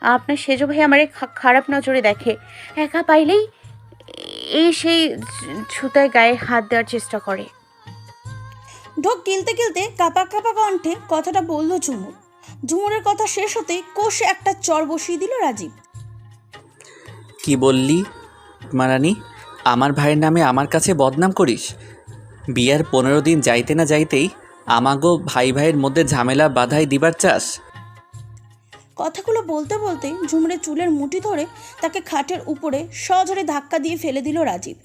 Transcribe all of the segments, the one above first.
আপনার সেজো ভাই আমারে খারাপ নজরে দেখে। একা পাইলেই সেই ছুতায় গায়ে হাত দেওয়ার চেষ্টা করে। ঢোক গিলতে গিলতে কাপা কাপা কণ্ঠে কথাটা বলল ঝুমুর। ঝুমুরের কথা শেষ হতেই কষে একটা চর বসিয়ে দিল রাজীব। কি বললি মারানি? আমার ভাইয়ের নামে আমার কাছে বদনাম করিস? বিয়ার 15 দিন যাইতে না যাইতেই আমাগো ভাই ভাইয়ের মধ্যে ঝামেলা বাধাই দিবার চাস? কথাগুলো বলতে বলতে ঝুমুরের চুলের মুঠি ধরে তাকে খাটের উপরে সজোরে ধাক্কা দিয়ে ফেলে দিল রাজীব।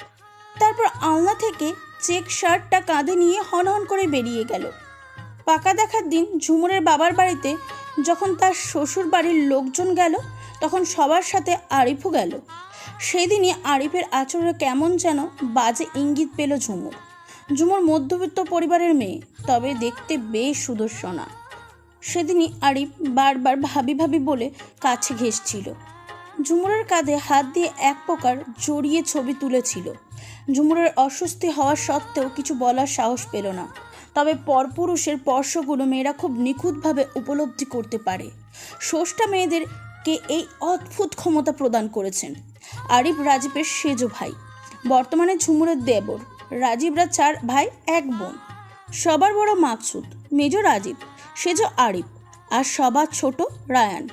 তারপর আলনা থেকে চেক শার্টটা কাঁধে নিয়ে হনহন করে বেরিয়ে গেল। পাকা দেখার দিন ঝুমুরের বাবার বাড়িতে যখন তার শ্বশুর বাড়ির লোকজন গেল, তখন সবার সাথে আরিফও গেল। সেদিনই আরিফের আচরণে কেমন যেন বাজে ইঙ্গিত পেল ঝুমুর। ঝুমুর মধ্যবিত্ত পরিবারের মেয়ে, তবে দেখতে বেশ সুদর্শনা। সেদিনই আরিফ বারবার ভাবি ভাবি বলে কাছে ঘেঁষছিল। ঝুমুরের কাঁধে হাত দিয়ে এক প্রকার জড়িয়ে ছবি তুলেছিল। ঝুমুরের অস্বস্তি হওয়া সত্ত্বেও কিছু বলার সাহস পেল না। তবে পরপুরুষের স্পর্শগুলো মেয়েরা খুব নিখুঁতভাবে উপলব্ধি করতে পারে। স্রষ্টা মেয়েদেরকে এই অদ্ভুত ক্ষমতা প্রদান করেছেন। আরিফ রাজীবের সেজো ভাই, বর্তমানে ঝুমুরের দেবর। রাজীবরা 4 ভাই 1 বোন। সবার বড় মাকসুদ, মেজো রাজীব, সেজো আরিফ, আর সবার ছোট রায়ান।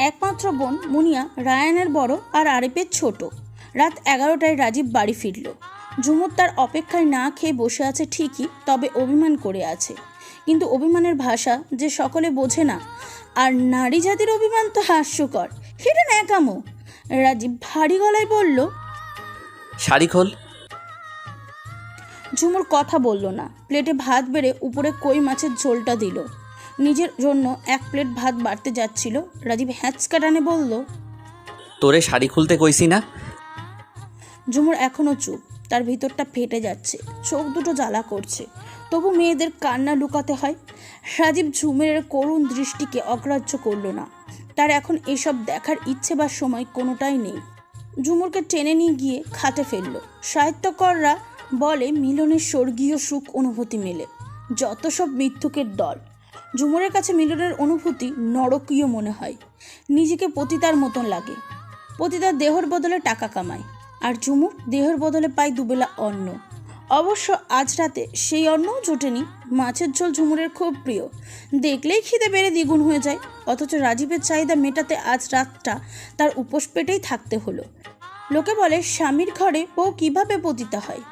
একমাত্র বোন মুনিয়া রায়ানের বড় আর আরিফের ছোট। রাত 11টায় রাজীব বাড়ি ফিরল। ঝুমুর তার অপেক্ষায় না খেয়ে বসে আছে ঠিকই, তবে অভিমান করে আছে। কিন্তু অভিমানের ভাষা যে সকলে বোঝে না। আর নারী জাতির অভিমান তো হাস্যকর, সেটা ন্যাকামো। রাজীব ভারী গলায় বলল, শাড়ি খোল। ঝুমুর কথা বলল না। প্লেটে ভাত বেড়ে উপরে কই মাছের ঝোলটা দিল। নিজের জন্য 1 প্লেট ভাত বাড়তে যাচ্ছিল। রাজীব হ্যাঁচকা টানে বলল, তোরে শাড়ি খুলতে কইছি না? ঝুমুর এখনও চুপ। তার ভিতরটা ফেটে যাচ্ছে, চোখ দুটো জ্বালা করছে। তবু মেয়েদের কান্না লুকাতে হয়। রাজীব ঝুমুরের করুণ দৃষ্টিকে অগ্রাহ্য করল না। তার এখন এসব দেখার ইচ্ছে বা সময় কোনোটাই নেই। ঝুমুরকে টেনে নিয়ে গিয়ে খাটে ফেলল। সাহিত্যকররা বলে মিলনের স্বর্গীয় সুখ অনুভূতি মেলে। যত সব মিথ্যুকের দল। ঝুমুরের কাছে মিলনের অনুভূতি নরকীয় মনে হয়। নিজেকে পতিতার মতন লাগে। পতিতার দেহর বদলে টাকা কামায়, আর ঝুমুর দেহের বদলে পায় দুবেলা অন্ন। অবশ্য আজ রাতে সেই অন্নও জোটেনি। মাছের ঝোল ঝুমুরের খুব প্রিয়। দেখলেই খিদে বেড়ে দ্বিগুণ হয়ে যায়। অথচ রাজীবের চাহিদা মেটাতে আজ রাতটা তার উপোস পেটেই থাকতে হলো। লোকে বলে স্বামীর ঘরে বউ কিভাবে পতিতা হয়।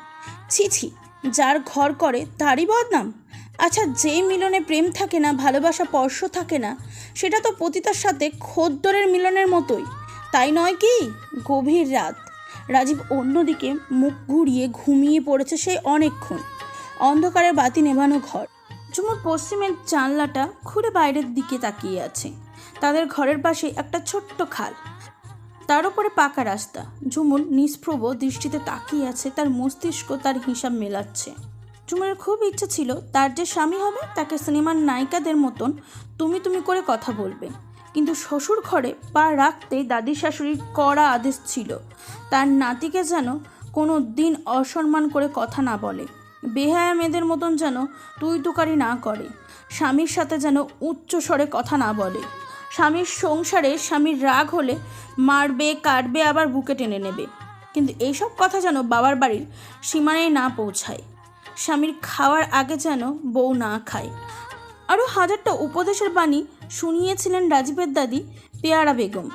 ছি ছি, যার ঘর করে তারই বদনাম। আচ্ছা, যেই মিলনে প্রেম থাকে না, ভালোবাসা স্পর্শ থাকে না, সেটা তো পতিতার সাথে খদ্দরের মিলনের মতোই, তাই নয় কি? গভীর রাত। রাজীব অন্যদিকে মুখ ঘুরিয়ে ঘুমিয়ে পড়েছে সেই অনেকক্ষণ। অন্ধকারের বাতি নেভানো ঘর। ঝুমুর পশ্চিমের জানলাটা খুলে বাইরের দিকে তাকিয়ে আছে। তাদের ঘরের পাশে একটা ছোট্ট খাল, তার উপরে পাকা রাস্তা। ঝুমুর নিষ্প্রভ দৃষ্টিতে তাকিয়ে আছে। তার মস্তিষ্ক তার হিসাব মেলাচ্ছে। ঝুমুরের খুব ইচ্ছে ছিল তার যে স্বামী হবে তাকে সিনেমার নায়িকাদের মতন তুমি তুমি করে কথা বলবে। কিন্তু শ্বশুর ঘরে পা রাখতেই দাদি শাশুড়ির কড়া আদেশ ছিল তার নাতিকে যেন কোনো দিন অসম্মান করে কথা না বলে, বেহায়া মেয়েদের মতন যেন তুই তুকারি না করে, স্বামীর সাথে যেন উচ্চ স্বরে কথা না বলে। স্বামীর সংসারে স্বামীর রাগ হলে মারবে, কাটবে, আবার বুকে টেনে নেবে। কিন্তু এইসব কথা যেন বাবার বাড়ির সীমানায় না পৌঁছায়। স্বামীর খাওয়ার আগে যেন বউ না খায়। আরও হাজারটা উপদেশের বাণী শুনিয়েছিলেন রাজীবের দাদি পেয়ারা বেগম।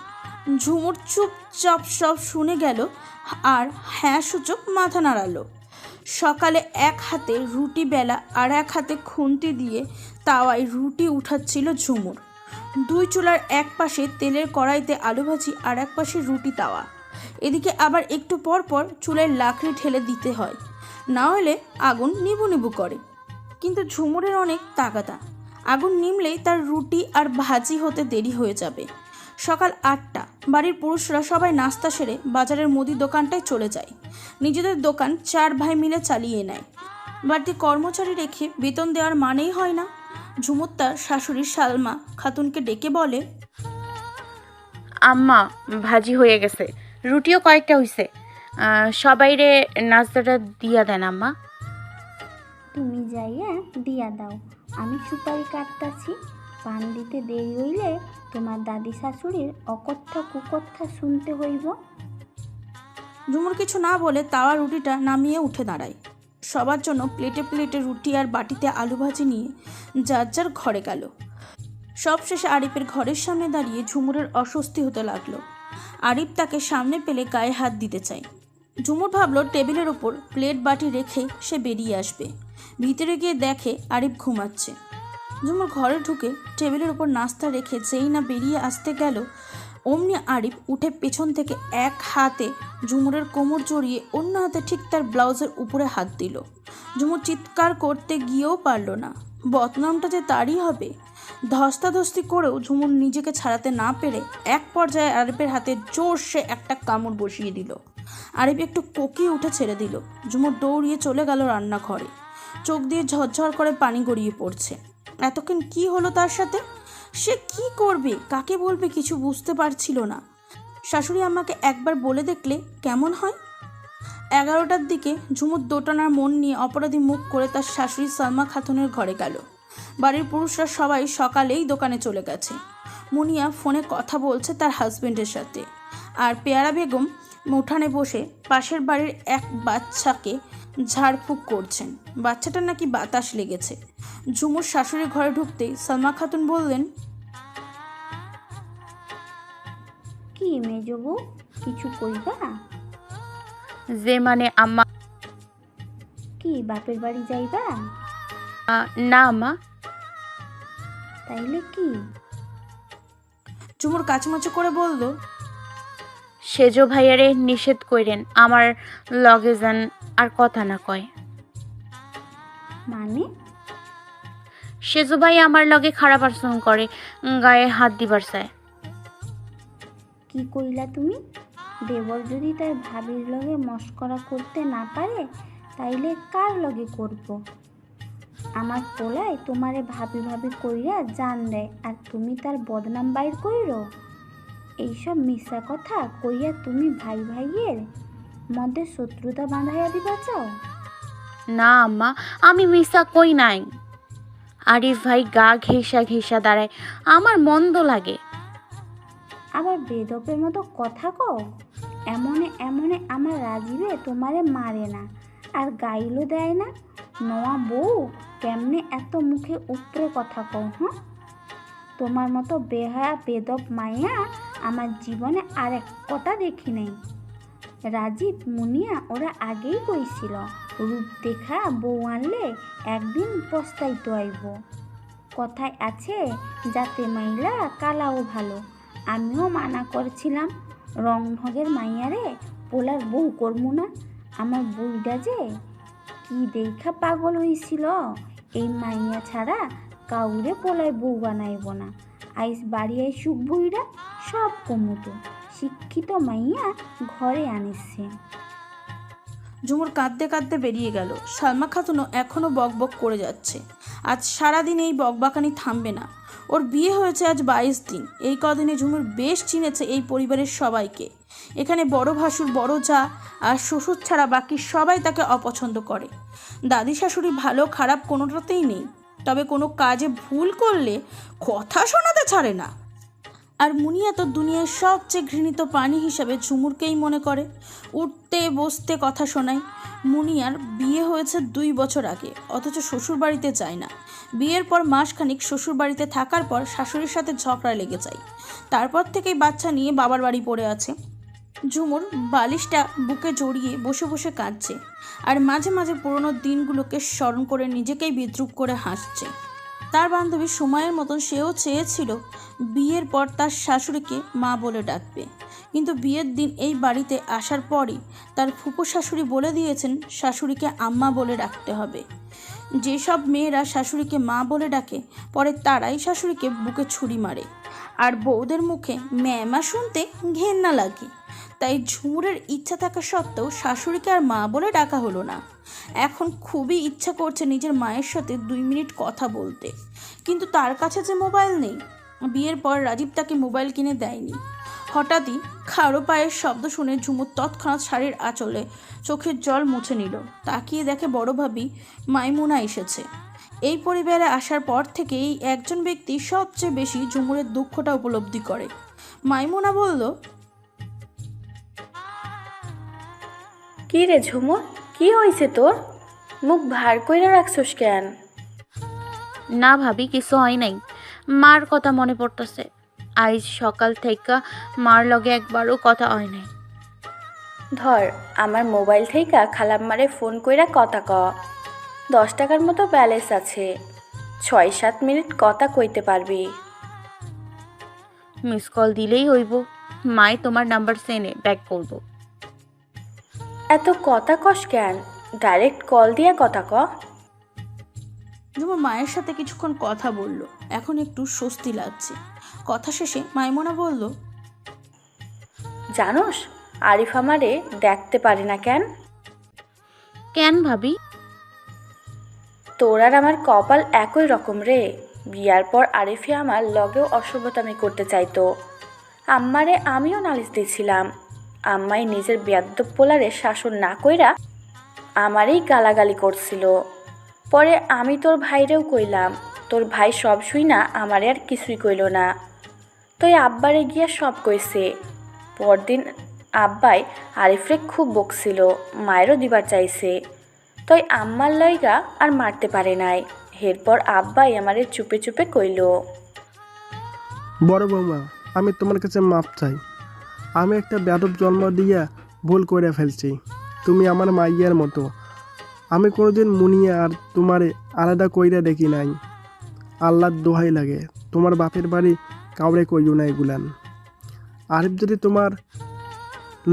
ঝুমুর চুপচাপ সব শুনে গেল আর হ্যাঁ সূচক মাথা নাড়ালো। সকালে এক হাতে রুটি বেলা আর এক হাতে খুন্তি দিয়ে তাওয়ায় রুটি উঠাচ্ছিল ঝুমুর। 2 চুলার এক পাশে তেলের কড়াইতে আলু ভাজি আর এক পাশে রুটি তাওয়া। এদিকে আবার একটু পর পর চুলের লাকড়ি ঠেলে দিতে হয়, না হলে আগুন নিবু নিবু করে। কিন্তু ঝুমুরের অনেক তাগাদা। আগুন নিমলেই তার রুটি আর ভাজি হতে দেরি হয়ে যাবে। সকাল 8টা। বাড়ির পুরুষরা সবাই নাস্তা সেরে বাজারের মুদি দোকানটায় চলে যায়। নিজেদের দোকান 4 ভাই মিলে চালিয়ে নেয়। বাড়িতে কর্মচারী রেখে বেতন দেওয়ার মানেই হয় না। ঝুমুর তার শাশুড়ি সালমা খাতুনকে ডেকে বলে, আম্মা, ভাজি হয়ে গেছে, রুটিও কয়েকটা হইছে, সবাইরে নাস্তাটা দিয়া দেন আম্মা। তুমি যাইয়া দিয়া দাও, আমি সুপারি কাটতাছি। পান দিতে দেরি হইলে তোমার দাদি শাশুড়ির অকথ্যা কুকথ্যা শুনতে হইব। ঝুমুর কিছু না বলে তাওয়া রুটিটা নামিয়ে উঠে দাঁড়ায়। সবার জন্য প্লেটে প্লেটে রুটি আর বাটিতে আলু ভাজি নিয়ে যার যার ঘরে গেল। সবশেষে আরিফের ঘরের সামনে দাঁড়িয়ে ঝুমুরের অস্বস্তি হতে লাগলো। আরিফ তাকে সামনে পেলে গায়ে হাত দিতে চায়। ঝুমুর ভাবলো টেবিলের ওপর প্লেট বাটি রেখে সে বেরিয়ে আসবে। ভিতরে গিয়ে দেখে আরিফ ঘুমাচ্ছে। ঝুমুর ঘরে ঢুকে টেবিলের ওপর নাস্তা রেখে যেই না বেরিয়ে আসতে গেল, অমনি আরিফ উঠে পেছন থেকে এক হাতে ঝুমুরের কোমর জড়িয়ে অন্য হাতে ঠিক তার ব্লাউজের উপরে হাত দিল। ঝুমুর চিৎকার করতে গিয়েও পারল না। বদনামটা যে তারই হবে। ধস্তাধস্তি করেও ঝুমুর নিজেকে ছাড়াতে না পেরে এক পর্যায়ে আরিফের হাতে জোরসে একটা কামড় বসিয়ে দিল। আরিফ একটু কোকিয়ে উঠে ছেড়ে দিল। ঝুমুর দৌড়িয়ে চলে গেল রান্নাঘরে। চোখ দিয়ে ঝরঝর করে পানি গড়িয়ে পড়ছে। এতক্ষণ কি হলো তার সাথে? সে কি করবে, কাকে বলবে, কিছু বুঝতে পারছিল না। শাশুড়ি আমাকে একবার বলে দেখলে কেমন হয়? 11টার দিকে ঝুমুর দোটানার মন নিয়ে অপরাধী মুখ করে তার শাশুড়ি সালমা খাতুনের ঘরে গেল। বাড়ির পুরুষরা সবাই সকালেই দোকানে চলে গেছে। মুনিয়া ফোনে কথা বলছে তার হাজবেন্ডের সাথে, আর পেয়ারা বেগম উঠানে বসে পাশের বাড়ির এক বাচ্চাকে ঝাড়ফুঁক করছেন। বাচ্চাটার নাকি বাতাস লেগেছে। ঝুমুর শাশুড়ির ঘরে ঢুকতেই সালমা খাতুন বললেন, কি মেজবু, কিছু কইবা? যে মানে আম্মা। কি বাপের বাড়ি যাইবা? না আম্মা। তাইলে কি? ঝুমুর কাচুমাচু করে বলল, সেজো ভাইয়ারে নিষেধ কইরেন আমার লগে যান আর কথা না কয়। মানে? সেজো ভাই আমার লগে খারাপ আচরণ করে, গায়ে হাত দিবার চায়। কি কইলা তুমি? দেবর যদি তার ভাবির লগে মস্করা করতে না পারে তাইলে কার লগে করব? আমার পোলায় তোমারে ভাবি ভাবি কইরা জান দেয় আর তুমি তার বদনাম বাইর কইরো? এইসব মিথ্যা কথা কইয়া তুমি ভাই ভাইয়ের মধ্যে শত্রুতা বাঁধাইয়া দিবা চাও? না আম্মা, আমি মিশা কই নাই। আরিফ ভাই গা ঘেঁষা ঘেঁষা দাঁড়ায়, আমার মন্দ লাগে। আবার বেদপের মতো কথা কও। এমনে এমনে আমার রাজীবে তোমারে মারে না আর গাইলও দেয় না। নোয়া বউ কেমনে এত মুখে উপরে কথা কও? হ্যাঁ, তোমার মতো বেহায়া বেদব মাইয়া আমার জীবনে আর এক কটা দেখি নাই। রাজীব মুনিয়া ওরা আগেই কইছিল রূপ দেখা বউ আনলে একদিন পস্তাইতে আইব। কথায় আছে যাতে মাইলা কালাও ভালো। আমিও মানা করছিলাম রংঢগের মাইয়ারে পোলার বউ করবো না। আমার বউটা যে কি দেখা পাগল হয়েছিল, এই মাইয়া ছাড়া কাউরে পোলায় বউ বানাইব না। আইস বাড়ি আই সুখ বইরা সব কমুতো শিক্ষিত মাইয়া ঘরে আনিছে। ঝুমুর কাঁদতে কাঁদতে বেরিয়ে গেল। সালমা খাতুনও এখনও বকবক করে যাচ্ছে। আজ সারাদিন এই বকবাকানি থামবে না। ওর বিয়ে হয়েছে আজ 22 দিন। এই কদিনে ঝুমুর বেশ চিনেছে এই পরিবারের সবাইকে। এখানে বড় ভাসুর, বড় যা আর শ্বশুর ছাড়া বাকি সবাই তাকে অপছন্দ করে। দাদি শাশুড়ি ভালো খারাপ কোনোটাতেই নেই, তবে কোনো কাজে ভুল করলে কথা শোনাতে ছাড়ে না। আর মুনিয়া তো দুনিয়ার সবচেয়ে ঘৃণিত প্রাণী হিসাবে ঝুমুরকেই মনে করে। উঠতে বসতে কথা শোনায়। মুনিয়ার বিয়ে হয়েছে 2 বছর আগে, অথচ শ্বশুরবাড়িতে যায় না। বিয়ের পর মাসখানিক শ্বশুরবাড়িতে থাকার পর শাশুড়ির সাথে ঝগড়া লেগে যায়। তারপর থেকেই বাচ্চা নিয়ে বাবার বাড়ি পড়ে আছে। ঝুমুর বালিশটা বুকে জড়িয়ে বসে বসে কাঁদছে, আর মাঝে মাঝে পুরনো দিনগুলোকে স্মরণ করে নিজেকেই বিদ্রূপ করে হাসছে। তার বান্ধবী সময়ের মতন সেও চেয়েছিল বিয়ের পর তার শাশুড়িকে মা বলে ডাকবে, কিন্তু বিয়ের দিন এই বাড়িতে আসার পরই তার ফুপু শাশুড়ি বলে দিয়েছেন শাশুড়িকে আম্মা বলে ডাকতে হবে। যেসব মেয়েরা শাশুড়িকে মা বলে ডাকে পরে তারাই শাশুড়িকে বুকে ছুরি মারে, আর বউদের মুখে ম্যামা শুনতে ঘেন্না লাগে। তাই ঝুমুরের ইচ্ছা থাকা সত্ত্বেও শাশুড়িকে আর মা বলে ডাকা হলো না। এখন খুবই ইচ্ছা করছে নিজের মায়ের সাথে 2 মিনিট কথা বলতে, কিন্তু তার কাছে যে মোবাইল নেই। বিয়ের পর রাজীব তাকে মোবাইল কিনে দেয়নি। হঠাৎই খাড়ো পায়ের শব্দ শুনে ঝুমুর তৎক্ষণাৎ শাড়ির আঁচলে চোখের জল মুছে নিল। তাকিয়ে দেখে বড় ভাবি মাইমুনা এসেছে। এই পরিবারে আসার পর থেকে এই একজন ব্যক্তি সবচেয়ে বেশি ঝুমুরের দুঃখটা উপলব্ধি করে। মাইমুনা বলল, কি রে ঝুমুর, কি হয়েছে তোর? মুখ ভার কইরা রাখছস কেন? না ভাবি, কিছু হয় নাই। মার কথা মনে পড়তেছে। আজ সকাল থেকে মার লগে একবারও কথা হয় নাই। ধর আমার মোবাইল থেকে খালাম্মারে ফোন কইরা কথা ক। 10 টাকার মতো ব্যালেন্স আছে, 6-7 মিনিট কথা কইতে পারবি। মিস কল দিলেই হইব। মাই তোমার নাম্বার সেনে ব্যাক করব। এত কথা কস কেন? ডাইরেক্ট কল দিয়ে কথা ক। ঝুমুর মায়ের সাথে কিছুক্ষণ কথা বলল, এখন একটু স্বস্তি লাগছে। কথা শেষে মাইমুনা বলল, জানোস আরিফ আমারে দেখতে পারে না কেন? কেন ভাবি? তোর আর আমার কপাল একই রকম রে। বিয়ার পর আরিফি আমার লগেও অসভ্যতামি করতে চাইতো। আম্মারে আমিও নালিশ দিয়েছিলাম। আম্মাই নিজের বেয়াদ্দপ পোলারে শাসন না কইরা আমারই গালাগালি করছিল। পরে আমি তোর ভাইরেও কইলাম, তোর ভাই সব শুই না আমারে আর কিছুই কইল না। তুই আব্বারে গিয়া সব কইছে। পরদিন আব্বাই আরিফরে খুব বকছিল, মায়েরও দিবার চাইছে। তাই আম্মার লইগা আর মারতে পারে নাই। এরপর আব্বাই আমারে চুপে চুপে কইল, বড় বৌমা, আমি তোমার কাছে মাপ চাই। আমি একটা বেয়াদব জন্ম দিয়া ভুল করে ফেলছি। তুমি আমার মাইয়ার মতো। আমি কোনোদিন মুনিয়া আর তোমারে আলাদা কইরা দেখি নাই। আল্লাহর দোহাই লাগে, তোমার বাপের বাড়ি কাউরে কইও না এগুলান। আরিফ যদি তোমার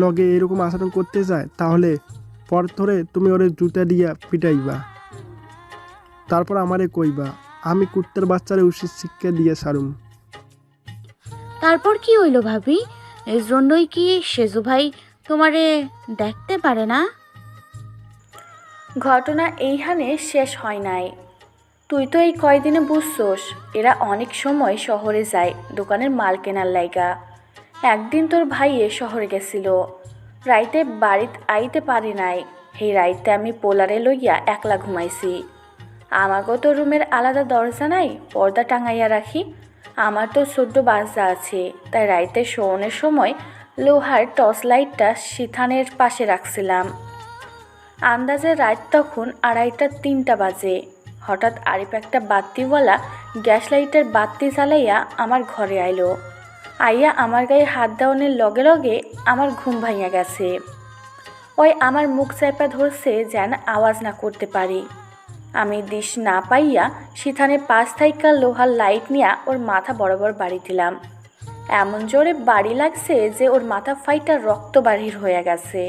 লগে এরকম আচরণ করতে চায় তাহলে পর ধরে তুমি ওরে জুতা দিয়া পিটাইবা, তারপর আমারে কইবা। আমি কুত্তার বাচ্চারে উচিত শিক্ষা দিয়ে সারুম। তারপর কি হইল ভাবি? এর জন্যই কি সেজু ভাই তোমারে দেখতে পারে না? ঘটনা এইখানে শেষ হয় নাই। তুই তো এই কয়দিনে বুঝছোস এরা অনেক সময় শহরে যায় দোকানের মাল কেনার লাইগা। একদিন তোর ভাইয়ে শহরে গেছিল, রাইতে বাড়িত আইতে পারি নাই। সেই রাইতে আমি পোলারে লইয়া একলা ঘুমাইছি। আমাগো তো রুমের আলাদা দরজা নাই, পর্দা টাঙাইয়া রাখি। আমার তো ছোট্ট বাচ্চা আছে, তাই রাইতে শোনের সময় লোহার টর্চ লাইটটা সিথানের পাশে রাখছিলাম। আন্দাজে রাত তখন 2:30-3টা বাজে। হঠাৎ আরিফ একটা বাতিওয়ালা গ্যাস লাইটের বাতি জ্বালাইয়া আমার ঘরে আইলো। আইয়া আমার গায়ে হাত দেওয়ানোর লগে লগে আমার ঘুম ভাঙিয়া গেছে। ওই আমার মুখ চাপা ধরছে যেন আওয়াজ না করতে পারি। আমি দিশ না পাইয়া সিথানের পাশ থাইকা লোহার লাইট নিয়া ওর মাথা বরাবর বাড়ি দিলাম। এমন জোরে বাড়ি লাগছে যে ওর মাথা ফাইটা রক্ত বাহির হয়ে গেছে।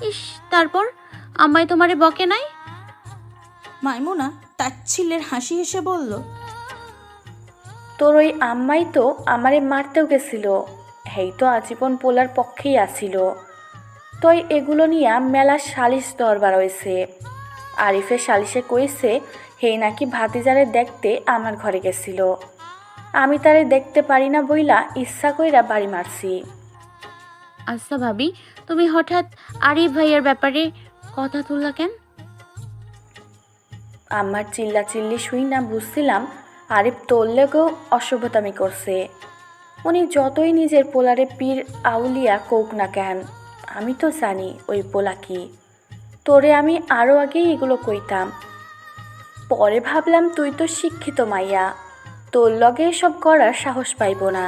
ইস, তারপর আমায় তোমারে বকে নাই? মাইমুনা তাচ্ছিল্যের হাসি হেসে বলল, তোর ওই আম্মাই তো আমারে মারতেও গেছিল। হেই তো আজীবন পোলার পক্ষেই আসিল। তই এগুলো নিয়া মেলা সালিশ দরবার হয়েছে। আরিফের সালিশে কইছে হেই নাকি ভাতিজারে দেখতে আমার ঘরে গেছিল। আমি তারে দেখতে পারি না বইলা ইচ্ছা কইরা বাড়ি মারছি। আচ্ছা ভাবি, তুমি হঠাৎ আরিফ ভাইয়ের ব্যাপারে কথা তুললা কেন? আমার চিল্লাচিল্লি শুই না বুঝছিলাম আরিফ তোর লেগেও অসভ্যতামি করছে। উনি যতই নিজের পোলারে পীর আউলিয়া কোক না কেন, আমি তো জানি ওই পোলা কি। তোরে আমি আরও আগেই এগুলো কইতাম। পরে ভাবলাম তুই তো শিক্ষিত মাইয়া, তোর লগে এসব করার সাহস পাইব না।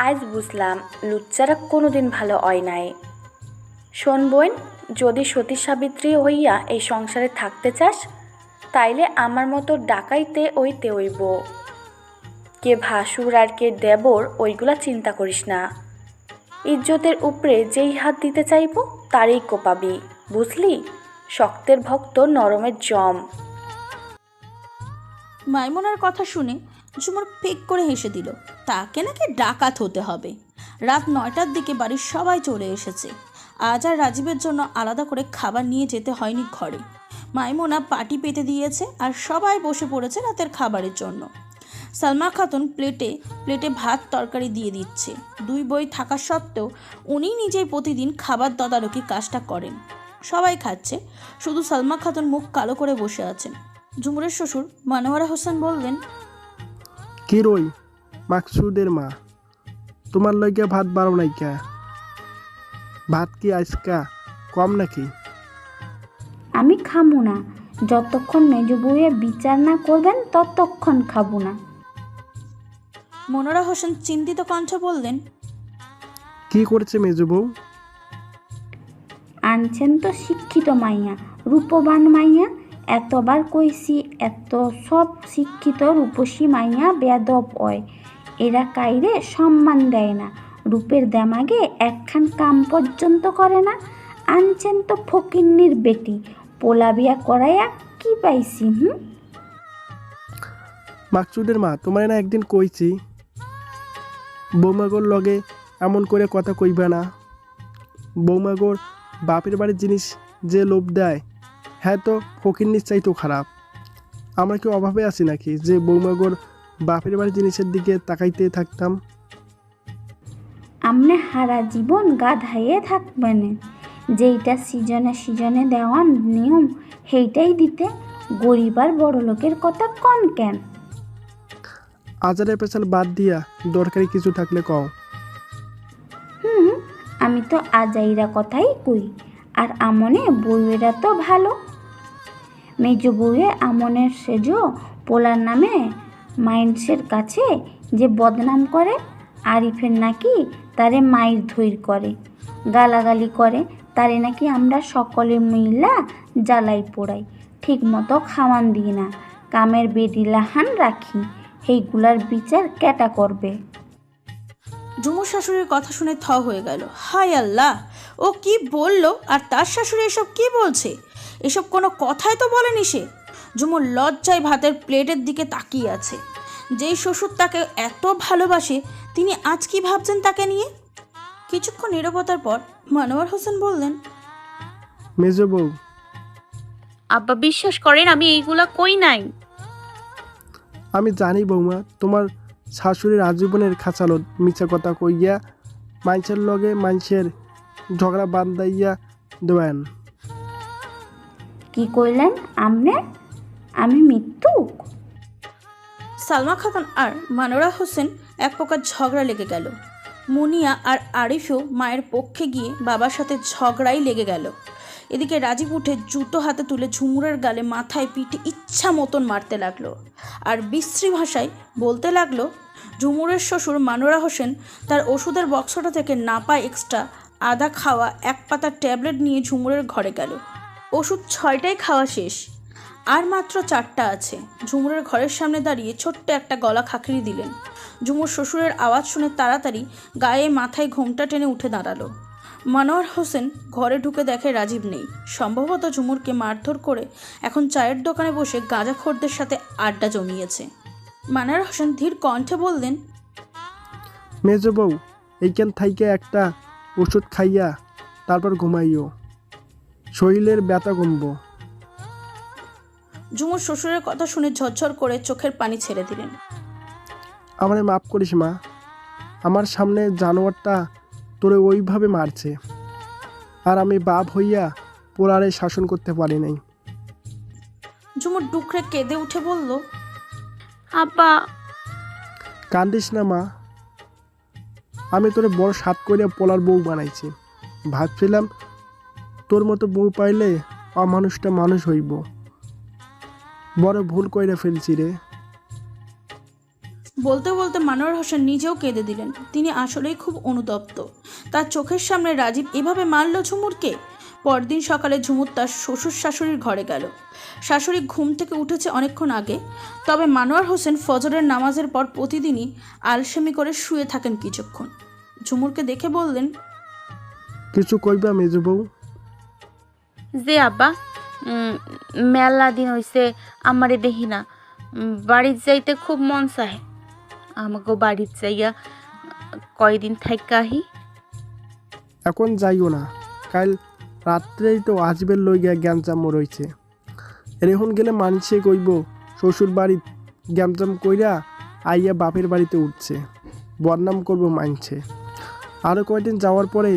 আজ বুঝলাম লুচ্চারা কোনোদিন ভালো হয় নাই। শোন বোন, যদি সতী সাবিত্রী হইয়া এই সংসারে থাকতে চাস তাইলে আমার মতো ডাকাইতে ওইতে হইব। কে ভাসুর আর কে দেবর ওইগুলা চিন্তা করিস না। ইজ্জতের উপরে যেই হাত দিতে চাইব তারই কোপাবি, বুঝলি? শক্তের ভক্ত নরমের জম। মাইমুনার কথা শুনে ঝুমুর ফেক করে হেসে দিল। তাকে নাকি ডাকাত হতে হবে। রাত 9টার দিকে বাড়ির সবাই চলে এসেছে। আজ আর রাজীবের জন্য আলাদা করে খাবার নিয়ে যেতে হয়নি ঘরে। মাইমুনা পাটি পেতে দিয়েছে আর সবাই বসে পড়েছে রাতের খাবারের জন্য। সালমা খাতুন প্লেটে প্লেটে ভাত তরকারি দিয়ে দিচ্ছে। 2 বই থাকা সত্ত্বেও উনি নিজেই প্রতিদিন খাবার তদারকি কাজটা করেন। সবাই খাচ্ছে, শুধু সালমা খাতুন মুখ কালো করে বসে আছেন। ঝুমুরের শ্বশুর মনোয়ারা হোসেন বললেন, কি রই মাকসুদের মা, তোমার লইগা ভাত বাড়ো নাইকা? ভাত কি আজকা কম নাকি? আমি খাবো না, যতক্ষণ মেজ বউয়ে বিচার না করবেন ততক্ষণ খাবো না। মনোয়ারা হোসেন চিন্তিত কণ্ঠে বললেন, কি করেছে মেজো বউ? আনছেন তো শিক্ষিত মাইয়া, রূপবান মাইয়া। এতবার কইছি, এত সব শিক্ষিত রূপসী মাইয়া বেদব হয়। এরা কাইরে সম্মান দেয় না, রূপের দেমাগে একখান কাম পর্যন্ত করে না। আনছেন তো ফকিন্নির বেটি, পোলা বিয়া করাইয়া কি পাইছি? মাকসুদের মা, তোমার না একদিন কইছি বৌমাগোর লগে এমন করে কথা কইবা না। বৌমাগোর বাপের বাড়ির জিনিস যে লোভ দেয়, হ্যাঁ তো ফকিন্নির চাইতেও খারাপ। আমরা কি অভাবে আছি নাকি যে বৌমাগোর বাপের বাড়ির জিনিসের দিকে তাকাইতে থাকতাম? আমনে হারা জীবন গাধাইয়ে থাকবেন, যেইটা সিজনে সিজনে দেওয়ার নিয়ম সেইটাই দিতে। গরিব আর বড় লোকের কথা কন কেন? আজারের পেছাল বাদ দিয়া দরকারি কিছু থাকলে কও। আমি তো আজাইরা কথাই কই। আর আমনে বউয়েরা তো ভালো। মেজ বউয়ে আমনের সেজো পোলার নামে মাইন্সের কাছে যে বদনাম করে, আরিফের নাকি তারে মায়ের ধৈর করে, গালাগালি করে, তারে নাকি আমরা সকলে মিল্লা জ্বালাই পোড়াই, ঠিক মতো খাওয়ান দিই না, কামের বেডিলাহান রাখি। সেইগুলার বিচার কেটা করবে? ঝুমুর শাশুড়ির কথা শুনে থ হয়ে গেল। হায় আল্লাহ, ও কি বলল? আর তার শাশুড়ি এসব কি বলছে? এসব কোনো কথাই তো বলেনি সে। ঝুমুর লজ্জায় ভাতের প্লেটের দিকে তাকিয়ে আছে। যেই শ্বশুর তাকে এত ভালোবাসে, তিনি আজ কি ভাবছেন তাকে নিয়ে? কিছুক্ষণ নীরবতার পর মনোয়ার হোসেন বললেন, মেজো বউ, আব্বা বিশ্বাস করেন আমি এইগুলা কই নাই। আমি জানি বৌমা, তোমার শাশুড়ির আজীবনের খাঁচালত মিছা কথা কইয়া মানুষের লগে মানুষের ঝগড়া বান্ধাইয়া দেবেন। কি কইলেন আমনে? আমি মৃত্যুক? সালমা খাতুন আর মনোয়ারা হোসেন এক প্রকার ঝগড়া লেগে গেল। মুনিয়া আর আরিফও মায়ের পক্ষে গিয়ে বাবার সাথে ঝগড়াই লেগে গেল। এদিকে রাজীব উঠে জুতো হাতে তুলে ঝুমুরের গালে মাথায় পিঠে ইচ্ছা মতন মারতে লাগলো আর বিশ্রী ভাষায় বলতে লাগলো। ঝুমুরের শ্বশুর মনোয়ারা হোসেন তার ওষুধের বক্সটা থেকে নাপা এক্সট্রা আদা খাওয়া এক পাতা ট্যাবলেট নিয়ে ঝুমুরের ঘরে গেল। ওষুধ 6টাই খাওয়া শেষ, আর মাত্র 4টা আছে। ঝুমুরের ঘরের সামনে দাঁড়িয়ে ছোট্ট একটা গলা খাকড়ি দিলেন। ঝুমুর শ্বশুরের আওয়াজ শুনে তাড়াতাড়ি গায়ে মাথায় ঘোমটা টেনে উঠে দাঁড়ালো। মনোয়ার হোসেন ঘরে ঢুকে দেখে রাজীব নেই। সম্ভবত ঝুমুরকে মারধর করে এখন চায়ের দোকানে বসে গাঁজাখোরদের সাথে আড্ডা জমিয়েছে। মনোয়ার হোসেন ধীর কণ্ঠে বললেন, মেজো বউ, এইখান থাইকে একটা ওষুধ খাইয়া তারপর ঘুমাইও, শরীরের ব্যথা কমবো। ঝুমুর শ্বশুরের কথা শুনে ঝরঝর করে চোখের পানি ছেড়ে দিলেন। আমারে মাফ করিস মা, আমার সামনে জানোয়ারটা তোরে ওইভাবে মারছে, আর আমি বাপ হইয়া পোলারে শাসন করতে পারি নাই। ঝুমুর ডুকরে কেঁদে উঠে বলল, আব্বা কান্দিস না মা, আমি তোরে বড় সাত করিয়া পোলার বউ বানাইছি। ভাবছিলাম তোর মতো বউ পাইলে অমানুষটা মানুষ হইব, বড় ভুল কইরা ফেলছি রে। বলতে বলতে মনোয়ার হোসেন নিজেও কেঁদে দিলেন। তিনি আসলেই খুব অনুতপ্ত। তার চোখের সামনে রাজীব এভাবে মারল ঝুমুরকে। পরদিন সকালে ঝুমুর তার শ্বশুর শাশুড়ির ঘরে গেল। শাশুড়ি ঘুম থেকে উঠেছে অনেকক্ষণ আগে, তবে মনোয়ার হোসেন ফজরের নামাজের পর প্রতিদিনই আলসেমি করে শুয়ে থাকেন কিছুক্ষণ। ঝুমুরকে দেখে বললেন, কিছু কইবা মেজো বউ? যে আব্বা মেলা দিন হইছে আমারে দেখি না, বাড়ির যাইতে খুব মন চায়। আমাকে বাড়ির যাইয়া কয়দিন থাইকা আহি। এখন যাইও না, কাল রাত্রেই তো আজবের লইগা গ্যাঞ্জাম রইছে। এখন গেলে মানুষে কইব শ্বশুর বাড়ি গ্যাঞ্জাম কইরা আইয়া বাপের বাড়িতে উঠছে, বদনাম করব মানছে। আরও কয়দিন যাওয়ার পরে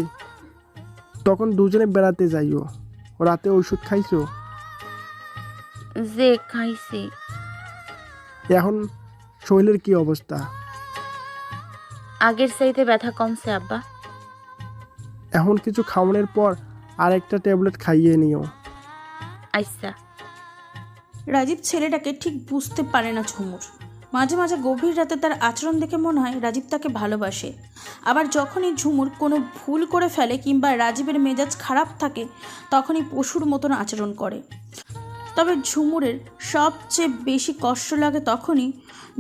তখন দুজনে বেড়াতে যাইও। রাতে ওষুধ খাইছো? যে খাইছি। এখন শরীরের কি অবস্থা? আগের চাইতে ব্যথা কমছে আব্বা। এখন কিছু খাওয়ানোর পর আর একটা ট্যাবলেট খাইয়ে নিও। আচ্ছা। রাজীব ছেলেটাকে ঠিক বুঝতে পারে না ঝুমুর। মাঝে মাঝে গভীর রাতে তার আচরণ দেখে মনে হয় রাজীব তাকে ভালোবাসে। আবার যখনই ঝুমুর কোনো ভুল করে ফেলে কিংবা রাজীবের মেজাজ খারাপ থাকে তখনই পশুর মতন আচরণ করে। তবে ঝুমুরের সবচেয়ে বেশি কষ্ট লাগে তখনই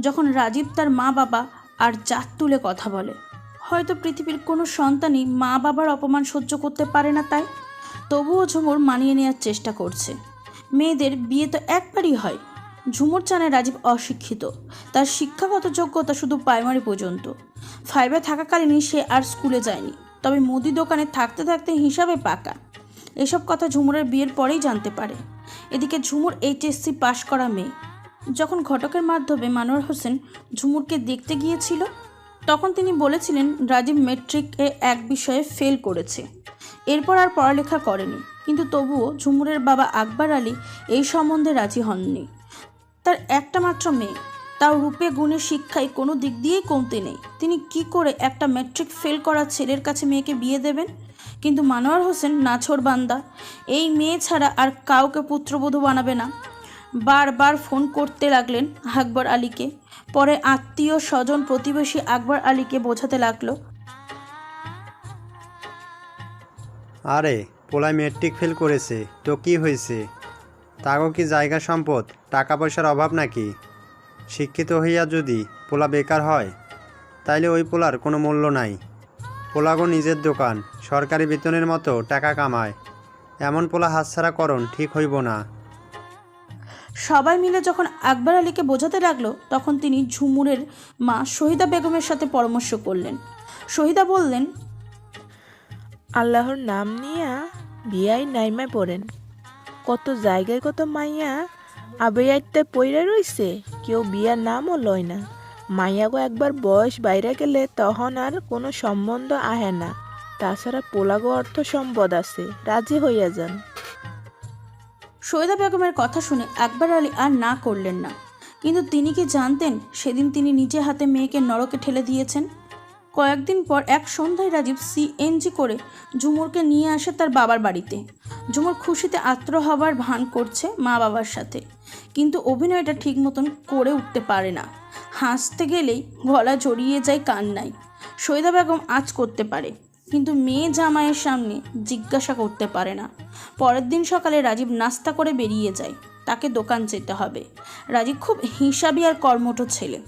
যখন রাজীব তার মা বাবা আর জাত তুলে কথা বলে। হয়তো পৃথিবীর কোনো সন্তানই মা বাবার অপমান সহ্য করতে পারে না, তাই তবুও ঝুমুর মানিয়ে নেওয়ার চেষ্টা করছে। মেয়েদের বিয়ে তো একবারই হয়। ঝুমুর জানে রাজীব অশিক্ষিত, তার শিক্ষাগত যোগ্যতা শুধু প্রাইমারি পর্যন্ত। 5-এ থাকাকালীনই সে আর স্কুলে যায়নি, তবে মুদি দোকানে থাকতে থাকতে হিসাবে পাকা। এসব কথা ঝুমুরের বিয়ের পরেই জানতে পারে। এদিকে ঝুমুর এইচএসসি পাশ করা মেয়ে। যখন ঘটকের মাধ্যমে মানোয়ার হোসেন ঝুমুরকে দেখতে গিয়েছিল তখন তিনি বলেছিলেন রাজীব মেট্রিকে এক বিষয়ে ফেল করেছে, এরপর আর পড়ালেখা করেনি। কিন্তু তবুও ঝুমুরের বাবা আকবর আলী এই সম্বন্ধে রাজি হননি। তার একটা মাত্র মেয়ে, তাও রূপে গুণে শিক্ষায় কোনো দিক দিয়েই কমতি নেই। তিনি কি করে একটা ম্যাট্রিক ফেল করা ছেলের কাছে মেয়েকে বিয়ে দেবেন? কিন্তু মানোয়ার হোসেন নাছোড়বান্দা, এই মেয়ে ছাড়া আর কাউকে পুত্রবধূ বানাবে না। বারবার ফোন করতে লাগলেন আকবর আলীকে। পরে আত্মীয় স্বজন প্রতিবেশী আকবর আলীকে বোঝাতে লাগলো, আরে পোলায় মেট্রিক ফেল করেছে তো কি হয়েছে? তাগো কি জায়গা সম্পদ টাকা পয়সার অভাব নাকি? শিক্ষিত হইয়া যদি পোলা বেকার হয় তাইলে ওই পোলার কোনো মূল্য নাই। পোলাগো নিজের দোকান, সরকারি বেতনের মতো টাকা কামায়, এমন পোলা হাতছাড়া করণ ঠিক হইব না। সবাই মিলে যখন আকবর আলীকে বোঝাতে লাগলো তখন তিনি ঝুমুরের মা শহীদা বেগমের সাথে পরামর্শ করলেন। শহীদা বললেন, আল্লাহর নাম নিয়া বিয়াই নাইমায় পড়েন। কত জায়গায় কত মাইয়া আবেয়াইতে পইরা রইছে, কেউ বিয়ার নামও লয় না। মাইয়াগো একবার বয়স বাইরে গেলে তখন আর কোনো সম্বন্ধ আহে না। তাছাড়া পোলাগো অর্থ সম্পদ আছে, রাজি হইয়া যান। শহীদা বেগমের কথা শুনে আকবর আলী আর না করলেন না। কিন্তু তিনি কি জানতেন সেদিন তিনি নিজে হাতে মেয়েকে নরকে ঠেলে দিয়েছেন? কয়েকদিন পর এক সন্ধ্যায় রাজীব সিএনজি করে ঝুমুরকে নিয়ে আসে তার বাবার বাড়িতে। ঝুমুর খুশিতে আত্র হবার ভান করছে মা বাবার সাথে, কিন্তু অভিনয়টা ঠিক মতন করে উঠতে পারে না। হাসতে গেলেই গলা জড়িয়ে যায় কান্নায়। শহীদা বেগম আজ করতে পারে, কিন্তু মেয়ে জামাইয়ের সামনে জিজ্ঞাসা করতে পারে না। পরের দিন সকালে রাজীব নাস্তা করে বেরিয়ে যায়, তাকে দোকান যেতে হবে। রাজীব খুব হিসাবি আর কর্মঠ ছেলে।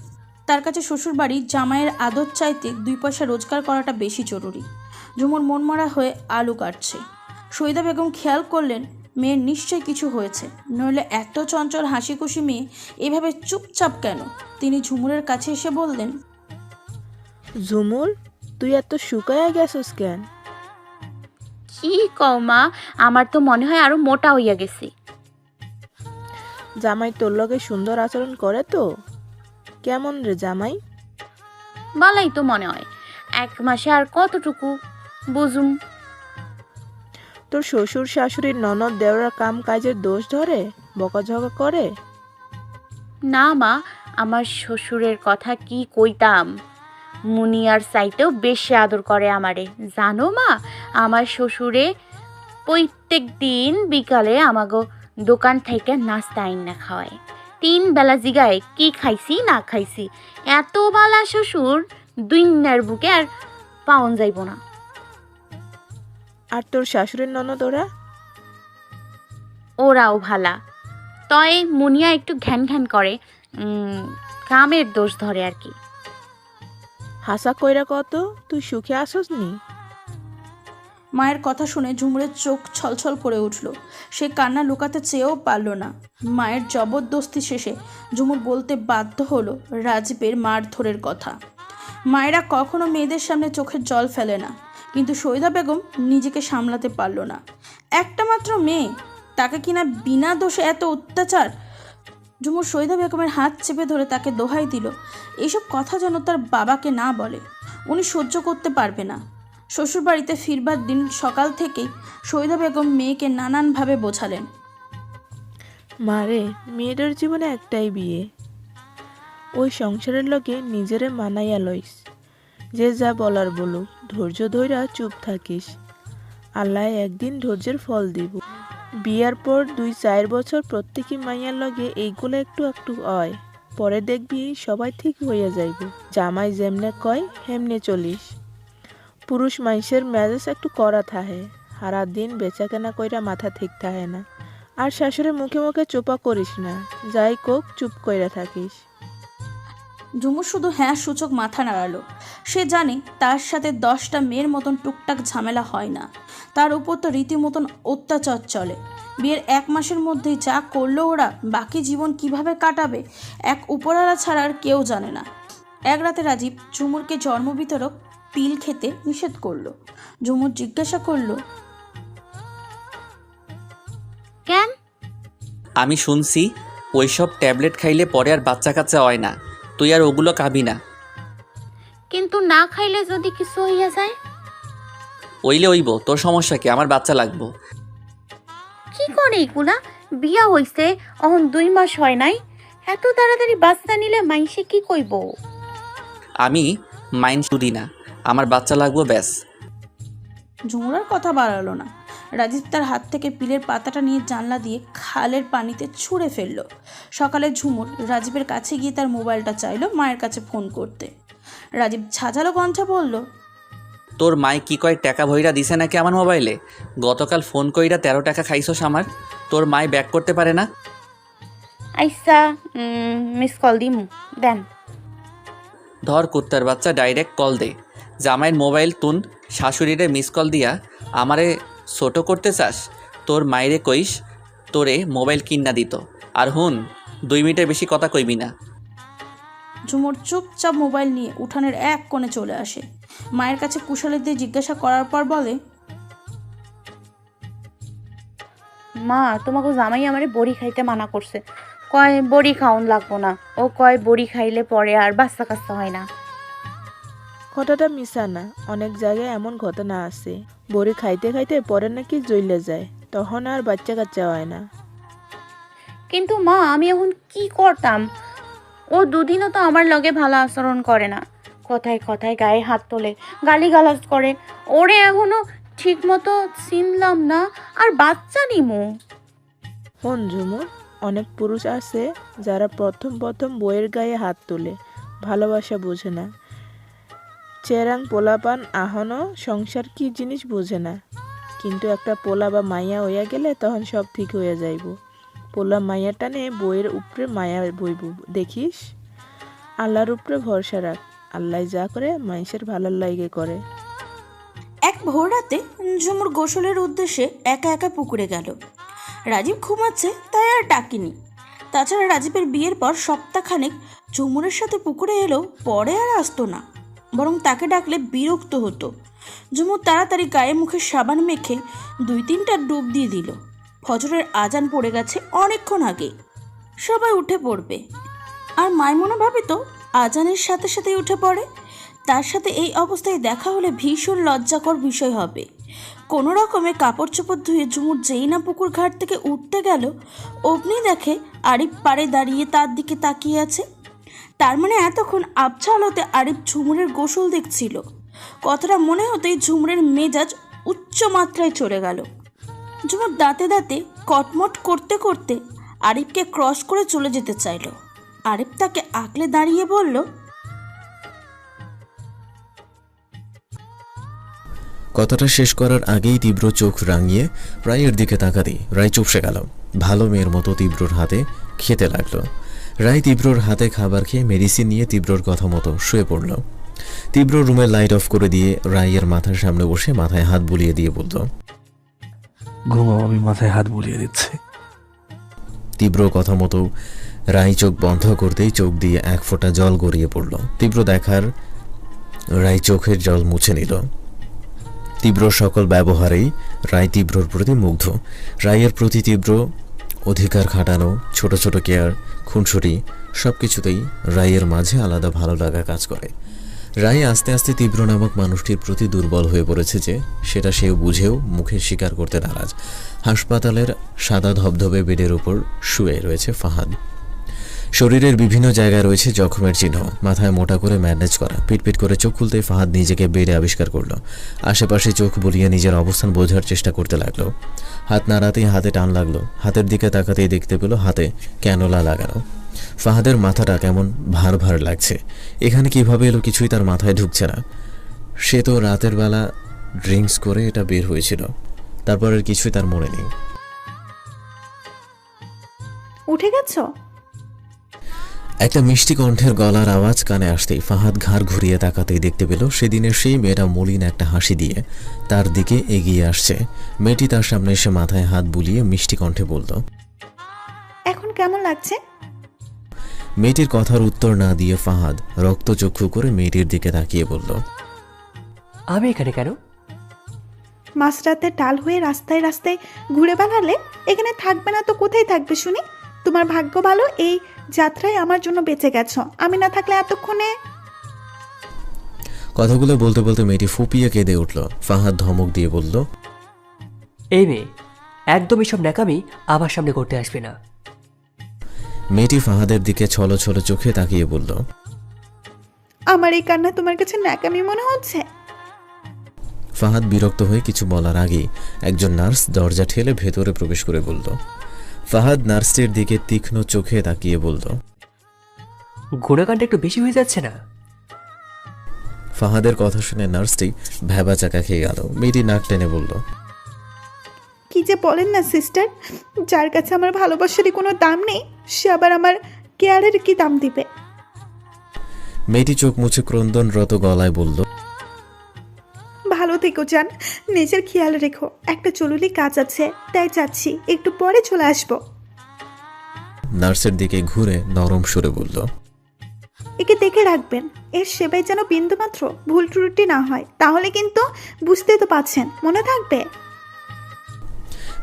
তার কাছে শ্বশুরবাড়ি জামাইয়ের আদর চাইতে 2 পয়সা রোজগার করাটা বেশি জরুরি। ঝুমুর মনমরা হয়ে আলু কাটছে। শহীদা বেগম খেয়াল করলেন মেয়ের নিশ্চয়ই কিছু হয়েছে, নইলে এত চঞ্চল হাসি খুশি মেয়ে এভাবে চুপচাপ কেন? তিনি ঝুমুরের কাছে এসে বললেন, ঝুমুর, তুই এত শুকায়া গেছস কেন? কি কও মা, আমার তো মনে হয় আরো মোটা হইয়া গেছি। জামাই তোর লগে সুন্দর আচরণ করে তো? কেমন রে জামাই? ভালোই তো মনে হয়। 1 মাসে আর কতটুকু বুঝুম। তোর শ্বশুর শাশুড়ির ননদ দেওরা কাম কাজের দোষ ধরে বকাঝকা করে? না মা, আমার শ্বশুরের কথা কি কইতাম। মুনিয়ার সাইটেও বেশি আদর করে আমারে। জানো মা, আমার শ্বশুরে প্রত্যেক দিন বিকালে আমাগো দোকান থেকে নাস্তা আইনা খাওয়ায়। 3 বেলা জিগায় কি খাইছি না খাইছি। এত বালা শ্বশুর দুনিয়ার বুকে আর পাওন যাইব না। আর তোর শাশুড়ির ননদ ওরাও ভালা, তয় মুনিয়া একটু ঘ্যান ঘ্যান করে, কামের দোষ ধরে আর কি। হাসা কইরা কত, তুই সুখে আসস নি? মায়ের কথা শুনে ঝুমুরের চোখ ছলছল করে উঠল। সে কান্না লুকাতে চেয়েও পারল না। মায়ের জবরদস্তি শেষে ঝুমুর বলতে বাধ্য হলো রাজীবের মারধরের কথা। মায়েরা কখনো মেয়েদের সামনে চোখের জল ফেলে না, কিন্তু শহীদা বেগম নিজেকে সামলাতে পারল না। একটা মাত্র মেয়ে, তাকে কিনা বিনা দোষে এত অত্যাচার। ঝুমুর শহীদা বেগমের হাত চেপে ধরে তাকে দোহাই দিল এইসব কথা যেন তার বাবাকে না বলে, উনি সহ্য করতে পারবে না। শ্বশুরবাড়িতে ফিরবার দিন সকাল থেকেই শহীদা বেগম মেয়েকে নানানভাবে বোঝালেন। মারে, মেয়েটার জীবনে একটাই বিয়ে, ওই সংসারের লগে নিজেরে মানাইয়া লইস। যে যা বলার বলুক, ধৈর্য ধইরা চুপ থাকিস। আল্লাহ একদিন ধৈর্যের ফল দিব। বিয়ার পর 2-4 বছর প্রত্যেকই মাইয়ার লগে এইগুলো একটু একটু হয়, পরে দেখবি সবাই ঠিক হইয়া যাইব। জামাই যেমনে কয় হেমনে চলিস। পুরুষ মানুষের মেজাজ একটু কড়া থাহে, সারা দিন বেচা কেনা কইরা মাথা ঠিক থাহে না। আর শাশুড়ির মুখে মুখে চোপা করিস না, যাই কোক চুপ কইরা থাকিস। ঝুমুর শুধু হ্যাঁ সূচক মাথা নাড়ালো। সে জানে তার সাথে 10টা মেয়ের মতন টুকটাক ঝামেলা হয় না, তার উপর তো রীতিমতন অত্যাচার চলে। বিয়ের 1 মাসের মধ্যেই যা করলো ওরা, বাকি জীবন কিভাবে কাটাবে এক উপরওয়ালা ছাড়া আর কেউ জানে না। এক রাতে রাজীব ঝুমুরকে জন্মবিতরক পিল খেতে নিষেধ করলো। ঝুমুর জিজ্ঞাসা করলো, কেন? আমি শুনছি ওইসব ট্যাবলেট খাইলে পরে আর বাচ্চা কাচ্চা হয় না, তুই আর ওগুলো খাবি না। কিন্তু না খাইলে যদি কিছু হইয়া যায়? ওইলে ওইব, তোর সমস্যা কি? আমার বাচ্চা লাগবো। কি করে এগুলা? বিয়া হইছে অহন 2 মাস হয় নাই, এত তাড়াতাড়ি বাচ্চা নিলে মাইসে কি কইব? আমি মাইন্ড শুধি না, আমার বাচ্চা লাগবো ব্যাস। ঝুমুর আর কথা বাড়ালো না। রাজীব তার হাত থেকে পিলের পাতাটা নিয়ে জানলা দিয়ে খালের পানিতে ছুঁড়ে ফেললো। সকালে ঝুমুর রাজীবের কাছে গিয়ে তার মোবাইলটা চাইলো মায়ের কাছে ফোন করতে। রাজীব ঝাঁঝালো কণ্ঠে বলল, তোর মাই কি কয় টাকা ভইরা দিছে নাকি আমার মোবাইলে? গতকাল ফোন কইরা 13 টাকা খাইছস আমার। তোর মাই ব্যাক করতে পারে না? আইসা মিস কল দিমু, দেন। ধর কুত্তার বাচ্চা, ডাইরেক্ট কল দে। জামাইয়ের মোবাইল তুন শাশুড়িরে মিস কল দিয়া আমারে ছোট করতে চাস? তোর মাইরে কইস তোরে মোবাইল কিন্না দিত। আর হুন, 2 মিনিটের বেশি কথা কইবি না। ঝুমুর চুপচাপ মোবাইল নিয়ে উঠানের এক কোণে চলে আসে। মায়ের কাছে কুশলের দিয়ে জিজ্ঞাসা করার পর বলে, মা, তোমাকে জামাই আমারে বড়ি খাইতে মানা করছে, কয় বড়ি খাওন লাগবো না। ও কয় বড়ি খাইলে পরে আর বাচ্চা কাচ্চা হয় না। কথাটা মিশা না, অনেক জায়গায় এমন ঘটনা আছে, বড়ি খাইতে খাইতে পরে নাকি জ্বলে যায়, তখন আর বাচ্চা কাচ্চা হয় না। কিন্তু মা, আমি এখন কি করতাম? ও 2 দিনও তো আমার লগে ভালো আচরণ করে না, কথায় কথায় গায়ে হাত তোলে, গালিগালাজ করে। ওরে এখনো ঠিক মতো চিনলাম না, আর বাচ্চা নিমু? হন ঝুমুর, অনেক পুরুষ আছে যারা প্রথম প্রথম বইয়ের গায়ে হাত তোলে, ভালোবাসা বোঝে না। চেরাং পোলাপান আহনো সংসার কি জিনিস বোঝে না। কিন্তু একটা পোলা বা মাইয়া হইয়া গেলে তখন সব ঠিক হইয়া যাইব। পোলা মাইয়া টানে বইয়ের উপরে মায়া বইব, দেখিস। আল্লাহর উপরে ভরসা রাখ, আল্লাহ যা করে মানুষের ভালো লাগে করে। এক ভোর রাতে ঝুমুর গোসলের উদ্দেশ্যে একা একা পুকুরে গেল। রাজীব ঘুমাচ্ছে তাই আর ডাকিনি। তাছাড়া রাজীবের বিয়ের পর সপ্তাহখানেক ঝুমুরের সাথে পুকুরে এলেও পরে আর আসতো না, বরং তাকে ডাকলে বিরক্ত হতো। ঝুমুর তাড়াতাড়ি গায়ে মুখে সাবান মেখে 2-3টা ডুব দিয়ে দিল। ফজরের আজান পড়ে গেছে অনেকক্ষণ আগে, সবাই উঠে পড়বে। আর মাইমুনা ভাবে তো আজানের সাথে সাথেই উঠে পড়ে। তার সাথে এই অবস্থায় দেখা হলে ভীষণ লজ্জাকর বিষয় হবে। কোনো রকমে কাপড় চোপড় ধুয়ে ঝুমুর যেই না পুকুর ঘাট থেকে উঠতে গেল, অমনি দেখে আরিফ পাড়ে দাঁড়িয়ে তার দিকে তাকিয়ে আছে। তার মানে এতক্ষণ আবছা আলোতে আরিফ ঝুমুরের গোসল দেখছিল। কথাটা মনে হতেই ঝুমুরের মেজাজ উচ্চ মাত্রায় চলে গেল। ঝুমুর দাঁতে দাঁতে কটমট করতে করতে আরিফকে ক্রস করে চলে যেতে চাইল। আরিফ তাকে আঁকলে দাঁড়িয়ে বলল, কথাটা শেষ করার আগেই তীব্র চোখ রাঙিয়ে রায়ের দিকে তাকাতেই রায় চুপসে গেল। ভালো মেয়ের মতো তীব্রর হাতে খেতে লাগলো। রায় তীব্রর হাতে খাবার খেয়ে মেডিসিন নিয়ে তীব্রর কথা মতো শুয়ে পড়ল। তীব্র রুমের লাইট অফ করে দিয়ে রায়ের মাথার সামনে বসে মাথায় হাত বুলিয়ে দিয়ে বলল, ঘুমাও, আমি মাথায় হাত বুলিয়ে দিচ্ছি। তীব্র কথা মতো রায় চোখ বন্ধ করতেই চোখ দিয়ে 1 ফোঁটা জল গড়িয়ে পড়ল। তীব্র দেখার রায় চোখের জল মুছে নিল। তীব্র সকল ব্যবহারেই রায় তীব্রর প্রতি মুগ্ধ। রায়ের প্রতি তীব্র অধিকার খাটানো, ছোট ছোট কেয়ার, খুনসুটি সব কিছুতেই রায়ের মাঝে আলাদা ভালো লাগা কাজ করে। রাই আস্তে আস্তে তীব্র নামক মানুষটির প্রতি দুর্বল হয়ে পড়েছে যে সেটা সেও বুঝেও মুখে স্বীকার করতে নারাজ। হাসপাতালের সাদা ধবধবে বেডের উপর শুয়ে রয়েছে ফাহাদ। শরীরের বিভিন্ন জায়গায় রয়েছে জখমের চিহ্ন, মাথায় মোটা করে ম্যান্ডেজ করা। পিটপিট করে চোখ খুলতেই ফাহাদ নিজেকে বেডে আবিষ্কার করলো। আশেপাশে চোখ বুলিয়ে নিজের অবস্থান বোঝার চেষ্টা করতে লাগলো। হাত নাড়াতেই হাতে টান লাগলো। হাতের দিকে তাকাতেই দেখতে পেল হাতে ক্যানোলা লাগানো। ফাহাদের মাথাটা কেমন ভার ভার লাগছে। এখানে কিভাবে এলো কিছুই তার মাথায় ঢুকছে না। সে তো রাতের বেলা ড্রিঙ্কস করে এটা বের হয়েছিল, তারপরের কিছুই তার মনে নেই। উঠে গেছো? একটা মিষ্টি কণ্ঠের গলার আওয়াজ কানে আসতেই ফাহাদ ঘাড় ঘুরিয়ে তাকাতেই দেখতে পেল সেদিনের সেই মেয়েটা মলিন একটা হাসি দিয়ে তার দিকে এগিয়ে আসছে। মেয়েটি তার সামনে এসে মাথায় হাত বুলিয়ে মিষ্টি কণ্ঠে বলল, এখন কেমন লাগছে? মেয়েটির কথার উত্তর না দিয়ে ফাহাদ রক্তচক্ষু করে মেয়েটির দিকে তাকিয়ে বলল, আমি এখানে কেন? মাঝরাতে টাল হয়ে রাস্তায় রাস্তায় ঘুরে বেড়ালে এখানে থাকবে না তো কোথায় থাকবে শুনি? তোমার ভাগ্য ভালো এই যাত্রায় আমার জন্য বেঁচে গেছো, আমি না থাকলে এতক্ষণে। কথাগুলো বলতে বলতে মেয়েটি ফুপিয়ে কেঁদে উঠল। ফাহাদ ধমক দিয়ে বলল, এই মেয়ে, একদম এসব ন্যাকামি আমার সামনে করতে আসবে না। মেয়েটি ফাহাদের দিকে ছলো ছলো চোখে তাকিয়ে বলল, আমার এই কান্না তোমার কাছে ন্যাকামি মনে হচ্ছে? ফাহাদ বিরক্ত হয়ে কিছু বলার আগেই একজন নার্স দরজা ঠেলে ভেতরে প্রবেশ করে বলল। ফাহাদ নার্সটির দিকে তীক্ষ্ণ চোখে তাকিয়ে বলল, গুণাকাণ্ডটা একটু বেশি হয়ে যাচ্ছে না? ফাহাদের কথা শুনে নার্সটি ভ্যাবা চাকা খেয়ে গেল। মেয়েটি নাক টেনে বলল, কি যে বলেন না সিস্টার, যার কাছে আমার ভালোবাসারই কোনো দাম নেই সে আবার আমার কেয়ারের কি দাম দিবে? মেয়েটি চোখ মুছে ক্রন্দনরত গলায় বলল, ভালো থেকো জান, নিজের খেয়াল রেখো। একটা জরুরি কাজ আছে তাই যাচ্ছি, একটু পরে চলে আসবো। নার্সের দিকে ঘুরে নরম সুরে বলল, একে দেখে রাখবেন, এর সেবায় যেন বিন্দুমাত্র ভুল ত্রুটি না হয়, তাহলে কিন্তু বুঝতেই তো পাচ্ছেন, মনে থাকবে।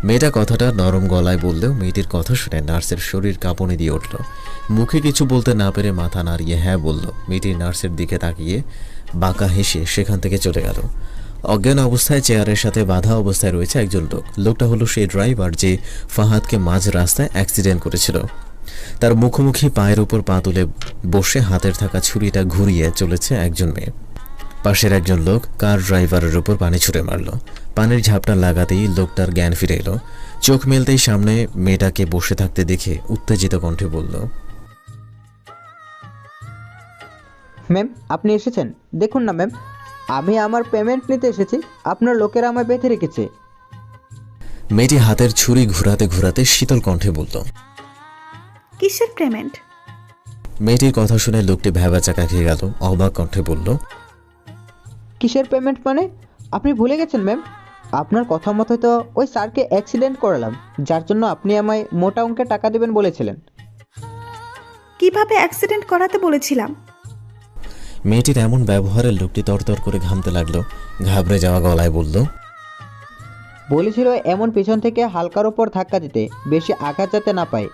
মেয়েটা কথাটা নরম গলায় বললেও মেয়েটির কথা শুনে নার্সের শরীর কাঁপুনি দিয়ে উঠল। মুখে কিছু বলতে না পেরে মাথা নাড়িয়ে হ্যাঁ বলল। মেয়েটি নার্সের দিকে তাকিয়ে বাঁকা হেসে সেখান থেকে চলে গেল। অজ্ঞান অবস্থায় চেয়ারের সাথে বাঁধা অবস্থায় রয়েছে একজন লোক। লোকটা হলো সেই ড্রাইভার যে ফাহাদকে মাঝ রাস্তায় অ্যাক্সিডেন্ট করেছিল। তার মুখোমুখি পায়ের উপর পা তুলে বসে হাতের থাকা ছুরিটা ঘুরিয়ে চলেছে একজন মেয়ে। পাশের একজন লোক কার ড্রাইভারের উপর পানি ছুঁড়ে মারল। পানির ঝাপটা লাগাতেই লোকটার জ্ঞান ফিরে এলো। চোখ মেলতেই সামনে মেয়েটাকে বসে থাকতে দেখে উত্তেজিত কণ্ঠে বলল, ম্যাম আপনি এসেছেন? দেখুন না ম্যাম, আমি আমার পেমেন্ট নিতে এসেছি, আপনার লোকেরা আমায় বেঁধে রেখেছে। মেয়েটি হাতের ছুরি ঘুরাতে ঘুরাতে শীতল কণ্ঠে বলল, কিসের পেমেন্ট? মেয়েটির কথা শুনে লোকটি ভ্যাবা চাকা খেয়ে গেল। অবাক কণ্ঠে বলল, কিসের পেমেন্ট মানে? আপনি ভুলে গেছেন ম্যাম, আপনার কথা মতো তো ওই স্যারকে অ্যাক্সিডেন্ট করালাম, যার জন্য আপনি আমায় মোটা অঙ্কের টাকা দেবেন বলেছিলেন। কিভাবে অ্যাক্সিডেন্ট করাতে বলেছিলাম? মেয়েটির এমন ব্যবহারের লোকটি তরতর করে ঘামতে লাগলো। ঘাবড়ে যাওয়া গলায় বলল, বলেছিল এমন পিছন থেকে হালকার ওপর ধাক্কা দিতে, বেশি আঘাত যাতে না পায়।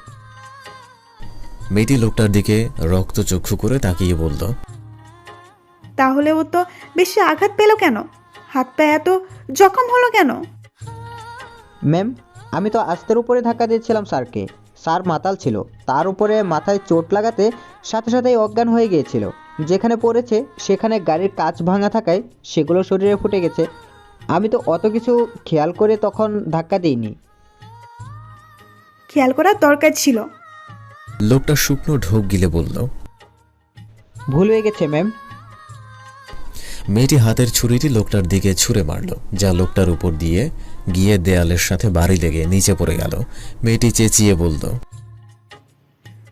মেয়েটি লোকটার দিকে রক্তচক্ষু করে তাকিয়ে বলল, তাহলে ও তো বেশি আঘাত পেল কেন? হাত পায়ে এত জখম হলো কেন? ম্যাম আমি তো আস্তের উপরে ধাক্কা দিয়েছিলাম স্যারকে, স্যার মাতাল ছিল, তার উপরে মাথায় চোট লাগাতে সাথে সাথেই অজ্ঞান হয়ে গিয়েছিল। যেখানে পড়েছে সেখানে গাড়ির কাঁচ ভাঙা থাকায় সেগুলো শরীরে ফুটে গেছে। আমি তো অত কিছু খেয়াল করে তখন ধাক্কা দিইনি। খেয়াল করার দরকার ছিল। লোকটা শুকনো ঢোক গিলে বলল, ভুল হয়ে গেছে ম্যাম। মেয়েটি হাতের ছুরিটি লোকটার দিকে ছুঁড়ে মারল, যা লোকটার উপর দিয়ে গিয়ে দেয়ালের সাথে বাড়ি লেগে নিচে পড়ে গেল। মেয়েটি চেঁচিয়ে বলল,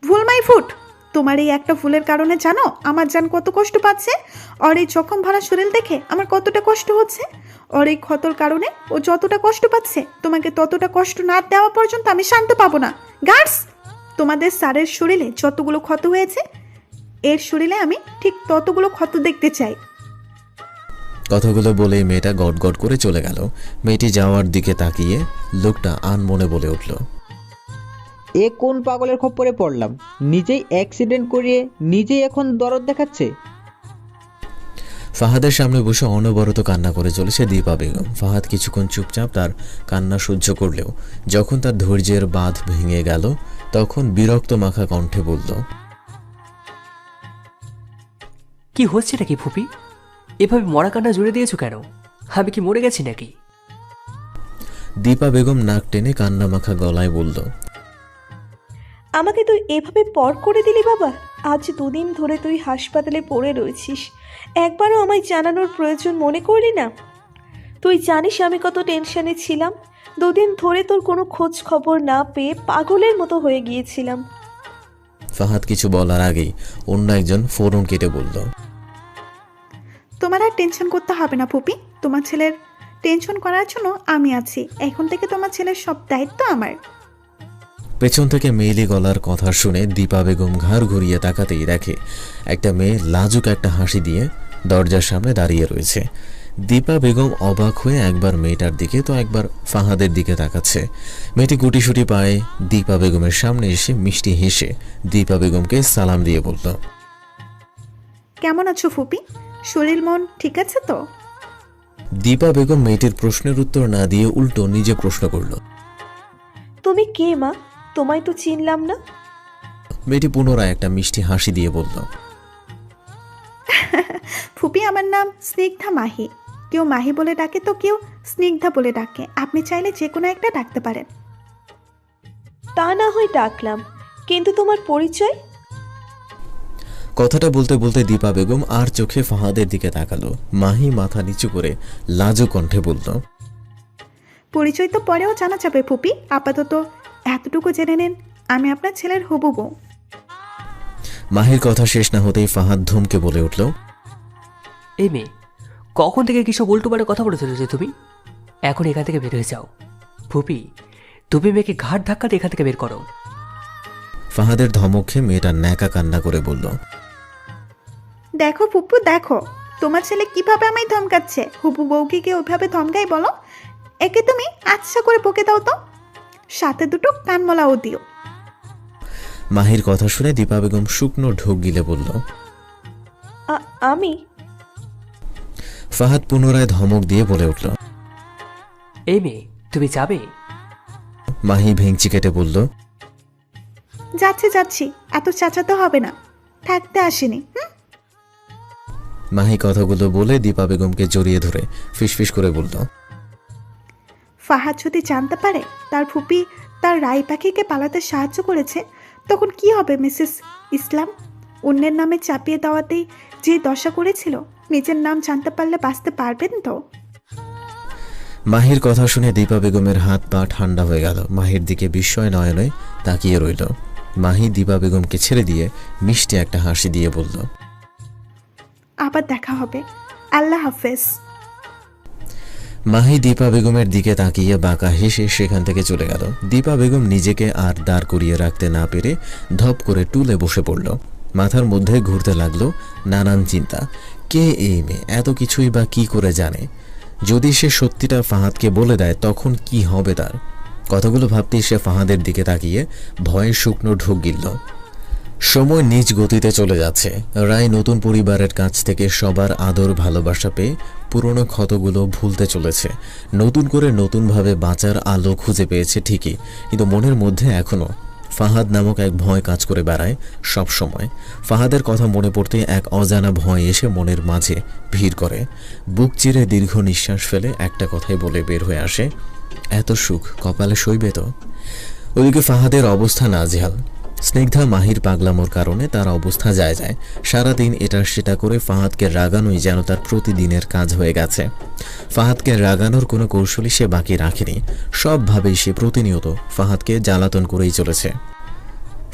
ভুল মাই ফুট, তোমার এই একটা ভুলের কারণে জানো আমার জান কত কষ্ট পাচ্ছে? আর এই জখম ভরা শরীর দেখে আমার কতটা কষ্ট হচ্ছে। আর এই ক্ষতর কারণে ও যতটা কষ্ট পাচ্ছে, তোমাকে ততটা কষ্ট না দেওয়া পর্যন্ত আমি শান্ত পাবো না। গার্ডস, তোমাদের স্যারের শরীরে যতগুলো ক্ষত হয়েছে, এর শরীরে আমি ঠিক ততগুলো ক্ষত দেখতে চাই। কথাগুলো বলেই মেয়েটা গটগট করে চলে গেল। মেয়েটি যাওয়ার দিকে তাকিয়ে লোকটা আনমনে বলে উঠল, এ কোন পাগলের খপ্পরে পড়লাম, নিজেই অ্যাক্সিডেন্ট করিয়ে নিজেই এখন দরদ দেখাচ্ছে। ফাহাদের সামনে বসে অনবরত কান্না করে চলেছে দীপা বেগম। ফাহাদ কিছুক্ষণ চুপচাপ তার কান্না সহ্য করলেও যখন তার ধৈর্যের বাঁধ ভেঙে গেল তখন বিরক্ত মাখা কণ্ঠে বলল, কি হচ্ছে নাকি ফুপি? এভাবে মরা কান্না জুড়ে দিয়েছো কেন? আমি কি মরে গেছি নাকি? দীপা বেগম নাক টেনে কান্না মাখা গলায় বলল, আমাকে তুই এভাবে পর করে দিলি বাবা। আজ 2 দিন ধরে তুই হাসপাতালে পড়ে রয়েছিস, একবারও আমায় জানানোর প্রয়োজন মনে করলি না? তুই জানিস আমি কত টেনশনে ছিলাম। 2 দিন ধরে তোর কোনো খোঁজ খবর না পেয়ে পাগলের মতো হয়ে গিয়েছিলাম। ফাহাদ কিছু বলার আগেই অন্য একজন ফোন কেটে বলল, তোমার আর টেনশন করতে হবে না ফুপি, তোমার ছেলের টেনশন করার জন্য আমি আছি। এখন থেকে তোমার ছেলের সব দায়িত্ব আমার। পেছন থেকে মেয়েলি গলার কথা শুনে দীপা বেগম ঘাড় ঘুরিয়ে তাকাতেই দেখে একটা মেয়ে লাজুক একটা হাসি দিয়ে দরজার সামনে দাঁড়িয়ে রয়েছে। দীপা বেগম অবাক হয়ে একবার মেয়েটার দিকে তো একবার ফাহাদের দিকে তাকাচ্ছে। মেয়েটি গুটিসুটি পায়ে দীপা বেগমের সামনে এসে মিষ্টি হেসে দীপা বেগমকে সালাম দিয়ে বলল, কেমন আছো ফুপি? শরীর মন ঠিক আছে তো? দীপা বেগম মেয়েটির প্রশ্নের উত্তর না দিয়ে উল্টো নিজে প্রশ্ন করল, তুমি কে মা? তোমায় তো চিনলাম না। মেয়েটি পুনরায় একটা মিষ্টি হাসি দিয়ে বলল, ফুপি আমার নাম স্নিগ্ধা মাহি। কেউ মাহি বলে ডাকে তো কেউ স্নিগ্ধা বলে ডাকে, আপনি চাইলে যে কোনো একটা ডাকতে পারেন। তা না হয় ডাকলাম, কিন্তু তোমার পরিচয়? কথাটা বলতে বলতে দীপা বেগম আর চোখে ফাহাদের দিকে তাকালো। মাহি মাথা নিচু করে লাজুক কণ্ঠে বলল, পরিচয় তো পরেও জানা যাবে ফুপি, আপাতত এতটুকু জেনে নিন আমি আপনার ছেলের হবু বউ। মাহির কথা শেষ না হতেই ফাহাদ ধমকে বলে উঠল, এই মেয়ে, কখন থেকে কিসব উল্টোপাল্টা কথা বলে চলেছো তুমি? এখন এখান থেকে বের হয়ে যাও। ফুপি, তুমি মেয়েকে ঘাট ধাক্কা দিয়ে এখান থেকে বের করো। ফাহাদের ধমক খেয়ে মেয়েটা ন্যাকা কান্না করে বলল, দেখো ফুপু দেখো, তোমার ছেলে কিভাবে আমায় ধমকাচ্ছে। হুবু বউকে কে ওইভাবে ধমকাই বলো? একে তুমি আচ্ছা করে বকে দাও তো, সাথে 2টো কানমলাও দিও। মাহির কথা শুনে দীপা বেগম শুকনো ঢোক গিলে বলল, আমি? ফাহাদ পুনরায় ধমক দিয়ে বলে উঠল, এই মেয়ে, তুমি যাবে? মাহি ভেঙচি কেটে বলল, যাচ্ছি যাচ্ছি, এত চাচাতে হবে না, থাকতে আসেনি। মাহি কথাগুলো বলে দীপা বেগমকে জড়িয়ে ধরে ফিসফিস করে বলল, ফাহাদ যদি জানতে পারে তার ফুপি তার রায় পাখিকে পালাতে সাহায্য করেছে, তখন কি হবে মিসেস ইসলাম? অন্যের নামে চাপিয়ে দেওয়াতেই যে দশা করেছিল, নিজের নাম জানতে পারলে বাঁচতে পারবেন তো? মাহির কথা শুনে দীপা বেগমের হাত পা ঠান্ডা হয়ে গেল। মাহির দিকে বিস্ময় নয়নে তাকিয়ে রইল। মাহি দীপা বেগমকে ছেড়ে দিয়ে মিষ্টি একটা হাসি দিয়ে বলল, আবার দেখা হবে, আল্লাহ হাফেজ। মাহি দীপা বেগমের দিকে তাকিয়ে বাঁকা হেসে সেখান থেকে চলে গেল। দীপা বেগম নিজেকে আর দাঁড় করিয়ে রাখতে না পেরে ধপ করে টুলে বসে পড়ল। মাথার মধ্যে ঘুরতে লাগলো নানান চিন্তা। কে এই মেয়ে? এত কিছুই বা কি করে জানে? যদি সে সত্যিটা ফাহাদকে বলে দেয় তখন কি হবে তার? কথাগুলো ভাবতেই সে ফাহাদের দিকে তাকিয়ে ভয়ে শুকনো ঢোক গিলল। সময় নিজ গতিতে চলে যাচ্ছে। রায় নতুন পরিবারের কাছ থেকে সবার আদর ভালোবাসা পেয়ে পুরনো ক্ষতগুলো ভুলতে চলেছে। নতুন করে নতুনভাবে বাঁচার আলো খুঁজে পেয়েছে ঠিকই, কিন্তু মনের মধ্যে এখনও ফাহাদ নামক এক ভয় কাজ করে বেড়ায় সব সময়। ফাহাদের কথা মনে পড়তে এক অজানা ভয় এসে মনের মাঝে ভিড় করে। বুক চিরে দীর্ঘ নিঃশ্বাস ফেলে একটা কথাই বলে বের হয়ে আসে, এত সুখ কপালে সইবে তো? ওদিকে ফাহাদের অবস্থা নাজেহাল। স্নিগ্ধা মাহির পাগলামোর কারণে তার অবস্থা যায় সারাদিন এটা সেটা করে ফাহাদকে রাগানোই যেন তার প্রতিদিনের কাজ হয়ে গেছে। ফাহাদকে রাগানোর কোনো কৌশলই সে বাকি রাখেনি। সবভাবেই সে প্রতিনিয়ত ফাহাদকে জ্বালাতন করেই চলেছে।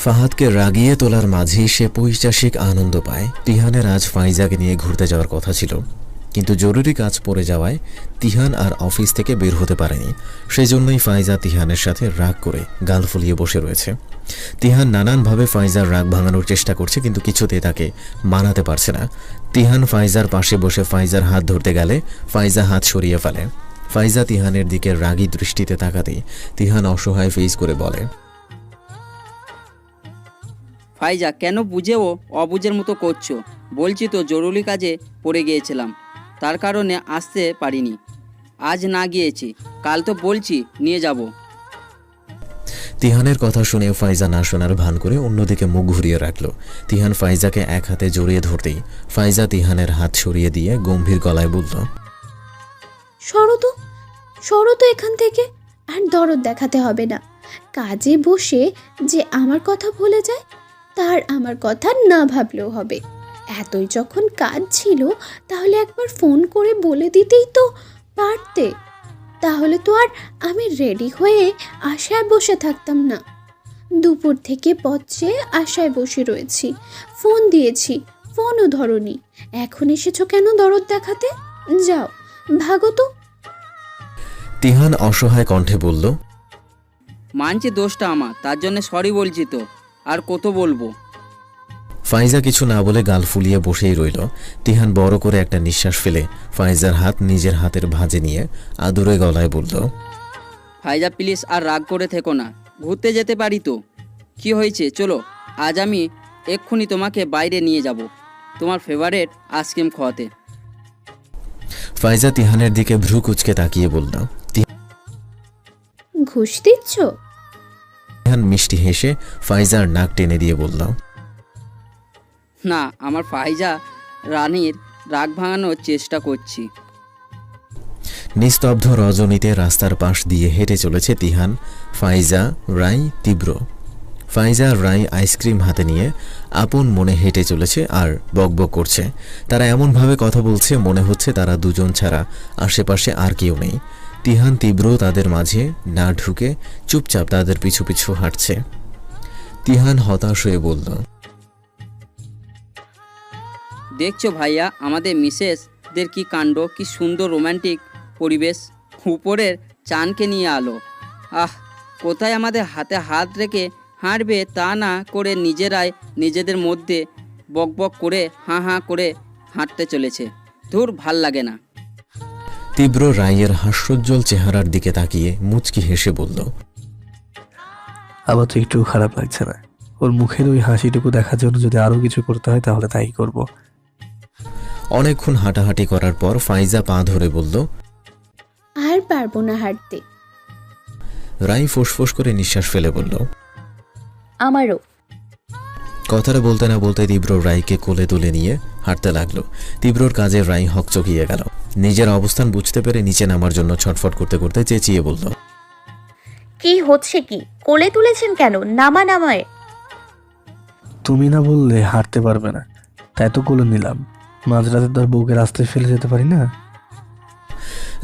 ফাহাদকে রাগিয়ে তোলার মাঝেই সে পৈশাসিক আনন্দ পায়। তিহানের আজ ফাইজাকে নিয়ে ঘুরতে যাওয়ার কথা ছিল, কিন্তু জরুরি কাজ পড়ে যাওয়ায় তিহান আর অফিস থেকে বের হতে পারেনি। সেজন্যই ফাইজা তিহানের সাথে রাগ করে গাল ফুলিয়ে বসে রয়েছে। তিহান নানানভাবে ফাইজার রাগ ভাঙানোর চেষ্টা করছে, কিন্তু কিছুতেই তাকে মানাতে পারছে না। তিহান ফাইজার পাশে বসে ফাইজার হাত ধরতে গেলে ফাইজা হাত সরিয়ে ফেলে। ফাইজা তিহানের দিকে রাগী দৃষ্টিতে তাকাতেই তিহান অসহায় ফেস করে বলে, ফাইজা, কেন বুঝেও অবুঝের মতো করছো? বলছি তো জরুরি কাজে পড়ে গিয়েছিলাম, তার কারণে আসতে পারিনি। আজ না গিয়েছি, কাল তো বলছি নিয়ে যাব। তিহানের কথা শুনে ফাইজা না শোনার ভান করে অন্যদিকে মুখ ঘুরিয়ে রাখল। তিহান ফাইজাকে এক হাতে জড়িয়ে ধরতেই ফাইজা তিহানের হাত সরিয়ে দিয়ে গম্ভীর গলায় বলল, সরো তো এখান থেকে। আর দরদ দেখাতে হবে না। কাজে বসে যে আমার কথা ভুলে যায়, তার আমার কথা না ভাবলেও হবে। এতই যখন কাজ ছিল তাহলে একবার ফোন করে বলে দিতেই তো পারতে। তাহলে তো আর আমি রেডি হয়ে আশায় বসে থাকতাম না। দুপুর থেকে পথে আশায় বসে রয়েছি, ফোন দিয়েছি, ফোনও ধরনি। এখন এসেছো কেন দরদ দেখাতে? যাও ভাগো তো। তিহান অসহায় কণ্ঠে বলল, মানছি দোষটা আমার, তার জন্য সরি বলছি তো, আর কত বলবো। ফাইজা কিছু না বলে গাল ফুলিয়ে বসেই রইল। তিহান বড় করে একটা নিঃশ্বাস ফেলে ফাইজার হাত নিজের হাতের ভাঁজে নিয়ে আদুরে গলায় বলল, ফাইজা প্লিজ আর রাগ করে থেকো না, ঘুরতে যেতে পারি তো। কি হয়েছে, চলো, আজ আমি এক্ষুনি তোমাকে বাইরে নিয়ে যাব তোমার ফেভারিট আইসক্রিম খাওয়াতে। ফাইজা তিহানের দিকে ভ্রু কুচকে তাকিয়ে বলল, ঘুষ দিচ্ছ? তিহান মিষ্টি হেসে ফাইজার নাক টেনে দিয়ে বলল, না, আমার ফাইজা রানীর রাগ ভাঙানোর চেষ্টা করছি। নিস্তব্ধ রজনীতে রাস্তার পাশ দিয়ে হেঁটে চলেছে তিহান, ফাইজা, রাই, তীব্র। ফাইজা আর রাই আইসক্রিম হাতে নিয়ে আপন মনে হেঁটে চলেছে আর বকবক করছে। তারা এমনভাবে কথা বলছে মনে হচ্ছে তারা দুজন ছাড়া আশেপাশে আর কেউ নেই। তিহান, তীব্র তাদের মাঝে না ঢুকে চুপচাপ তাদের পিছু পিছু হাঁটছে। তিহান হতাশ হয়ে বলল, দেখছো ভাইয়া, আমাদের মিসেসদের কি কাণ্ড, কি সুন্দর রোমান্টিক পরিবেশ, উপরের চানকে নিয়ে আলো। আহ, কোথায় আমাদের হাতে হাত রেখে হাঁটবে তা না করে নিজেরাই নিজেদের মধ্যে বকবক করে হাঁ হাঁ করে হাঁটতে চলেছে। ধুর, ভাল লাগে না। তীব্র রায়ের হাস্যোজ্জ্বল চেহারার দিকে তাকিয়ে মুচকি হেসে বলল, আমার তো একটু খারাপ লাগছে না। ওর মুখের ওই হাসিটুকু দেখার জন্য যদি আরো কিছু করতে হয় তাহলে তাই করব। অনেকক্ষণ হাঁটাহাঁটি করার পর ফাইজা পা ধরে বলল, আর পারবো না হাঁটতে। রাই ফোঁসফোঁস করে নিঃশ্বাস ফেলে বলল, আমারও। কথাটা বলতে না বলতে তীব্র রাইকে কোলে তুলে নিয়ে হাঁটতে লাগলো। তীব্রর কাজে রাই হকচকিয়ে গেল। নিজের অবস্থান বুঝতে পেরে নিচে নামার জন্য ছটফট করতে করতে চেঁচিয়ে বলল, কি হচ্ছে কি? কোলে তুলেছেন কেন? নামায়। তুমি না বললে হাঁটতে পারবে না, তাই তো কোলে নিলাম। মাঝরাতে তার বউকে রাস্তায় ফেলে যেতে পারি না।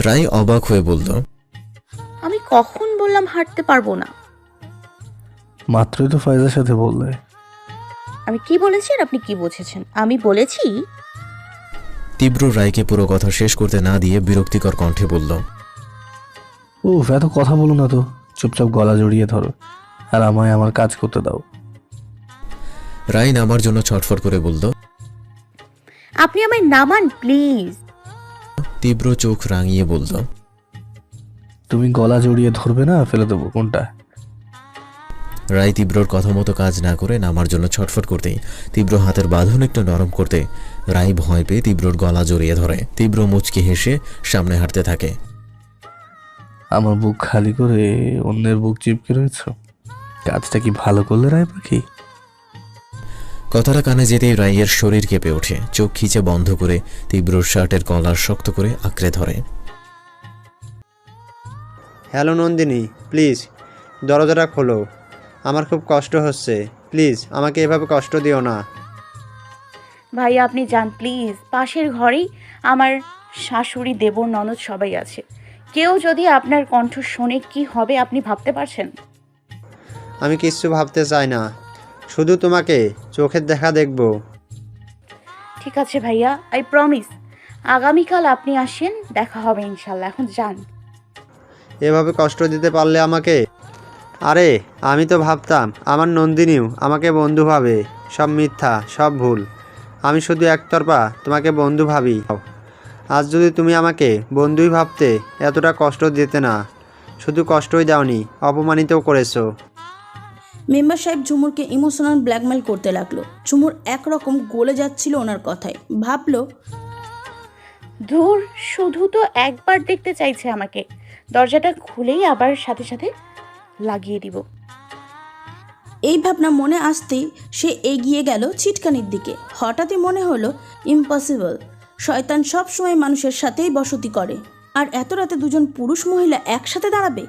রাই অবাক হয়ে বলল, আমি কখন বললাম হাঁটতে পারবো না? মাত্রই তো ফাইজার সাথে বললে। আমি কি বলেছি আর আপনি কি বুঝেছেন? আমি বলেছি। তীব্র রায়কে পুরো কথা শেষ করতে না দিয়ে বিরক্তিকর কণ্ঠে বলল, ও এত কথা বলো না তো, চুপচাপ গলা জড়িয়ে ধরো আর আমায় আমার কাজ করতে দাও। রাই নামার জন্য ছটফট করে বলল, আপনি আমায় নামান প্লিজ। তীব্র চোখ রাঙিয়ে বলল, তুমি গলা জড়িয়ে ধরবে না ফেলে দেবো কোনটা? রাই তীব্রর কথা মতো কাজ না করে নামার জন্য ছটফট করতেই তীব্র হাতের বাঁধন একটু নরম করতে রাই ভয় পেয়ে তীব্রর গলা জড়িয়ে ধরে। তীব্র মুচকি হেসে সামনে হাঁটতে থাকে। আমার বুক খালি করে অন্যের বুক চিপকে রয়েছ, কাজটা কি ভালো করলে রায় পাখি? কথাটা কানে যেতেই রাইয়ের শরীর কেঁপে ওঠে। চোখ খিচে বন্ধ করে তীব্রর শার্টের কলার শক্ত করে আঁকড়ে ধরে। হ্যালো নন্দিনী, প্লিজ দরজাটা খোলো, আমার খুব কষ্ট হচ্ছে। প্লিজ আমাকে এভাবে কষ্ট দিও না। ভাইয়া আপনি যান প্লিজ। পাশের ঘরেই আমার শাশুড়ি, দেবর, ননদ সবাই আছে। কেউ যদি আপনার কণ্ঠ শোনে কি হবে আপনি ভাবতে পারছেন? আমি কিচ্ছু ভাবতে চাই না, শুধু তোমাকে চোখের দেখা দেখব। ঠিক আছে ভাইয়া, আই প্রমিস। আগামীকাল আপনি আসেন, দেখা হবে ইনশাল্লাহ। এখন যান। এভাবে কষ্ট দিতে পারলে আমাকে? আরে আমি তো ভাবতাম আমার নন্দিনীও আমাকে বন্ধু ভাবে। সব মিথ্যা, সব ভুল। আমি শুধু একতরফা তোমাকে বন্ধু ভাবি। আজ যদি তুমি আমাকে বন্ধুই ভাবতে এতটা কষ্ট দিতে না। শুধু কষ্টই দাওনি, অপমানিতও করেছো। মেম্বার সাহেব ঝুমুরকে ইমোশনাল ব্ল্যাকমেল করতে লাগলো। ঝুমুর একরকম গলে যাচ্ছিল ওনার কথায়। ভাবলো, ধুর, শুধু তো একবার দেখতে চাইছে আমাকে, দরজাটা খুলেই আবার সাথে সাথে লাগিয়ে দিব। এই ভাবনা মনে আসতেই সে এগিয়ে গেল ছিটকানির দিকে। হঠাৎই মনে হলো ইম্পসিবল, শয়তান সব সময় মানুষের সাথেই বসতি করে, আর এত রাতে দুজন পুরুষ মহিলা একসাথে দাঁড়াবে।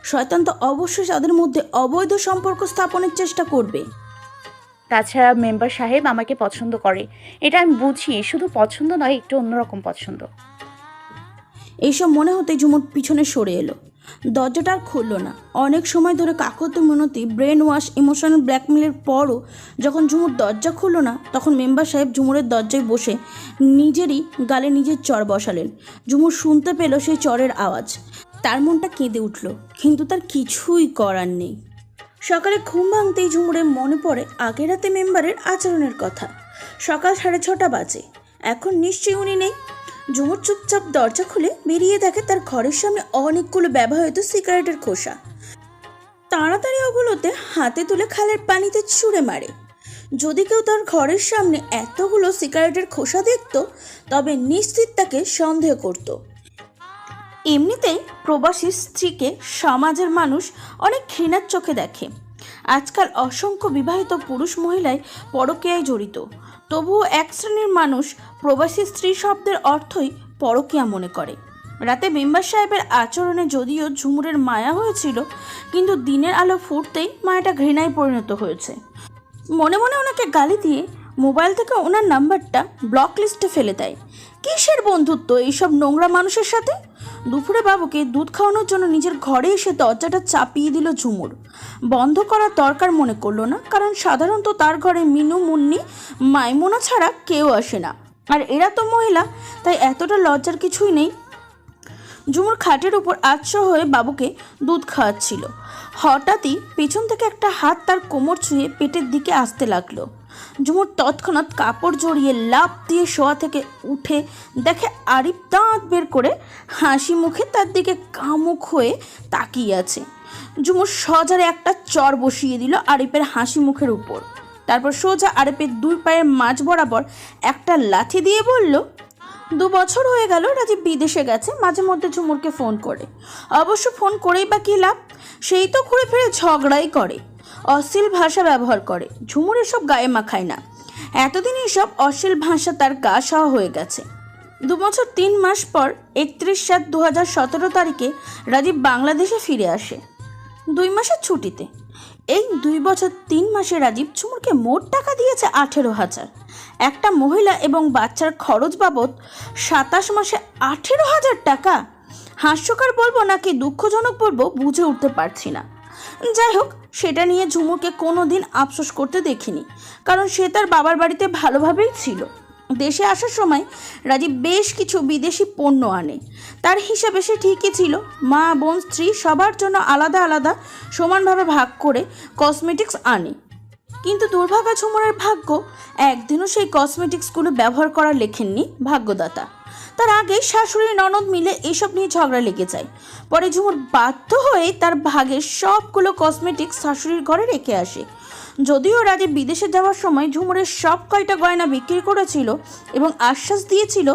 শয়তান তো অবশ্যই তাদের মধ্যে অবৈধ সম্পর্ক স্থাপনের চেষ্টা করবে। তাছাড়া মেম্বার সাহেব আমাকে পছন্দ করে, এটা আমি বুঝি। শুধু পছন্দ নয়, একটু অন্যরকম পছন্দ। এইসব মনে হতেই ঝুমুর পিছনে সরে এলো। দরজাটা আর খুলল না। অনেক সময় ধরে কাকতি মিনতি, ব্রেন ওয়াশ, ইমোশনাল ব্ল্যাকমেলের পরও যখন ঝুমুর দরজা খুলল না, তখন মেম্বার সাহেব ঝুমুরের দরজায় বসে নিজেরই গালে নিজের চর বসালেন। ঝুমুর শুনতে পেল সেই চরের আওয়াজ। তার মনটা কেঁদে উঠল, কিন্তু তার কিছুই করার নেই। সকালে ঘুম ভাঙতেই ঝুমুরের মনে পড়ে আগের রাতে মেম্বারের আচরণের কথা। সকাল 6:30 বাজে, এখন নিশ্চয়ই উনি নেই। ঝুমুর চুপচাপ দরজা খুলে বেরিয়ে দেখে তার ঘরের সামনে অনেকগুলো ব্যবহৃত সিগারেটের খোসা। তাড়াতাড়ি ওগুলোতে হাতে তুলে খালের পানিতে ছুঁড়ে মারে। যদি কেউ তার ঘরের সামনে এতগুলো সিগারেটের খোসা দেখত, তবে নিশ্চিত তাকে সন্দেহ করত। এমনিতেই প্রবাসী স্ত্রীকে সমাজের মানুষ অনেক ঘৃণার চোখে দেখে। আজকাল অসংখ্য বিবাহিত পুরুষ মহিলাই পরকীয়ায় জড়িত। তবুও এক শ্রেণীর মানুষ প্রবাসী স্ত্রী শব্দের অর্থই পরকীয়া মনে করে। রাতে মেম্বার সাহেবের আচরণে যদিও ঝুমুরের মায়া হয়েছিল, কিন্তু দিনের আলো ফুটতেই মায়াটা ঘৃণায় পরিণত হয়েছে। মনে মনে ওনাকে গালি দিয়ে মোবাইল থেকে ওনার নাম্বারটা ব্লক লিস্টে ফেলে দেয়। কিসের বন্ধুত্ব এইসব নোংরা মানুষের সাথে? দুপুরে বাবুকে দুধ খাওয়ানোর জন্য নিজের ঘরে এসে দরজাটা চাপিয়ে দিল ঝুমুর। বন্ধ করার দরকার মনে করলো না, কারণ সাধারণত তার ঘরে মিনু, মুন্নি, মাইমুনা ছাড়া কেউ আসে না, আর এরা তো মহিলা, তাই এতটা লজ্জার কিছুই নেই। ঝুমুর খাটের উপর আচ্ছা হয়ে বাবুকে দুধ খাওয়াচ্ছিল। হঠাৎই পেছন থেকে একটা হাত তার কোমর ছুঁয়ে পেটের দিকে আসতে লাগলো। ঝুমুর তৎক্ষণাৎ কাপড় জড়িয়ে লাফ দিয়ে শোয়া থেকে উঠে দেখে আরিফ দাঁত বের করে হাসি মুখে তার দিকে কামুক হয়ে তাকিয়ে আছে। ঝুমুর সজারে একটা চর বসিয়ে দিল আরিফের হাসি মুখের উপর। তারপর সোজা আরিফের দুই পায়ের মাঝ বরাবর একটা লাথি দিয়ে বলল, 2 বছর হয়ে গেল রাজীব বিদেশে গেছে। মাঝে মধ্যে ঝুমুরকে ফোন করে, অবশ্য ফোন করেই বা কী লাভ, সেই তো ঘুরে ফিরে ঝগড়াই করে, অশ্লীল ভাষা ব্যবহার করে। ঝুমুর এসব গায়ে মাখায় না। এতদিন এসব অশ্লীল ভাষা তার গা সওয়া হয়ে গেছে। 2 বছর 3 মাস পর 31/7/2017 তারিখে রাজীব বাংলাদেশে ফিরে আসে 2 মাসের ছুটিতে। এই 2 বছর 3 মাসে রাজীব ঝুমুরকে মোট টাকা দিয়েছে 18,000। একটা মহিলা এবং বাচ্চার খরচ বাবদ 27 মাসে 18,000 টাকা। হাস্যকর বলবো নাকি দুঃখজনক বলবো বুঝে উঠতে পারছি না। যাই হোক, সেটা নিয়ে ঝুমুরকে কোনো দিন আফসোস করতে দেখিনি, কারণ সে তার বাবার বাড়িতে ভালোভাবেই ছিল। দেশে আসার সময় রাজীব বেশ কিছু বিদেশি পণ্য আনে। তার হিসাবে সে ঠিকই ছিল। মা, বোন, স্ত্রী সবার জন্য আলাদা আলাদা সমানভাবে ভাগ করে কসমেটিক্স আনে। কিন্তু দুর্ভাগা ঝুমুরের ভাগ্য, একদিনও সেই কসমেটিক্সগুলো ব্যবহার করা লেখেননি ভাগ্যদাতা। তার আগে শাশুড়ি ননদ মিলে এসব নিয়ে ঝগড়া লেগে যায়। পরে ঝুমুর বাধ্য হয়ে তার ভাগের সবগুলো কসমেটিক্স শাশুড়ির ঘরে রেখে আসে। যদিও রাজীব বিদেশে যাওয়ার সময় ঝুমুরের সব কয়টা গয়না বিক্রি করেছিল এবং আশ্বাস দিয়েছিল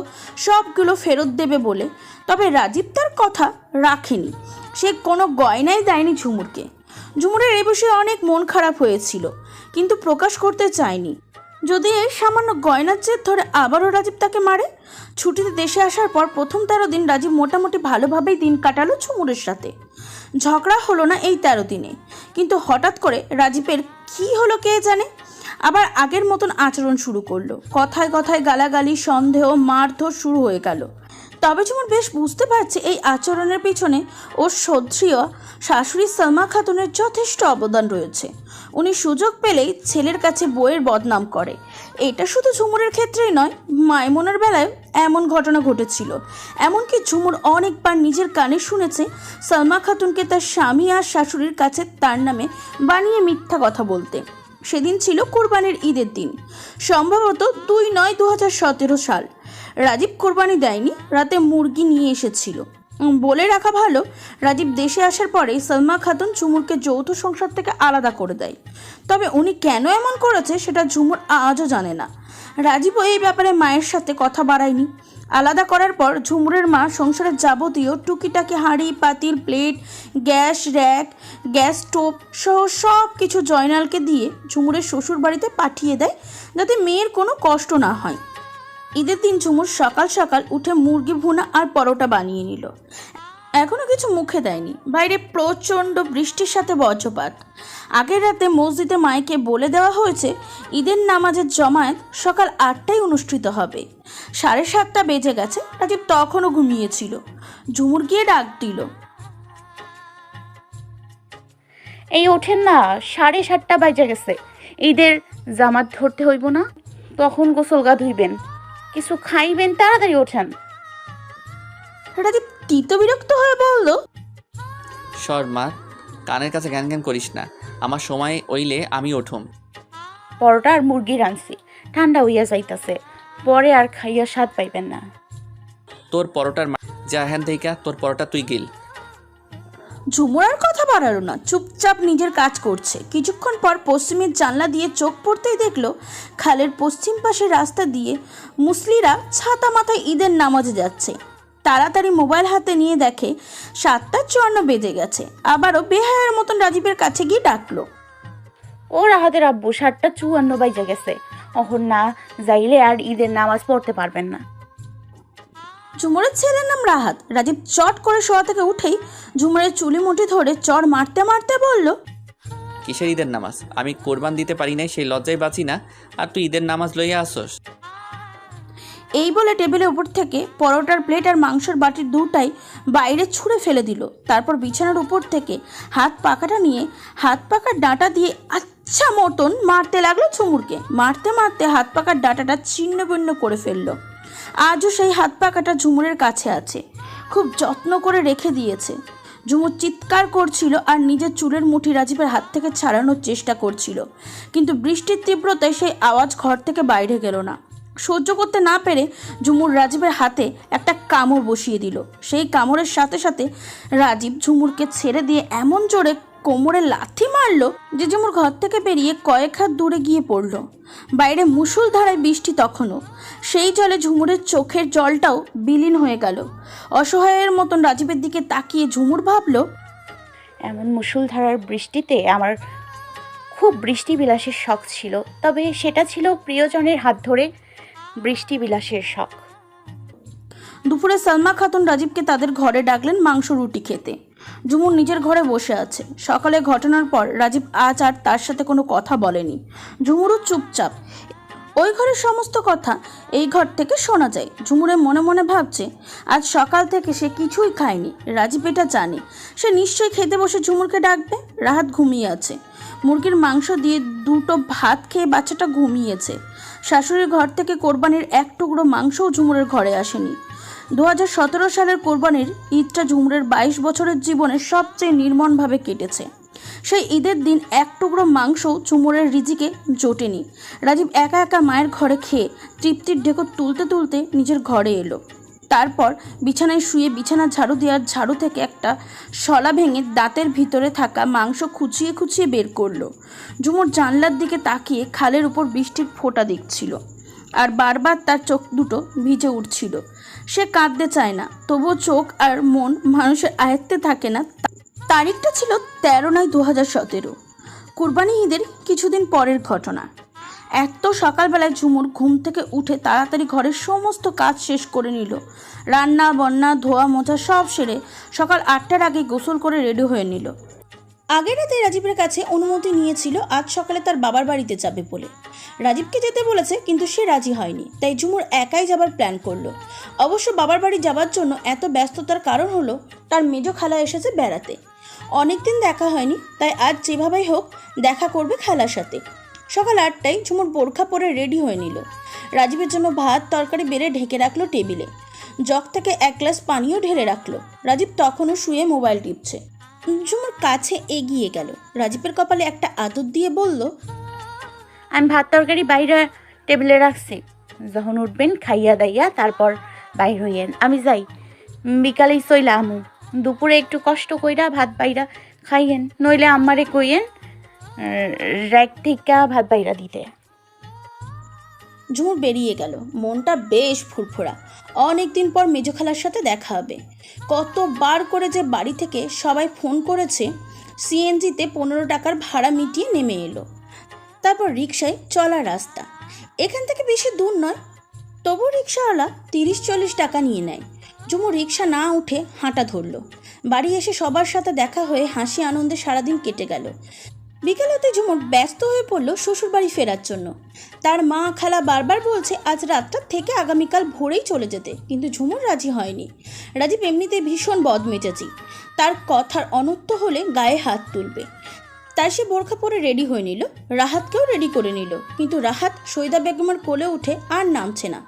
সবগুলো ফেরত দেবে বলে, তবে রাজীব তার কথা রাখেনি। সে কোনো গয়নাই দেয়নি ঝুমুরকে। ঝুমুরের এ বিষয়ে অনেক মন খারাপ হয়েছিল, কিন্তু প্রকাশ করতে চায়নি। যদি এই সামান্য গয়নার জেদ ধরে আবারও রাজীব তাকে মারে। ছুটিতে দেশে আসার পর প্রথম 13 দিন রাজীব মোটামুটি ভালোভাবেই দিন কাটালো ঝুমুরের সাথে। ঝগড়া হলো না এই 13 দিনে, কিন্তু হঠাৎ করে রাজীবের কি হলো কে জানে, আবার আগের মতন আচরণ শুরু করলো। কথায় কথায় গালাগালি, সন্দেহ, মারধর শুরু হয়ে গেল। তবে ঝুমুর বেশ বুঝতে পারছে এই আচরণের পিছনে ওর শ্রদ্ধেয় শাশুড়ি সালমা খাতুনের যথেষ্ট অবদান রয়েছে। উনি সুযোগ পেলেই ছেলের কাছে বউয়ের বদনাম করে। এটা শুধু ঝুমুরের ক্ষেত্রেই নয়, মাইমুনার বেলায় এমন ঘটনা ঘটেছিল। এমনকি ঝুমুর অনেকবার নিজের কানে শুনেছে সালমা খাতুনকে তার স্বামী আর শাশুড়ির কাছে তার নামে বানিয়ে মিথ্যা কথা বলতে। সেদিন ছিল কোরবানির ঈদের দিন, সম্ভবত 2/9/2017 সাল। রাজীব কোরবানি দেয়নি, রাতে মুরগি নিয়ে এসেছিল। বলে রাখা ভালো, রাজীব দেশে আসার পরে সালমা খাতুন ঝুমুরকে যৌথ সংসার থেকে আলাদা করে দেয়। তবে উনি কেন এমন করেছে সেটা ঝুমুর আজও জানে না। রাজীবও এই ব্যাপারে মায়ের সাথে কথা বাড়ায়নি। আলাদা করার পর ঝুমুরের মা সংসারের যাবতীয় টুকিটাকি হাঁড়ি পাতিল plate gas rack gas stove সহ সব কিছু জয়নালকে দিয়ে ঝুমুরের শ্বশুর বাড়িতে পাঠিয়ে দেয়, যাতে মেয়ের কোনো কষ্ট না হয়। ঈদের দিন ঝুমুর সকাল সকাল উঠে মুরগি ভুনা আর পরোটা বানিয়ে নিল। এখনো কিছু মুখে দেয়নি। বাইরে প্রচণ্ড বৃষ্টির সাথে বজ্রপাত। আগের রাতে মসজিদে মাইকে বলে দেওয়া হয়েছে ঈদের নামাজের জমায়েত সকাল 8টায় অনুষ্ঠিত হবে। 7:30 বেজে গেছে, রাজীব তখনও ঘুমিয়েছিল। ঝুমুর গিয়ে ডাক দিল, এই ওঠেন না, 7:30 বাজে গেছে। ঈদের জামাত ধরতে হইব না? তখন গোসল গা ধুইবেন, কিছু খাইবেন, তাড়াতাড়ি ওঠেন। রাজীব তীব্র বিরক্ত হয়ে বলল, সর মা, কানের কাছে জ্ঞান জ্ঞান করিস না। আমার সময় ওইলে আমি ওঠুম। পরোটা আর মুরগি রাঁধছি, ঠান্ডা হইয়া যাইতাছে, পরে আর খাইয়া স্বাদ পাইবেন না। তোর পরোটার যা হ্যান থেকে তোর পরোটা তুই গিল। ঝুমুর আর কথা বাড়ালো না, চুপচাপ নিজের কাজ করছে। কিছুক্ষণ পর পশ্চিমের জানলা দিয়ে চোখ পড়তেই দেখলো খালের পশ্চিম পাশে রাস্তা দিয়ে মুসলিরা ছাতা মাথায় ঈদের নামাজে যাচ্ছে। তাড়াতাড়ি মোবাইল হাতে নিয়ে দেখে 7:54 বেজে গেছে। আবারও বেহায়ার মতন রাজীবের কাছে গিয়ে ডাকলো, ও রাহাতের আব্বু, 7:54 বাজে গেছে, অহন না যাইলে আর ঈদের নামাজ পড়তে পারবেন না। ঝুমুরের ছেলের নাম রাহাত। রাজীব চট করে শোয়া থেকে উঠেই ঝুমুরের চুলি মুঠি ধরে চড় মারতে মারতে বলল, কিসের ঈদের নামাজ? আমি কোরবান দিতে পারি নাই, সেই লজ্জায় বাঁচি না, আর তুই ঈদের নামাজ লইয়া আসস? এই বলে টেবিলের উপর থেকে পরোটার প্লেট আর মাংসের বাটির দুটাই বাইরে ছুঁড়ে ফেলে দিল। তারপর বিছানার উপর থেকে হাত পাকাটা নিয়ে হাত পাকার ডাঁটা দিয়ে আচ্ছা মতন মারতে লাগলো ঝুমুরকে। মারতে মারতে হাত পাকার ডাঁটাটা ছিন্ন ভিন্ন করে ফেললো। আজও সেই হাত পাকাটা ঝুমুরের কাছে আছে, খুব যত্ন করে রেখে দিয়েছে। ঝুমুর চিৎকার করছিল আর নিজের চুলের মুঠি রাজীবের হাত থেকে ছাড়ানোর চেষ্টা করছিল, কিন্তু বৃষ্টির তীব্রতায় সেই আওয়াজ ঘর থেকে বাইরে গেল না। সহ্য করতে না পেরে ঝুমুর রাজীবের হাতে একটা কামড় বসিয়ে দিল। সেই কামড়ের সাথে সাথে রাজীব ঝুমুরকে ছেড়ে দিয়ে এমন জোরে কোমরে লাথি মারল যে ঝুমুর ঘর থেকে বেরিয়ে কয়েক হাত দূরে গিয়ে পড়ল। বাইরে মুষলধারায় বৃষ্টি তখনও। সেই জলে ঝুমুরের চোখের জলটাও বিলীন হয়ে গেল। অসহায়ের মতন রাজীবের দিকে তাকিয়ে ঝুমুর ভাবল, এমন মুষলধারার বৃষ্টিতে আমার খুব বৃষ্টি বিলাসের শখ ছিল, তবে সেটা ছিল প্রিয়জনের হাত ধরে বৃষ্টি বিলাসের শখ। দুপুরে সালমা খাতুন রাজীবকে তাদের ঘরে ডাকলেন মাংস রুটি খেতে। ঝুমুর নিজের ঘরে বসে আছে। সকালে ঘটনার পর রাজীব আজ আর তার সাথে কোনো কথা বলেনি। ঝুমুরও চুপচাপ। ওই ঘরের সমস্ত কথা এই ঘর থেকে শোনা যায়। ঝুমুরে মনে মনে ভাবছে আজ সকাল থেকে সে কিছুই খায়নি। রাজীব এটা জানে। সে নিশ্চয়ই খেতে বসে ঝুমুরকে ডাকবে। রাহাত ঘুমিয়ে আছে। মুরগির মাংস দিয়ে দুটো ভাত খেয়ে বাচ্চাটা ঘুমিয়েছে। শাশুড়ির ঘর থেকে কোরবানির এক টুকরো মাংসও ঝুমুরের ঘরে আসেনি। 2017 সালের কোরবানির ঈদটা ঝুমুরের 22 বছরের জীবনে সবচেয়ে নির্মমভাবে কেটেছে। সেই ঈদের দিন এক টুকরো মাংসও ঝুমুরের রিজিকে জোটেনি। রাজীব একা একা মায়ের ঘরে খেয়ে তৃপ্তির ঢেকুর তুলতে তুলতে নিজের ঘরে এলো। তারপর বিছানায় শুয়ে বিছানা ঝাড়ু দেওয়ার ঝাড়ু থেকে একটা শলা ভেঙে দাঁতের ভিতরে থাকা মাংস খুঁচিয়ে খুঁচিয়ে বের করলো। ঝুমুর জানলার দিকে তাকিয়ে খালের উপর বৃষ্টির ফোঁটা দেখছিল, আর বারবার তার চোখ দুটো ভিজে উঠছিল। সে কাঁদতে চায় না, তবুও চোখ আর মন মানুষের আয়ত্তে থাকে না। তারিখটা ছিল 13/9/2017, কুরবানি ঈদের কিছুদিন পরের ঘটনা। এত সকালবেলায় ঝুমুর ঘুম থেকে উঠে তাড়াতাড়ি ঘরের সমস্ত কাজ শেষ করে নিল। রান্না বান্না ধোয়া মোছা সব সেরে সকাল 8টার আগে গোসল করে রেডি হয়ে নিল। আগের রাতে রাজীবের কাছে অনুমতি নিয়েছিল আজ সকালে তার বাবার বাড়িতে যাবে বলে। রাজীবকে যেতে বলেছে, কিন্তু সে রাজি হয়নি। তাই ঝুমুর একাই যাবার প্ল্যান করলো। অবশ্য বাবার বাড়ি যাবার জন্য এত ব্যস্ততার কারণ হলো তার মেজো খালা এসেছে বেড়াতে। অনেকদিন দেখা হয়নি, তাই আজ যেভাবেই হোক দেখা করবে খালার সাথে। সকাল 8টায় ঝুমুর বোরখা পরে রেডি হয়ে নিল। রাজীবের জন্য ভাত তরকারি বেড়ে ঢেকে রাখলো টেবিলে। জগ থেকে এক গ্লাস পানিও ঢেলে রাখলো। রাজীব তখনও শুয়ে মোবাইল টিপছে। ঝুমুর কাছে এগিয়ে গেল। রাজীবের কপালে একটা আদর দিয়ে বলল, আমি ভাত তরকারি বাইরে টেবিলে রাখছি, যখন উঠবেন খাইয়া দাইয়া তারপর বাইর হইয়েন। আমি যাই, বিকালেই চইলা আমু। দুপুরে একটু কষ্ট কইরা ভাত বাইরা খাইয়েন, নইলে আমারে কইয়েন র্যাক থেকে ভাত বাইরা দিতে। ঝুমুর বেরিয়ে গেল, মনটা বেশ ফুরফুরা। অনেক দিন পর মেজো খালার সাথে দেখা হবে। কতবার করে যে বাড়ি থেকে সবাই ফোন করেছে। সিএনজিতে 15 টাকার ভাড়া মিটিয়ে নেমে এলো। তারপর রিকশায় চলার রাস্তা, এখান থেকে বেশি দূর নয়, তবু রিক্সাওয়ালা 30-40 টাকা নিয়ে নেয়। ঝুমুর রিক্সা না উঠে হাঁটা ধরল। বাড়ি এসে সবার সাথে দেখা হয়ে হাসি আনন্দে সারাদিন কেটে গেল। বিকেলতে ঝুমুর ব্যস্ত হয়ে পড়লো শ্বশুরবাড়ি ফেরার জন্য। তার মা খালা বারবার বলছে আজ রাতটা থেকে আগামীকাল ভোরেই চলে যেতে, কিন্তু ঝুমুর রাজি হয়নি। রাজীব এমনিতে ভীষণ বদমেজাজি, তার কথার অনর্থ হলে গায়ে হাত তুলবে। তাই সে বোরখা পরে রেডি হয়ে নিল, রাহাতকেও রেডি করে নিল। কিন্তু রাহাত সৈদা বেগমের কোলে উঠে আর নামছে না।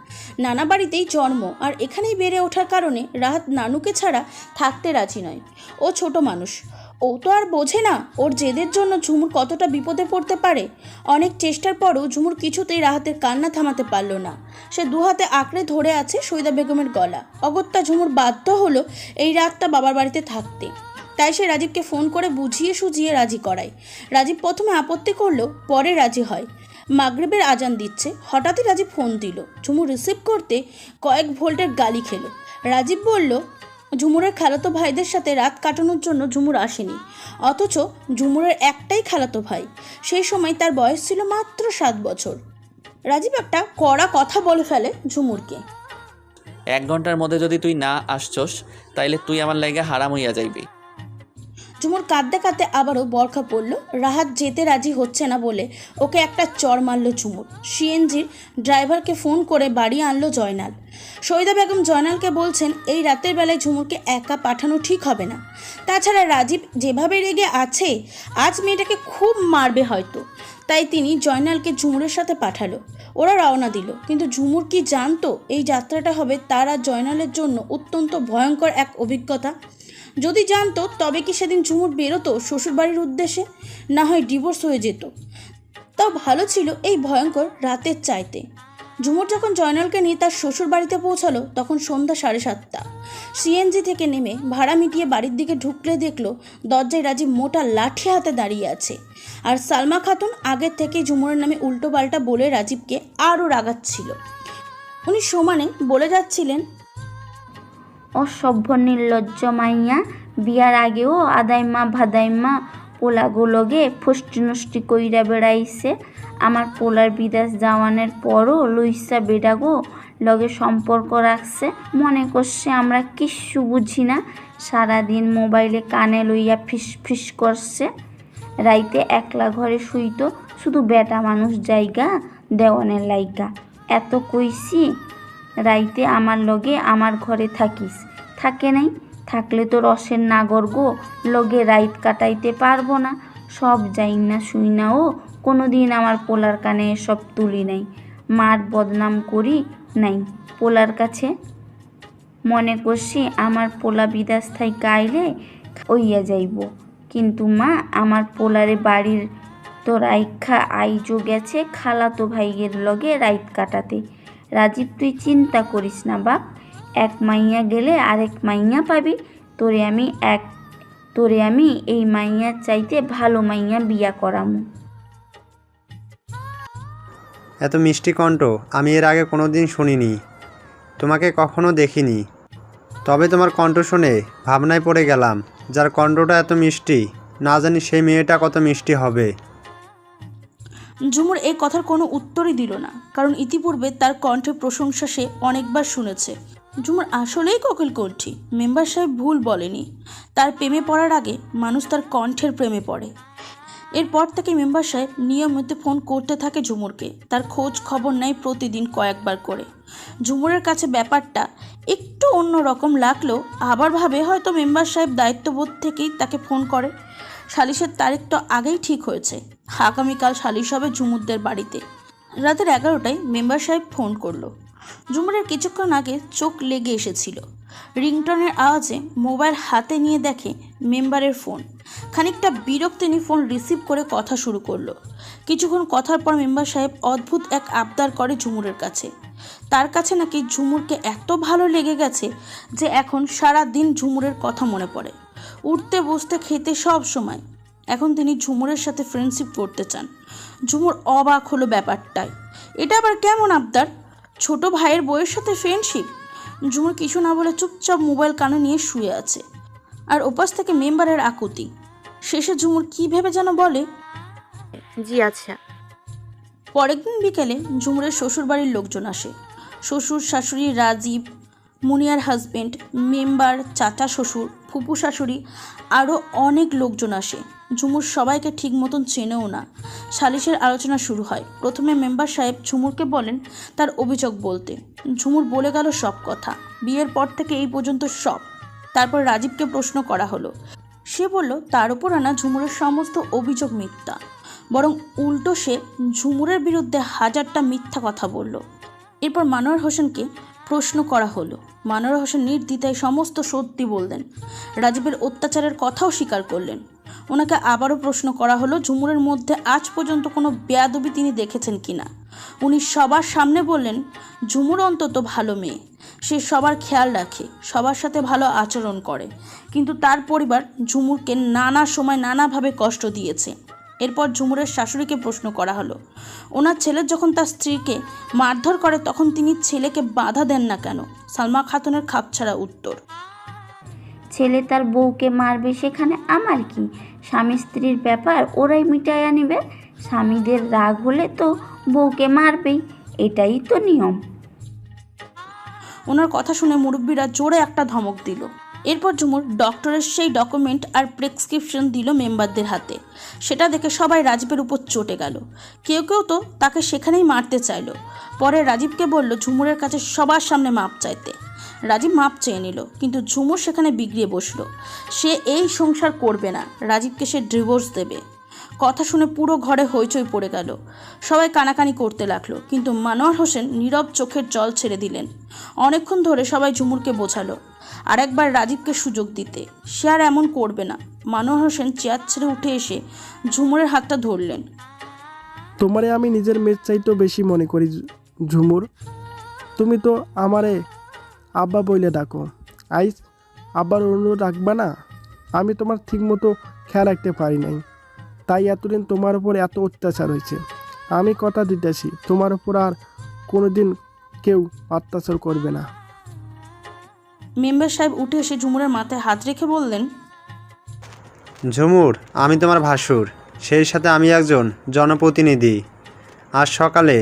নানা বাড়িতেই জন্ম আর এখানেই বেড়ে ওঠার কারণে রাহাত নানুকে ছাড়া থাকতে রাজি নয়। ও ছোট মানুষ, ও তো আর বোঝে না ওর জেদের জন্য ঝুমুর কতটা বিপদে পড়তে পারে। অনেক চেষ্টার পরও ঝুমুর কিছুতেই রাহাতের কান্না থামাতে পারল না। সে দুহাতে আঁকড়ে ধরে আছে সৈদা বেগমের গলা। অগত্যা ঝুমুর বাধ্য হলো এই রাতটা বাবার বাড়িতে থাকতে। তাই সে রাজীবকে ফোন করে বুঝিয়ে সুঝিয়ে রাজি করায়। রাজীব প্রথমে আপত্তি করলেও পরে রাজি হয়। মাগরিবের আজান দিচ্ছে, হঠাৎই রাজীব ফোন দিল। ঝুমুর রিসিভ করতে কয়েক ভোল্টের গালি খেলো। রাজীব বলল ঝুমুরের খালাতো ভাইদের সাথে রাত কাটানোর জন্য ঝুমুর আসেনি, অথচ ঝুমুরের একটাই খালাতো ভাই। সেই সময় তার বয়স ছিল মাত্র 7 বছর। রাজীব একটা কড়া কথা বলে ফেলে ঝুমুরকে। 1 ঘন্টার মধ্যে যদি তুই না আসছস তাইলে তুই আমার লাইগা হারাম হইয়া যাইবি। ঝুমুর কাঁদতে কাঁদতে আবারও বরখা পড়ল। রাহাত যেতে রাজি হচ্ছে না বলে ওকে একটা চড় মারল ঝুমুর। সিএনজির ড্রাইভারকে ফোন করে বাড়ি আনলো জয়নাল। সৈদা বেগম জয়নালকে বলছেন এই রাতের বেলায় ঝুমুরকে একা পাঠানো ঠিক হবে না। তাছাড়া রাজীব যেভাবে রেগে আছে আজ মেয়েটাকে খুব মারবে হয়তো। তাই তিনি জয়নালকে ঝুমুরের সাথে পাঠালো। ওরা রওনা দিল, কিন্তু ঝুমুর কি জানতো এই যাত্রাটা হবে তার আর জয়নালের জন্য অত্যন্ত ভয়ঙ্কর এক অভিজ্ঞতা। যদি জানতো তবে কি সেদিন ঝুমুর বেরোতো শ্বশুরবাড়ির উদ্দেশ্যে, না হয় ডিভোর্স হয়ে যেত। তাও ভালো ছিল এই ভয়ঙ্কর রাতের চাইতে। ঝুমুর যখন জয়নালকে নিয়ে তার শ্বশুর বাড়িতে পৌঁছালো তখন সন্ধ্যা 7:30। সিএনজি থেকে নেমে ভাড়া মিটিয়ে বাড়ির দিকে ঢুকলে দেখলো দরজায় রাজীব মোটা লাঠি হাতে দাঁড়িয়ে আছে। আর সালমা খাতুন আগের থেকে ঝুমুরের নামে উল্টো পাল্টা বলে রাজীবকে আরও রাগাচ্ছিল। উনি সমানে বলে যাচ্ছিলেন অসভ্য নির্লজ্জ মাইয়া, বিয়ার আগেও আদাইমা ভাদাইমা পোলাগুলোগে ফুষ্টি নষ্টি কইরা বেড়াইছে। আমার পোলার বিদেশ যাওয়ানের পরও লইসা বেডাগো লগে সম্পর্ক রাখছে। মনে করছে আমরা কিচ্ছু বুঝি না। সারাদিন মোবাইলে কানে লইয়া ফিস ফিস করছে। রাইতে একলা ঘরে শুইতো, শুধু বেটা মানুষ জায়গা দেওয়ানের লাইগা। এত কইছি রাইতে আমার লগে আমার ঘরে থাকিস, থাকে নাই। থাকলে তো রসের নাগর গো, লগে রাইত কাটাইতে পারবো না। সব যাই না শুই না, ও কোনো দিন আমার পোলার কানে এসব তুলি নাই। মার বদনাম করি নাই পোলার কাছে। মনে করছি আমার পোলা বিদেশ থাইকা আইলে ওইয়া যাইব, কিন্তু মা আমার পোলারে বাড়ির তো রাইখা আইজো গেছে খালাতো ভাইয়ের লগে রাইত কাটাতে। রাজীব তুই চিন্তা করিস না বাপ, এক মাইয়া গেলে আরেক মাইয়া পাবি। তোরে আমি এই মাইয়ার চাইতে ভালো মাইয়া বিয়া করামু। এত মিষ্টি কণ্ঠ আমি এর আগে কোনো দিন শুনিনি, তোমাকে কখনো দেখিনি। তবে তোমার কণ্ঠ শুনে ভাবনায় পড়ে গেলাম, যার কণ্ঠটা এত মিষ্টি না জানি সেই মেয়েটা কত মিষ্টি হবে। ঝুমুর এই কথার কোনো উত্তরই দিল না, কারণ ইতিপূর্বে তার কণ্ঠের প্রশংসা সে অনেকবার শুনেছে। ঝুমুর আসলেই কোকিল কণ্ঠী, মেম্বার সাহেব ভুল বলেনি। তার প্রেমে পড়ার আগে মানুষ তার কণ্ঠের প্রেমে পড়ে। এরপর থেকে মেম্বার সাহেব নিয়মিত ফোন করতে থাকে ঝুমুরকে। তার খোঁজ খবর নেয় প্রতিদিন কয়েকবার করে। ঝুমুরের কাছে ব্যাপারটা একটু অন্যরকম লাগলেও আবার ভাবে হয়তো মেম্বার সাহেব দায়িত্ববোধ থেকেই তাকে ফোন করে। সালিশের তারিখ তো আগেই ঠিক হয়েছে, আগামীকাল সালিশ হবে ঝুমুরদের বাড়িতে। রাতের 11টায় মেম্বার সাহেব ফোন করলো। ঝুমুরের কিছুক্ষণ আগে চোখ লেগে এসেছিল। রিংটনের আওয়াজে মোবাইল হাতে নিয়ে দেখে মেম্বারের ফোন। খানিকটা বিরক্তি নিয়ে ফোন রিসিভ করে কথা শুরু করলো। কিছুক্ষণ কথার পর মেম্বার সাহেব অদ্ভুত এক আবদার করে ঝুমুরের কাছে। তার কাছে নাকি ঝুমুরকে এত ভালো লেগে গেছে যে এখন সারা দিন ঝুমুরের কথা মনে পড়ে, উঠতে বসতে খেতে সব সময়। এখন তিনি ঝুমুরের সাথে ফ্রেন্ডশিপ করতে চান। ঝুমুর অবাক হলো ব্যাপারটায়, এটা আবার কেমন আবদার, ছোট ভাইয়ের বউয়ের সাথে ফ্রেন্ডশিপ? ঝুমুর কিছু না বলে চুপচাপ মোবাইল কানে নিয়ে শুয়ে আছে, আর ওপাশ থেকে মেম্বারের আকুতি। শেষে ঝুমুর কী ভেবে যেন বলে, জি আচ্ছা। পরের দিন বিকেলে ঝুমুরের শ্বশুরবাড়ির লোকজন আসে। শ্বশুর শাশুড়ি, রাজীব, মুনিয়ার হাজবেন্ড, মেম্বার, চাচা শ্বশুর, ফুপু শাশুড়ি, আরও অনেক লোকজন আসে। ঝুমুর সবাইকে ঠিক মতন চেনেও না। সালিশের আলোচনা শুরু হয়। প্রথমে মেম্বার সাহেব ঝুমুরকে বলেন তার অভিযোগ বলতে। ঝুমুর বলে গেল সব কথা, বিয়ের পর থেকে এই পর্যন্ত সব। তারপর রাজীবকে প্রশ্ন করা হলো। সে বলল তার উপর আনা ঝুমুরের সমস্ত অভিযোগ মিথ্যা, বরং উল্টো সে ঝুমুরের বিরুদ্ধে 1000টা মিথ্যা কথা বলল। এরপর মানোয়ার হোসেনকে প্রশ্ন করা হলো। মানোয়ার হোসেন নির্দ্বিধায় সমস্ত সত্যি বললেন। রাজীবের অত্যাচারের কথাও স্বীকার করলেন। ওনাকে আবারও প্রশ্ন করা হলো ঝুমুরের মধ্যে আজ পর্যন্ত কোনো বেয়াদবি তিনি দেখেছেন কিনা। উনি সবার সামনে বললেন ঝুমুর অন্তত ভালো মেয়ে, সে সবার খেয়াল রাখে, সবার সাথে ভালো আচরণ করে, কিন্তু তার পরিবার ঝুমুরকে নানা সময় নানাভাবে কষ্ট দিয়েছে। এরপর ঝুমুরের শাশুড়িকে প্রশ্ন করা হলো, ওনার ছেলে যখন তার স্ত্রীকে মারধর করে তখন তিনি ছেলেকে বাধা দেন না কেন? সালমা খাতুনের খাপছাড়া উত্তর, ছেলে তার বউকে মারবে সেখানে আমার কি? স্বামী স্ত্রীর ব্যাপার ওরাই মিটাইয়া নেবে। স্বামীদের রাগ হলে তো বউকে মারবেই, এটাই তো নিয়ম। ওনার কথা শুনে মুরব্বীরা জোরে একটা ধমক দিল। এরপর ঝুমুর ডক্টরের সেই ডকুমেন্ট আর প্রেসক্রিপশন দিল মেম্বারদের হাতে। সেটা দেখে সবাই রাজীবের উপর চটে গেল। কেউ কেউ তো তাকে সেখানেই মারতে চাইলো। পরে রাজীবকে বলল ঝুমুরের কাছে সবার সামনে মাপ চাইতে। রাজীব মাপ চেয়ে নিল, কিন্তু ঝুমুর সেখানে বিগড়িয়ে বসলো। সে এই সংসার করবে না, রাজীবকে সে ডিভোর্স দেবে। কথা শুনে পুরো ঘরে হইচই পড়ে গেল। সবাই কানাকানি করতে লাগলো, কিন্তু মানোয়ার হোসেন নীরব চোখের জল ছেড়ে দিলেন। অনেকক্ষণ ধরে সবাই ঝুমুরকে বোঝালো আর একবার রাজীবকে সুযোগ দিতে। সে আর এমন করবে না। মানোয়ার হোসেন চেয়ার ছেড়ে উঠে এসে ঝুমুরের হাতটা ধরলেন। তোমারে আমি নিজের মেয়ের চাইতেও বেশি মনে করি ঝুমুর। তুমি তো আমারে আব্বা বইলে ডাকো, আইস আব্বার অনুরোধ রাখবা না? আমি তোমার ঠিক মতো খেয়াল রাখতে পারি নাই, তাই এতদিন তোমার উপর এত অত্যাচার হয়েছে। আমি কথা দিতেছি তোমার উপর আর কোনোদিন কেউ অত্যাচার করবে না। মেম্বার সাহেব উঠে এসে ঝুমুরের মাথায় হাত রেখে বললেন, ঝুমুর, আমি তোমার ভাসুর, সেই সাথে আমি একজন জনপ্রতিনিধি। আজ সকালে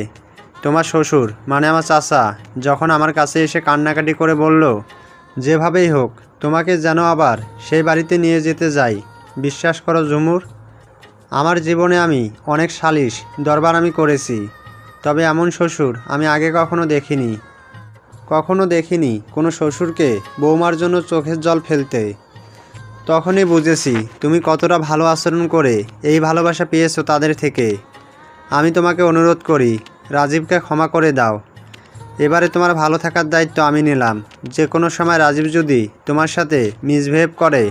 তোমার শ্বশুর মানে আমার চাচা যখন আমার কাছে এসে কান্নাকাটি করে বলল যেভাবেই হোক তোমাকে যেন আবার সেই বাড়িতে নিয়ে যেতে যাই, বিশ্বাস করো ঝুমুর, আমার জীবনে আমি অনেক সালিশ দরবার আমি করেছি, তবে এমন শ্বশুর আমি আগে কখনো দেখিনি কোনো শ্বশুরকে বৌমার জন্য চোখের জল ফেলতে। তখনই বুঝেছি তুমি কতটা ভালো আচরণ করে এই ভালোবাসা পেয়েছো তাদের থেকে। আমি তোমাকে অনুরোধ করি রাজীবকে ক্ষমা করে দাও। এবারে তোমার ভালো থাকার দায়িত্ব আমি নিলাম। যে কোনো সময় রাজীব যদি তোমার সাথে মিসবিহেভ করে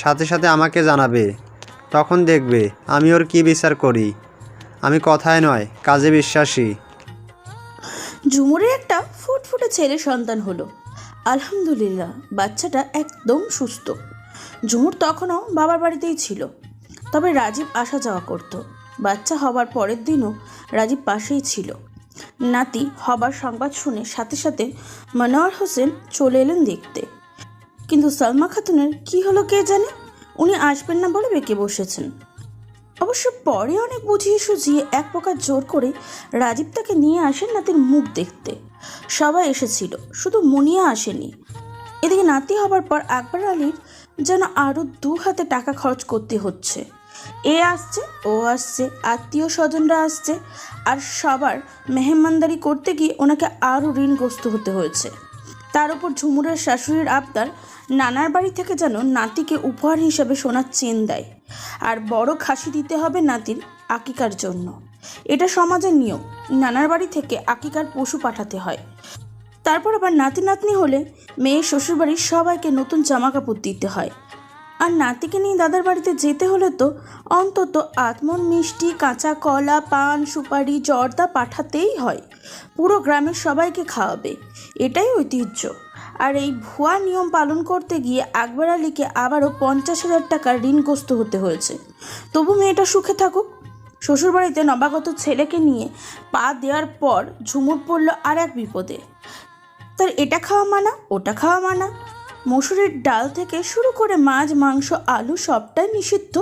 সাথে সাথে আমাকে জানাবে, তখন দেখবে আমি ওর কী বিচার করি। আমি কথায় নয় কাজে বিশ্বাসী। ঝুমুরের একটা ফুটফুটে ছেলে সন্তান হলো। আলহামদুলিল্লাহ, বাচ্চাটা একদম সুস্থ। ঝুমুর তখনও বাবার বাড়িতেই ছিল, তবে রাজীব আসা যাওয়া করত। বাচ্চা হবার পরের দিনও রাজীব পাশেই ছিল। নাতি হবার সংবাদ শুনে সাথে সাথে মনোয়ার হোসেন চলে এলেন দেখতে। কিন্তু সালমা খাতুনের কি হলো কে জানে, উনি আসবেন না বলে বেঁকে বসেছেন। অবশ্য পরে অনেক বুঝিয়ে সুঝিয়ে এক প্রকার জোর করে রাজীব তাকে নিয়ে আসেন নাতির মুখ দেখতে। সবাই এসেছিল, শুধু মুনিয়া আসেনি। এদিকে নাতি হবার পর আকবর আলীর যেন আরও 2 হাতে টাকা খরচ করতে হচ্ছে। এ আসছে, ও আসছে, আত্মীয় স্বজনরা আসছে, আর সবার মেহমানদারি করতে গিয়ে ওনাকে আরও ঋণগ্রস্ত হতে হয়েছে। তার উপর ঝুমুরের শাশুড়ির আবদার নানার বাড়ি থেকে যেন নাতিকে উপহার হিসাবে সোনার চেন দেয়, আর বড় খাসি দিতে হবে নাতির আকিকার জন্য। এটা সমাজের নিয়ম, নানার বাড়ি থেকে আকিকার পশু পাঠাতে হয়। তারপর আবার নাতি নাতনি হলে মেয়ে শ্বশুরবাড়ির সবাইকে নতুন জামা কাপড় দিতে হয়। আর নাতিকে নিয়ে দাদার বাড়িতে যেতে হলে তো অন্তত আতমন মিষ্টি, কাঁচা কলা, পান, সুপারি, জর্দা পাঠাতেই হয়। পুরো গ্রামের সবাইকে খাওয়াবে, এটাই ঐতিহ্য। আর এই ভুয়া নিয়ম পালন করতে গিয়ে আকবর আলীকে আবারও 50,000 টাকার ঋণগ্রস্ত হতে হয়েছে। তবু মেয়েটা সুখে থাকুক। শ্বশুরবাড়িতে নবাগত ছেলেকে নিয়ে পা দেওয়ার পর ঝুমুর পড়ল আর এক বিপদে। তার এটা খাওয়া মানা, ওটা খাওয়া মানা। মসুরির ডাল থেকে শুরু করে মাছ, মাংস, আলু সবটাই নিষিদ্ধ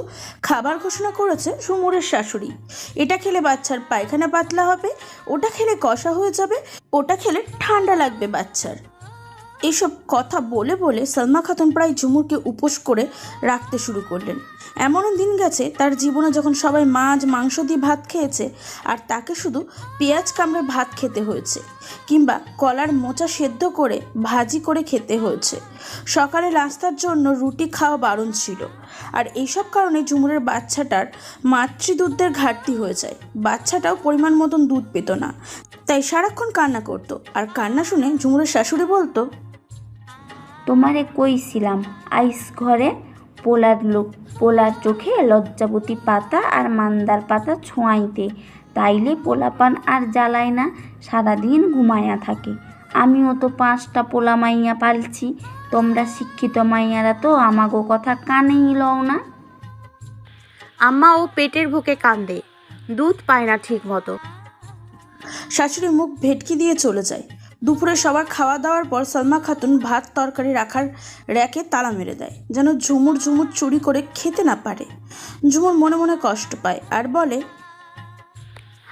খাবার ঘোষণা করেছে ঝুমুরের শাশুড়ি। এটা খেলে বাচ্চার পায়খানা পাতলা হবে, ওটা খেলে কষা হয়ে যাবে, ওটা খেলে ঠান্ডা লাগবে বাচ্চার। এইসব কথা বলে বলে সালমা খাতুন প্রায় ঝুমুরকে উপোস করে রাখতে শুরু করলেন। এমনও দিন গেছে তার জীবনে যখন সবাই মাছ, মাংস দিয়ে ভাত খেয়েছে আর তাকে শুধু পেঁয়াজ কামড়ে ভাত খেতে হয়েছে, কিংবা কলার মোচা সেদ্ধ করে ভাজি করে খেতে হয়েছে। সকালে নাস্তার জন্য রুটি খাওয়া বারণ ছিল। আর এইসব কারণে ঝুমুরের বাচ্চাটার মাতৃদুধের ঘাটতি হয়ে যায়। বাচ্চাটাও পরিমাণ মতন দুধ পেত না, তাই সারাক্ষণ কান্না করতো। আর কান্না শুনে ঝুমুরের শাশুড়ি বলতো, তোমারে কইছিলাম আইস ঘরে পোলার চোখে লজ্জাবতী পাতা আর মান্দার পাতা ছোঁয়াইতে, তাইলে পোলাপান আর জ্বালায় না, সারাদিন ঘুমায়া থাকে। আমিও তো 5টা পোলা মাইয়া পালছি, তোমরা শিক্ষিত মাইয়ারা তো আমাগো কথা কানেই লও না। আম্মা ও পেটের ভুকে কান্দে, দুধ পায় না ঠিক মতো। শাশুড়ি মুখ ভেটকি দিয়ে চলে যায়। দুপুরে সবার খাওয়া দাওয়ার পর সালমা খাতুন ভাত তরকারি রাখার র্যাকে তালা মেরে দেয়, যেন ঝুমুর চুরি করে খেতে না পারে। ঝুমুর মনে মনে কষ্ট পায় আর বলে,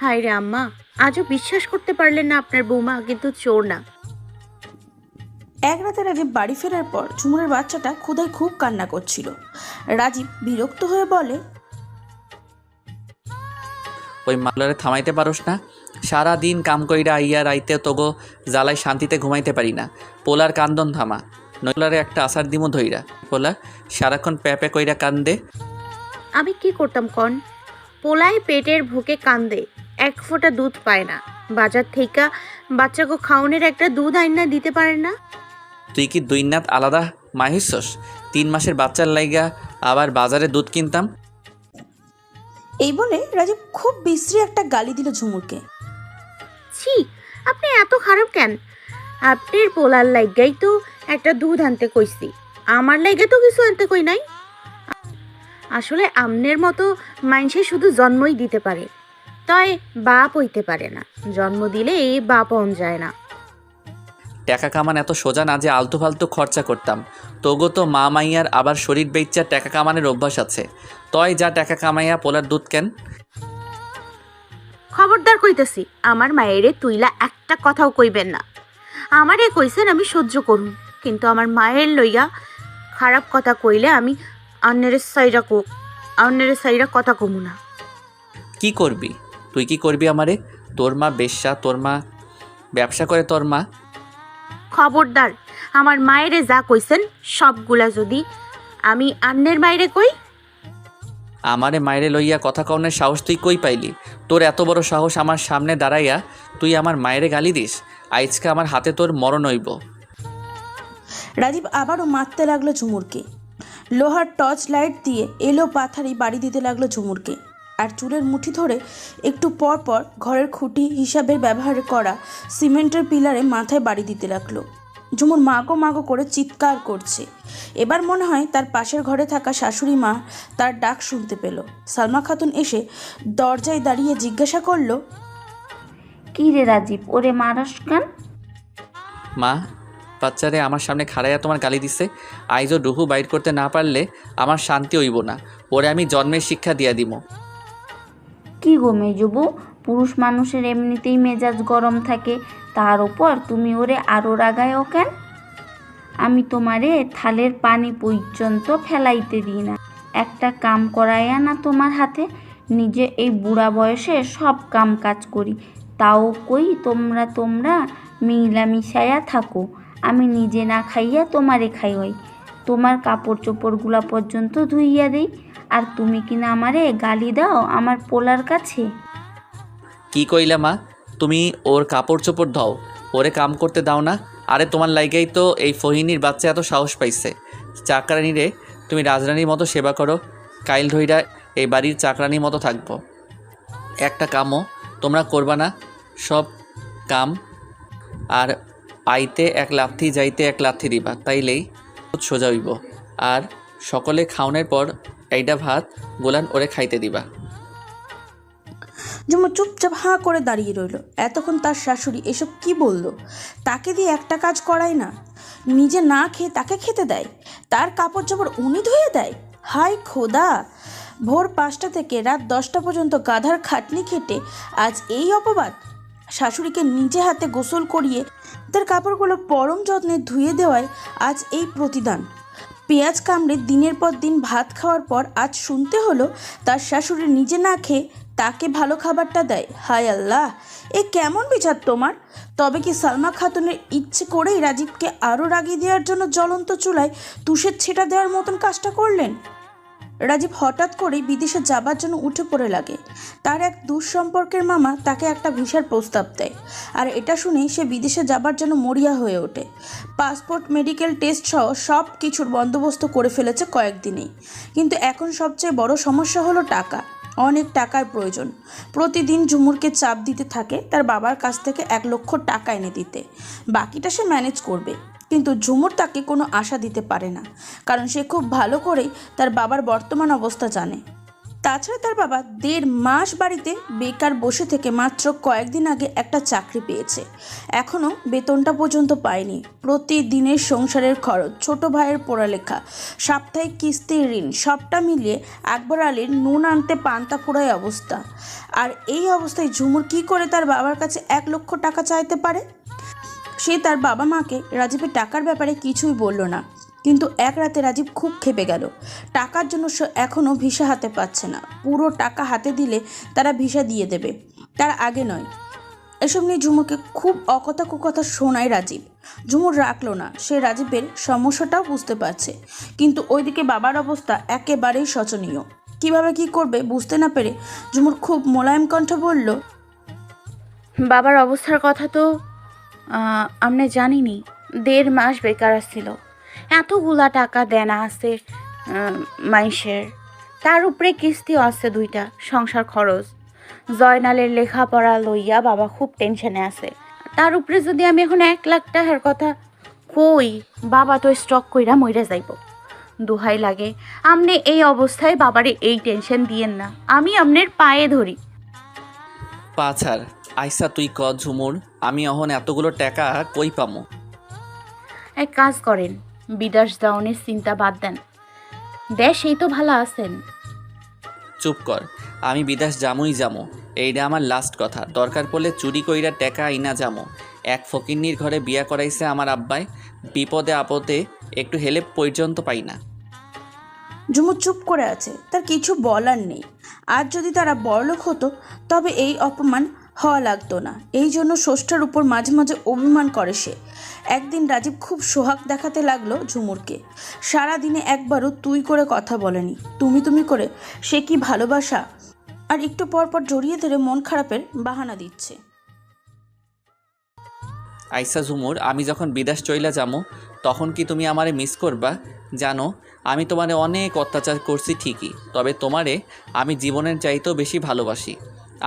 হায় রে আম্মা, আজও বিশ্বাস করতে পারলেন না আপনার বৌমা কিন্তু চোর না। এক রাতে রাজীব বাড়ি ফেরার পর ঝুমুরের বাচ্চাটা ক্ষুধায় খুব কান্না করছিল। রাজীব বিরক্ত হয়ে বলে, ওই মামলারে থামাইতে পারোস না? সারাদিন কাম কইরা আইয়া রাইতে তোগো জ্বালায় শান্তিতে ঘুমাইতে পারি না। পোলার কান্দন থামা, নইলারে একটা আসার দিমো ধইরা। পোলা সারাক্ষণ প্যাপে কইরা কান্দে। আমি কি করতাম কন? পোলাই পেটের ভুকে কান্দে, এক ফোঁটা দুধ পায় না। বাজার থেকে বাচ্চাকে খাওয়ানোর একটা দুধ আইনা দিতে পারে না। তুই কি দুই নাত আলাদা মাহিসস? 3 মাসের বাচ্চার লাইগা আবার বাজারে দুধ কিনতাম। এই বলে রাজীব খুব বিশ্রী একটা গালি দিল ঝুমুরকে। ছি, আপনি এত খারাপ কেন? আপনার পোলার লাইগাই তো একটা দুধ আনতে কইছি, আমার লাইগা তো কিছু আনতে কই নাই। আসলে আমনের মতো মানুষে শুধু জন্মই দিতে পারে, তাই বাপ হইতে পারে না। জন্ম দিলে এই বাপ হন যায় না। টাকা কামান এত সোজা না যে আলতু ফালতু খরচা করতাম। তোগো তো মা মাইয়ার আবার শরীর বেচ্চার টাকা কামানের অভ্যাস আছে। তয় যা টাকা কামাইয়া পোলার দুধ কেন? খবরদার কইতেছি, আমার মায়েরে তুইলা একটা কথাও কইবেন না। আমারে কইছেন আমি সহ্য করুন, কিন্তু আমার মায়ের লইয়া খারাপ কথা কইলে আমি অন্যের সাইরা কথা কমু না। কি করবি তুই? কি করবি আমারে? তোর মা বেশ্যা, তোর মা ব্যবসা করে, তোর মা। খবরদার, আমার মায়েরে যা কইছেন সবগুলা যদি আমি অন্যের মায়েরে কই। আমারে মায়েরে লইয়া কথা কওনের সাহস তুই কই পাইলি? তোর এত বড় সাহস আমার সামনে দাঁড়াইয়া তুই আমার মায়েরে গালি দিস? আজকে আমার হাতে তোর মরণ হইব। রাজীব আবারও মারতে লাগলো ঝুমুরকে। লোহার টর্চ লাইট দিয়ে এলো পাথারি বাড়ি দিতে লাগলো ঝুমুরকে। আর চুলের মুঠি ধরে একটু পর পর ঘরের খুঁটি হিসাবে ব্যবহার করা সিমেন্টের পিলারে মাথায় বাড়ি দিতে লাগলো। ঝুমুর মাগো করে চিৎকার করছে। এবার মনে হয় তার পাশের ঘরে থাকা শাশুড়ি মা তার ডাক শুনতে পেল। সালমা খাতুন এসে দরজায় দাঁড়িয়ে জিজ্ঞাসা করলো, কি রে রাজীব, ওরে মারস কেন? মা, বাচ্চারে আমার সামনে খাড়াইয়া তোমার গালি দিছে। আইজও রুহু বাইর করতে না পারলে আমার শান্তি হইব না। ওরে আমি জন্মের শিক্ষা দিয়া দিব। কি গো মেজবু, পুরুষ মানুষের এমনিতেই মেজাজ গরম থাকে, তার উপর তুমি ওরে আরও রাগায়ও কেন? আমি তোমারে থালের পানি পর্যন্ত ফেলাইতে দিই না। একটা কাম করাইয়া না তোমার হাতে, নিজে এই বুড়া বয়সে সব কাম কাজ করি, তাও কই তোমরা মিলামিশায়া থাকো। আমি নিজে না খাইয়া তোমারে খাইয়াই, তোমার কাপড় চোপড়গুলা পর্যন্ত ধুইয়া দেই, আর তুমি কিনা আমারে গালি দাও আমার পোলার কাছে। কি কইলা মা? তুমি ওর কাপড় চোপড় দাও, ওরে কাম করতে দাও না? আরে তোমার লাইগাই তো এই ফহিনীর বাচ্চা এত সাহস পাইছে। চাকরানিরে তুমি রাজরানীর মতো সেবা করো, কাইল ধইরা এই বাড়ির চাকরানির মতো থাকবো। একটা কামও তোমরা করবা না, সব কাম আর আইতে এক লাথি যাইতে এক লাথি দিবা, তাইলেই সোজা হইব। আর সকলে খাওনের পর এইটা ভাত গোলান ওরে খাইতে দিবা। ঝুমুর চুপচাপ হাঁ করে দাঁড়িয়ে রইল। এতক্ষণ তার শাশুড়ি এসব কি বলল? তাকে দিয়ে একটা কাজ করায় না, নিজে না খেয়ে তাকে খেতে দেয়, তার কাপড় চোপড় উনি ধুয়ে দেয়। হায় খোদা, ভোর 5টা থেকে রাত 10টা পর্যন্ত গাধার খাটনি খেটে আজ এই অপবাদ। শাশুড়িকে নিজে হাতে গোসল করিয়ে তার কাপড়গুলো পরম যত্নে ধুয়ে দেওয়ায় আজ এই প্রতিদান। পেঁয়াজ কামড়ে দিনের পর দিন ভাত খাওয়ার পর আজ শুনতে হলো তার শাশুড়ি নিজে না খেয়ে তাকে ভালো খাবারটা দেয়। হায় আল্লাহ, এ কেমন বিচার তোমার? তবে কি সালমা খাতুনের ইচ্ছে করেই রাজীবকে আরও রাগিয়ে দেওয়ার জন্য জ্বলন্ত চুলায় তুষের ছেটা দেওয়ার মতন কাজটা করলেন? রাজীব হঠাৎ করেই বিদেশে যাবার জন্য উঠে পড়ে লাগে। তার এক দুঃসম্পর্কের মামা তাকে একটা ভিসার প্রস্তাব দেয়, আর এটা শুনেই সে বিদেশে যাবার জন্য মরিয়া হয়ে ওঠে। পাসপোর্ট, মেডিকেল টেস্ট সহ সব কিছুর বন্দোবস্ত করে ফেলেছে কয়েকদিনেই। কিন্তু এখন সবচেয়ে বড় সমস্যা হলো টাকা। অনেক টাকার প্রয়োজন। প্রতিদিন ঝুমুরকে চাপ দিতে থাকে তার বাবার কাছ থেকে 1 লক্ষ টাকা এনে দিতে, বাকিটা সে ম্যানেজ করবে। কিন্তু ঝুমুর তাকে কোনো আশা দিতে পারে না, কারণ সে খুব ভালো করেই তার বাবার বর্তমান অবস্থা জানে। তাছাড়া তার বাবা 1.5 মাস বাড়িতে বেকার বসে থেকে মাত্র কয়েকদিন আগে একটা চাকরি পেয়েছে, এখনও বেতনটা পর্যন্ত পায়নি। প্রতিদিনের সংসারের খরচ, ছোট ভাইয়ের পড়ালেখা, সাপ্তাহিক কিস্তির ঋণ, সবটা মিলিয়ে আকবর আলীর নুন আনতে পান্তা ফোড়ায় অবস্থা। আর এই অবস্থায় ঝুমুর কি করে তার বাবার কাছে 1 লক্ষ টাকা চাইতে পারে? সে তার বাবা মাকে রাজীবের টাকার ব্যাপারে কিছুই বলল না, কিন্তু এক রাতে রাজীব খুব ক্ষেপে গেল। টাকার জন্য সে এখনও ভিসা হাতে পাচ্ছে না। পুরো টাকা হাতে দিলে তারা ভিসা দিয়ে দেবে, তার আগে নয়। এসব নিয়ে ঝুমুরকে খুব অকথা কুকথা শোনায় রাজীব। ঝুমুর রাখলো না, সে রাজীবের সমস্যাটাও বুঝতে পারছে, কিন্তু ওইদিকে বাবার অবস্থা একেবারেই শোচনীয়। কিভাবে কি করবে বুঝতে না পেরে ঝুমুর খুব মোলায়েম কণ্ঠে বলল, বাবার অবস্থার কথা তো আপনি জানিনি। 1.5 মাস বেকার আসছিল, এতগুলা টাকা দেনা আছে মাইশের, তার উপরে কিস্তিও আছে 2টা, সংসার খরচ, জয়নালের লেখাপড়া লইয়া বাবা খুব টেনশনে আছে। তার উপরে যদি আমি এখন 1 লাখ টাকার কথা কই, বাবা তো স্টক কইরা মইরা যাইব। দোহাই লাগে, আপনি এই অবস্থায় বাবারে এই টেনশন দিয়েন না, আমি আপনার পায়ে ধরি। পাছার আইসা তুই ক ঝুমুর, আমি অহন এতগুলো টাকা কই পামু? এক কাজ করেন, বিদেশ যাওয়ার চিন্তা বাদ দেন, দেশেই তো ভালো আছেন। চুপ কর, আমি বিদেশ জামুই জামু, এইটা আমার লাস্ট কথা। দরকার পড়লে চুরি কইরা টাকা আইনা জামু। এক ফকিন্নির ঘরে বিয়া করাইছে আমার আব্বাই, বিপদে আপদে একটু হেল্প পর্যন্ত পাই না। ঝুমুর চুপ করে আছে, তার কিছু বলার নেই। আজ যদি তারা বড়লোক হতো তবে এই অপমান হওয়া লাগতো না। এই জন্য ষষ্ঠের উপর মাঝে মাঝে অভিমান করে সে। একদিন রাজীব খুব সোহাগ দেখাতে লাগলো ঝুমুরকে। সারাদিনে একবারও তুই করে কথা বলেনি, তুমি করে। সে কি ভালোবাসা! আর একটু পর পর জড়িয়ে ধরে মন খারাপের বাহানা দিচ্ছে। আইসা ঝুমুর, আমি যখন বিদেশ চইলা যামু তখন কি তুমি আমারে মিস করবা? জানো আমি তোমারে অনেক অত্যাচার করছি ঠিকই, তবে তোমারে আমি জীবনের চাইতেও বেশি ভালোবাসি।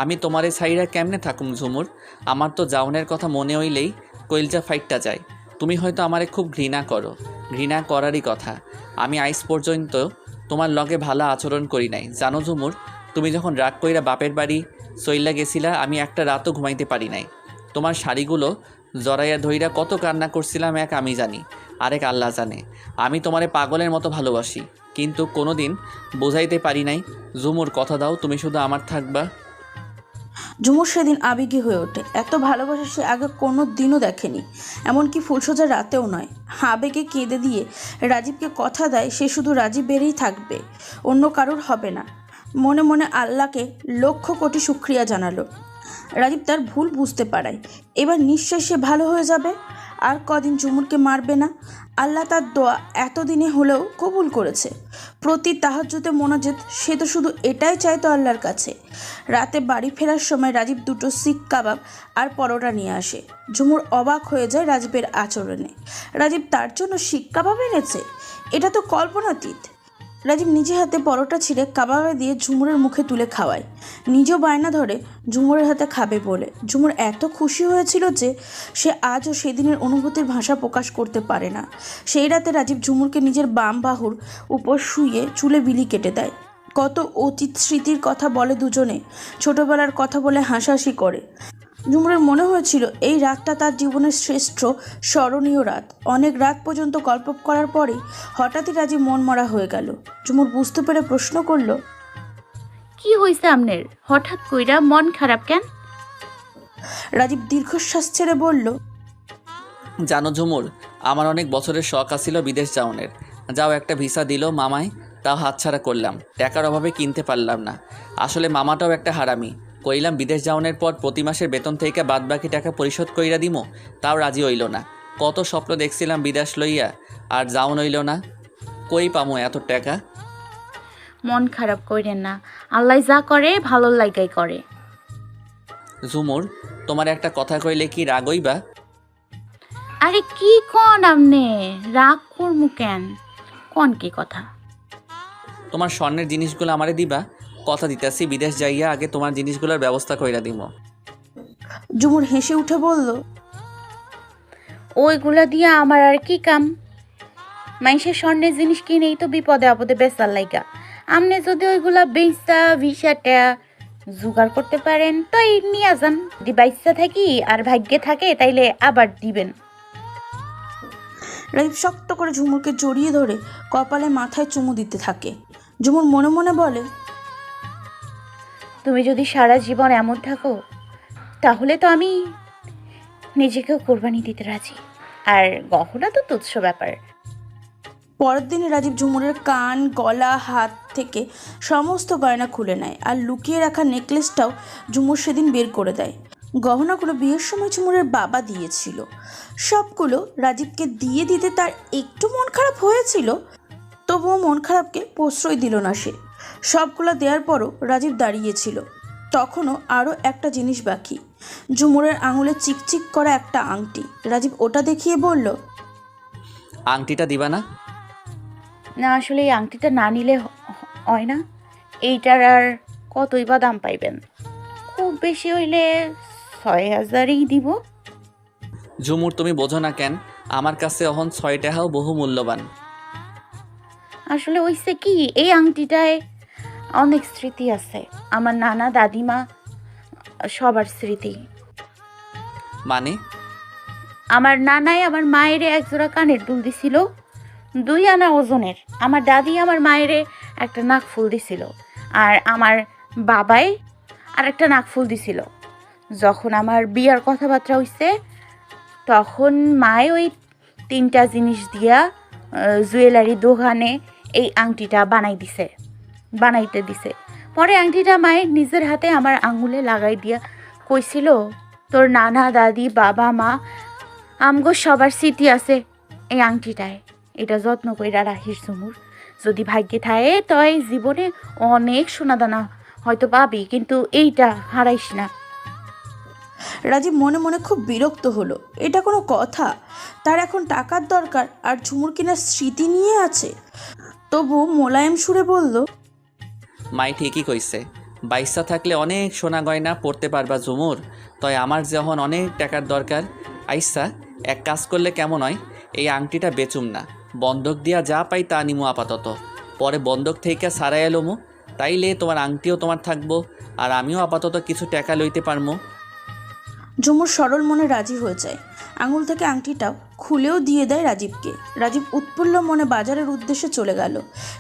আমি তোমারে ছাইরা কেমনে থাকুম ঝুমুর? আমার তো যাওনের কথা মনে হইলেই কইলজা ফাইটটা যায়। তুমি হয়তো আমারে খুব ঘৃণা করো, ঘৃণা করারই কথা। আমি আইস পর্যন্ত তোমার লগে ভালো আচরণ করি নাই জানো ঝুমুর। তুমি যখন রাগ কইরা বাপের বাড়ি চইলা গেছিলা, আমি একটা রাতও ঘুমাইতে পারি নাই। তোমার শাড়িগুলো জড়াইয়া ধইরা কত কান্না করছিলাম, এক আমি জানি, আরেক আল্লাহ জানে। আমি তোমারে পাগলের মতো ভালোবাসি, কিন্তু কোনো দিন বোঝাইতে পারি নাই। ঝুমুর, কথা দাও তুমি শুধু আমার থাকবা। ঝুমুর সেদিন আবেগী হয়ে ওঠে। এত ভালোবাসা সে আগে কোনো দিনও দেখেনি, এমনকি ফুলসজ্জা রাতেও নয়। আবেগে কেঁদে দিয়ে রাজীবকে কথা দেয় সে শুধু রাজীবেরই থাকবে, অন্য কারোর হবে না। মনে মনে আল্লাহকে লক্ষ কোটি শুকরিয়া জানালো। রাজীব তার ভুল বুঝতে পারায় এবার নিশ্চয়ই সে ভালো হয়ে যাবে, আর কদিন ঝুমুরকে মারবে না। আল্লাহ তার দোয়া এতদিনে হলেও কবুল করেছে। প্রতি তাহাজ্জুদে মোনাজাত, সে তো শুধু এটাই চাইতো আল্লাহর কাছে। রাতে বাড়ি ফেরার সময় রাজীব 2টো শিক কাবাব আর পরোটা নিয়ে আসে। ঝুমুর অবাক হয়ে যায় রাজীবের আচরণে। রাজীব তার জন্য শিক কাবাব এনেছে, এটা তো কল্পনাতীত। রাজীব নিজে হাতে পরোটা ছিঁড়ে কাবাবে দিয়ে ঝুমুরের মুখে তুলে খাওয়ায়। নিজেও বায়না ধরে ঝুমুরের হাতে খাবে বলে। ঝুমুর এত খুশি হয়েছিল যে সে আজও সেদিনের অনুভূতির ভাষা প্রকাশ করতে পারে না। সেই রাতে রাজীব ঝুমুরকে নিজের বাম বাহুর উপর শুয়ে চুলে বিলি কেটে দেয়। কত অতীত স্মৃতির কথা বলে দুজনে, ছোটবেলার কথা বলে হাসাহাসি করে। ঝুমুরের মনে হয়েছিল এই রাতটা তার জীবনের শ্রেষ্ঠ স্মরণীয় রাত। অনেক রাত পর্যন্ত গল্প করার পরেই হঠাৎই রাজীব মন মরা হয়ে গেল। ঝুমুর বুঝতে পেরে প্রশ্ন করল, কি হয়েছে আপনার? হঠাৎ কইরা মন খারাপ কেন? রাজীব দীর্ঘশ্বাস ছেড়ে বলল, জানো ঝুমুর, আমার অনেক বছরের শখ আছিল বিদেশ যাওনের। যাও একটা ভিসা দিল মামায়, তাও হাতছাড়া করলাম। টাকার অভাবে কিনতে পারলাম না। আসলে মামাটাও একটা হারামি। কইলাম বিদেশ যাওনের পর প্রতি মাসের বেতন থেকে বাদবাকি টাকা পরিশোধ কইরা দিমো, তাও রাজি হইল না। কত স্বপ্ন দেখছিলাম বিদেশ লইয়া, আর যাওন হইল না। কই পামো এত টাকা? মন খারাপ কইরেন না, আল্লাহ যা করে ভালো লাগাই করে। ঝুমুর, তোমার একটা কথা কইলে কি রাগ হইবা? আরে কি কন আপনি? রাগ করমু কেন? কোন কি কথা? তোমার স্বর্ণের জিনিসগুলো আমারে দিবা? কথা দিতেছি, বিদেশ যাইয়া আগে তোমার জিনিসগুলোর ব্যবস্থা কইরা দিমো। ঝুমুর হেসে উঠে বলল, ওইগুলা দিয়া আমার আর কি কাম? মানুষের স্বর্ণের জিনিস কিনেই তো বিপদে আপদে বেচার লাইগা। আপনি যদি ওইগুলা বেচা ভিসাটা জোগাড় করতে পারেন তাই নিয়ে যান। যদি বাইসা থাকি আর ভাগ্যে থাকে তাইলে আবার দিবেন। রাজীব শক্ত করে ঝুমুরকে জড়িয়ে ধরে কপালে মাথায় চুমু দিতে থাকে। ঝুমুর মনে মনে বলে, তুমি যদি সারা জীবন এমন থাকো তাহলে তো আমি নিজেকেও কোরবানি দিতে রাজি। আর গহনা তো তুচ্ছ ব্যাপার। পরের দিন রাজীব ঝুমুরের কান, গলা, হাত থেকে সমস্ত গয়না খুলে নেয় আর লুকিয়ে রাখা নেকলেসটাও ঝুমুর সেদিন বের করে দেয়। গহনাগুলো বিয়ের সময় ঝুমুরের বাবা দিয়েছিল। সবগুলো রাজীবকে দিয়ে দিতে তার একটু মন খারাপ হয়েছিল, তবুও মন খারাপকে প্রশ্রয় দিল না সে। সবগুলো দেওয়ার পরও রাজীব দাঁড়িয়েছিল। তখনও আরও একটা জিনিস বাকি, ঝুমুরের আঙুলে চিকচিক করা একটা আংটি। রাজীব ওটা দেখিয়ে বলল, আংটিটা দিবা না? না, আসলে এই আংটিটা না নিলে হয় না। এইটার আর কতই বা দাম পাইবেন? খুব বেশি হইলে ৬,০০০ই দিব। ঝুমুর, তুমি বোঝো না কেন? আমার কাছে এখন ৬ টাকাও বহু মূল্যবান। আসলে হইছে কি, এই আংটিটায় অনেক স্মৃতি আছে। আমার নানা, দাদিমা সবার স্মৃতি। মানে? আমার নানাই আমার মায়েরে একজোড়া কানের দুল দিছিল ২ আনা ওজনের। আমার দাদি আমার মায়েরে একটা নাকফুল দিছিল, আর আমার বাবাই আর একটা নাকফুল দিছিল। যখন আমার বিয়ার কথাবার্তা হইছে তখন মায়ে ওই ৩টা জিনিস দিয়া জুয়েলারি দোকানে এই আংটিটা বানাইতে দিছে। পরে আংটিটা মায়ের নিজের হাতে আমার আঙুলে লাগাই দিয়া কইছিল, তোর নানা, দাদি, বাবা, মা আমগো সবার স্মৃতি আছে এই আংটিটায়। এটা যত্ন কইরা রাখিস ঝুমুর। যদি ভাগ্যে থাকে তই জীবনে অনেক সোনাদানা হয়তো পাবি, কিন্তু এইটা হারাইস না। রাজীব মনে মনে খুব বিরক্ত হলো। এটা কোনো কথা? তার এখন টাকার দরকার আর ঝুমুর কিনা স্মৃতি নিয়ে আছে। তবু মোলায়েম সুরে বলল, মাই ঠিকই কইছে, বাইসা থাকলে অনেক সোনা গয়না পড়তে পারবা ঝুমুর। তাই আমার যখন অনেক টাকার দরকার আইসা, এক কাজ করলে কেমন হয়? এই আংটিটা বেচুম না, বন্ধক দিয়া যা পাই তা নিমু আপাতত। পরে বন্ধক থেকে সারাই এলোমো, তাইলে তোমার আংটিও তোমার থাকবো, আর আমিও আপাতত কিছু টাকা লইতে পারমো। ঝুমুর সরল মনে রাজি হয়ে যায়। আঙুল থেকে আংটিটাও খুলেও দিয়ে দেয় রাজীবকে। রাজীব উৎফুল্ল মনে বাজারের উদ্দেশ্যে চলে গেল।